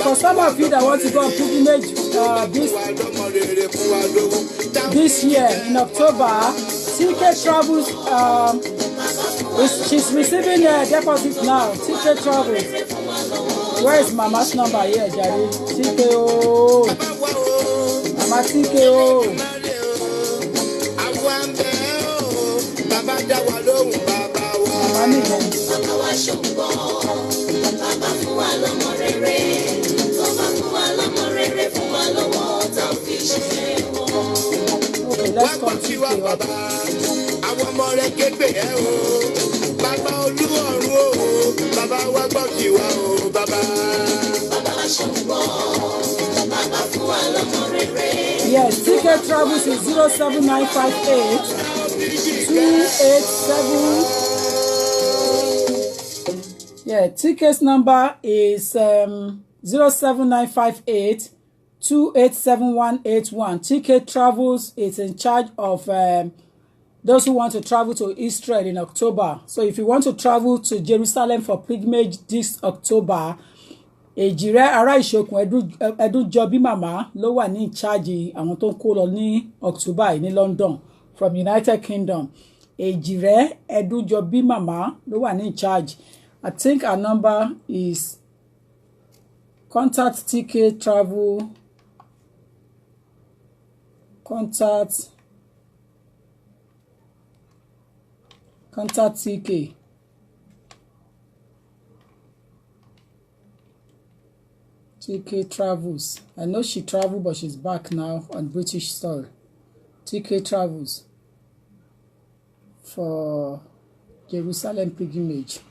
for some of you that want to go on pilgrimage this year in October, TK Travels, she's receiving a deposit now. TK Travels. Where is Mama's number here, Jerry? TKO. Mama TKO. Mama Miguel. Okay, let's continue. Àwọn ọmọ rẹ̀ kégbè ẹ́ o, bàbá olúwọ̀run o, bàbá wa gbọ́ kí wa o, bàbá. Bàbá ṣùgbọ́n, bàbá fún wa lọ́mọ rere. Yes, ticket travels is 07958 287. Yeah, ticket number is 07958 287-181. TK Travels is in charge of those who want to travel to Israel in October. So if you want to travel to Jerusalem for pilgrimage this October, Ejire Ara Isokun Edujobi Mama ló wà ní in charge àwọn tó ń kó lọ ní October ní London from United Kingdom. Ejire Edujobi Mama ló wà ní in charge. I think our number is Contact TK Travel. Contact TK. TK Travels. I know she traveled, but she's back now on British soil. TK Travels for Jerusalem pilgrimage.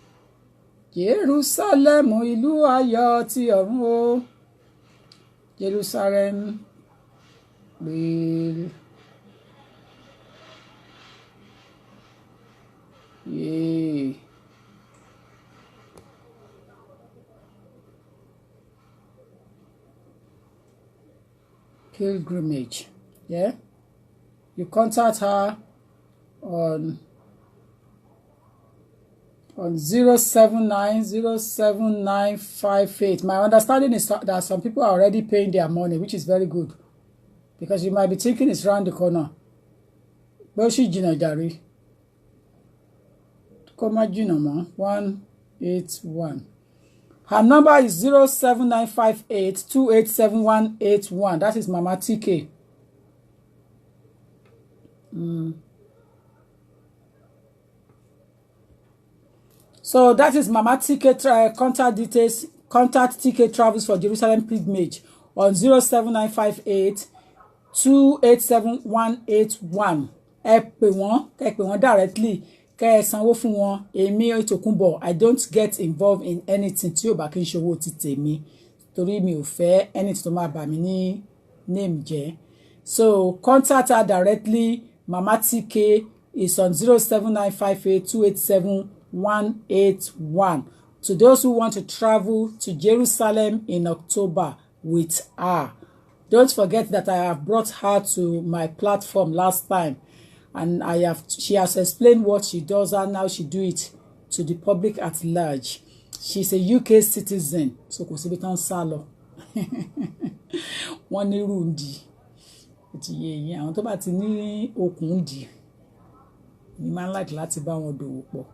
Jerusalem, ìlú ayọ̀ ti ọ̀run o. Jerusalem will pilgrimage. Yeah, you contact her on 079079558. My understanding is that some people are already paying their money, which is very good, because you might be thinking it's around the corner. Boshi jina jare. Koma jina mo 181. Her number is 07958287181. That is Mama TK. So that is Mama TK. Contact details. Contact TK Travels for Jerusalem pilgrimage on 07958287181. Ẹ pè wọ́n directly. Kẹ́ ẹ sanwó fún wọn. Èmi Tokunbo, I don't get involved in anything tí ó bá kí n ṣòwò ti tèmi. Torí mi ò fẹ́ anything tó máa bà mí ní name jẹ́. So contact her directly. Mama TK is on 07958287181. To those who want to travel to Jerusalem in October with her. Don't forget that I have brought her to my platform last time, and she has explained what she does and how she do it to the public at large. She's a UK citizen, so kò síbi tán sá lọ. Wọ́n ní rúndì. Ti yé yín, àwọn tó bá ti ní okùn dì ni máa ń like láti bá wọn dòwò pọ̀.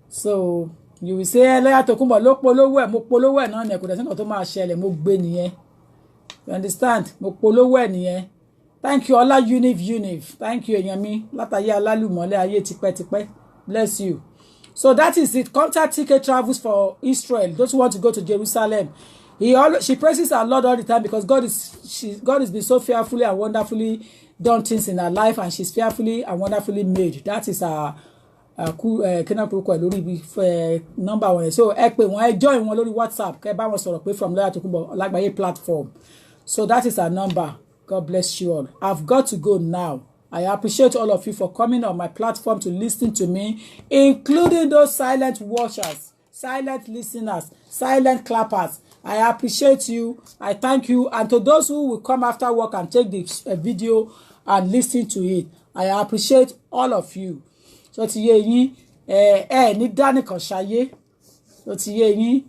So you will say ẹlẹ́yà Tokunbo ló polówó ẹ̀, mo polówó ẹ̀ náà ni kò dẹ̀ sí nǹkan tó máa ṣẹlẹ̀, mo gbé nìyẹn. You understand? Mo polówó ẹ̀ nìyẹn. Thank you Ọlá Univ. Thank you èèyàn mi látàyé alálùmọ́lẹ̀ ayé tipẹ́tipẹ́. Bless you. So that is it. Contact TK Travels for Israel. Those who want to go to Jerusalem. She praises her Lord all the time because God has been so fearfully and wonderfully done things in her life, and she's fearfully and wonderfully made. That is her number one. So ẹ pè wọ́n, ẹ join wọn lórí WhatsApp, kẹ́ bá wọn sọ̀rọ̀ pé from Lọ́yà Tokunbo Ọlágbáyé platform. So that is her number. God bless you all. I've got to go now. I appreciate all of you for coming on my platform to listen to me, including those silent watchers, silent listeners, silent clappers. I appreciate you. I thank you. And to those who will come after work and take the video and listen to it, I appreciate all of you. So ti yé yín, ní dánìkan ṣayé. So ti yé yín,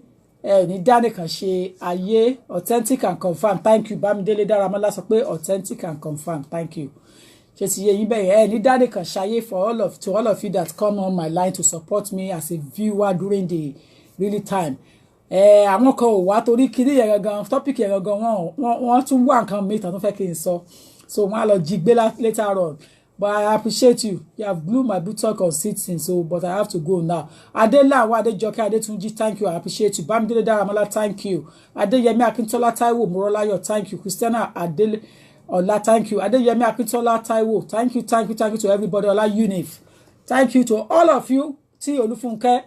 ní dánìkan ṣe ayé. Authentic and confirm. Thank you. Bámidélé Dáramọ́lá sọ pé authentic and confirm. Thank you. So ti yé yín bẹ́ẹ̀, ní dánìkan ṣayé to all of you that come on my line to support me as a viewer during the really time. Àwọn kan ò wá torí kiri yẹn gangan topic yẹn gangan wọ́n tún wá nǹkan mi tán tó fẹ́ kí n sọ, so wọ́n á lọ jí gbé later on, but I appreciate you have blew my buttock on sitting, so but I have to go now. Adelawa Adejoke Adetunji, thank you, I appreciate you. Bamidele Daramola, thank you. Adeyemi Akintola Taiwo Morolayo, thank you. Christiana Adele Ola, thank you. Adeyemi Akintola Taiwo, thank you to everybody. Ola Univ, thank you to all of you. Ti Olufunke,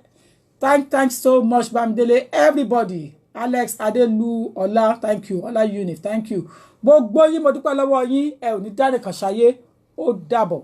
thanks so much. Bamidele, everybody. Alex Adelu Ola, thank you. Ola Univ, thank you. Gbogbo yín mo dúpẹ́ lọ́wọ́ yín, ẹ ò ní dánìkan ṣayé, ó dàbọ̀.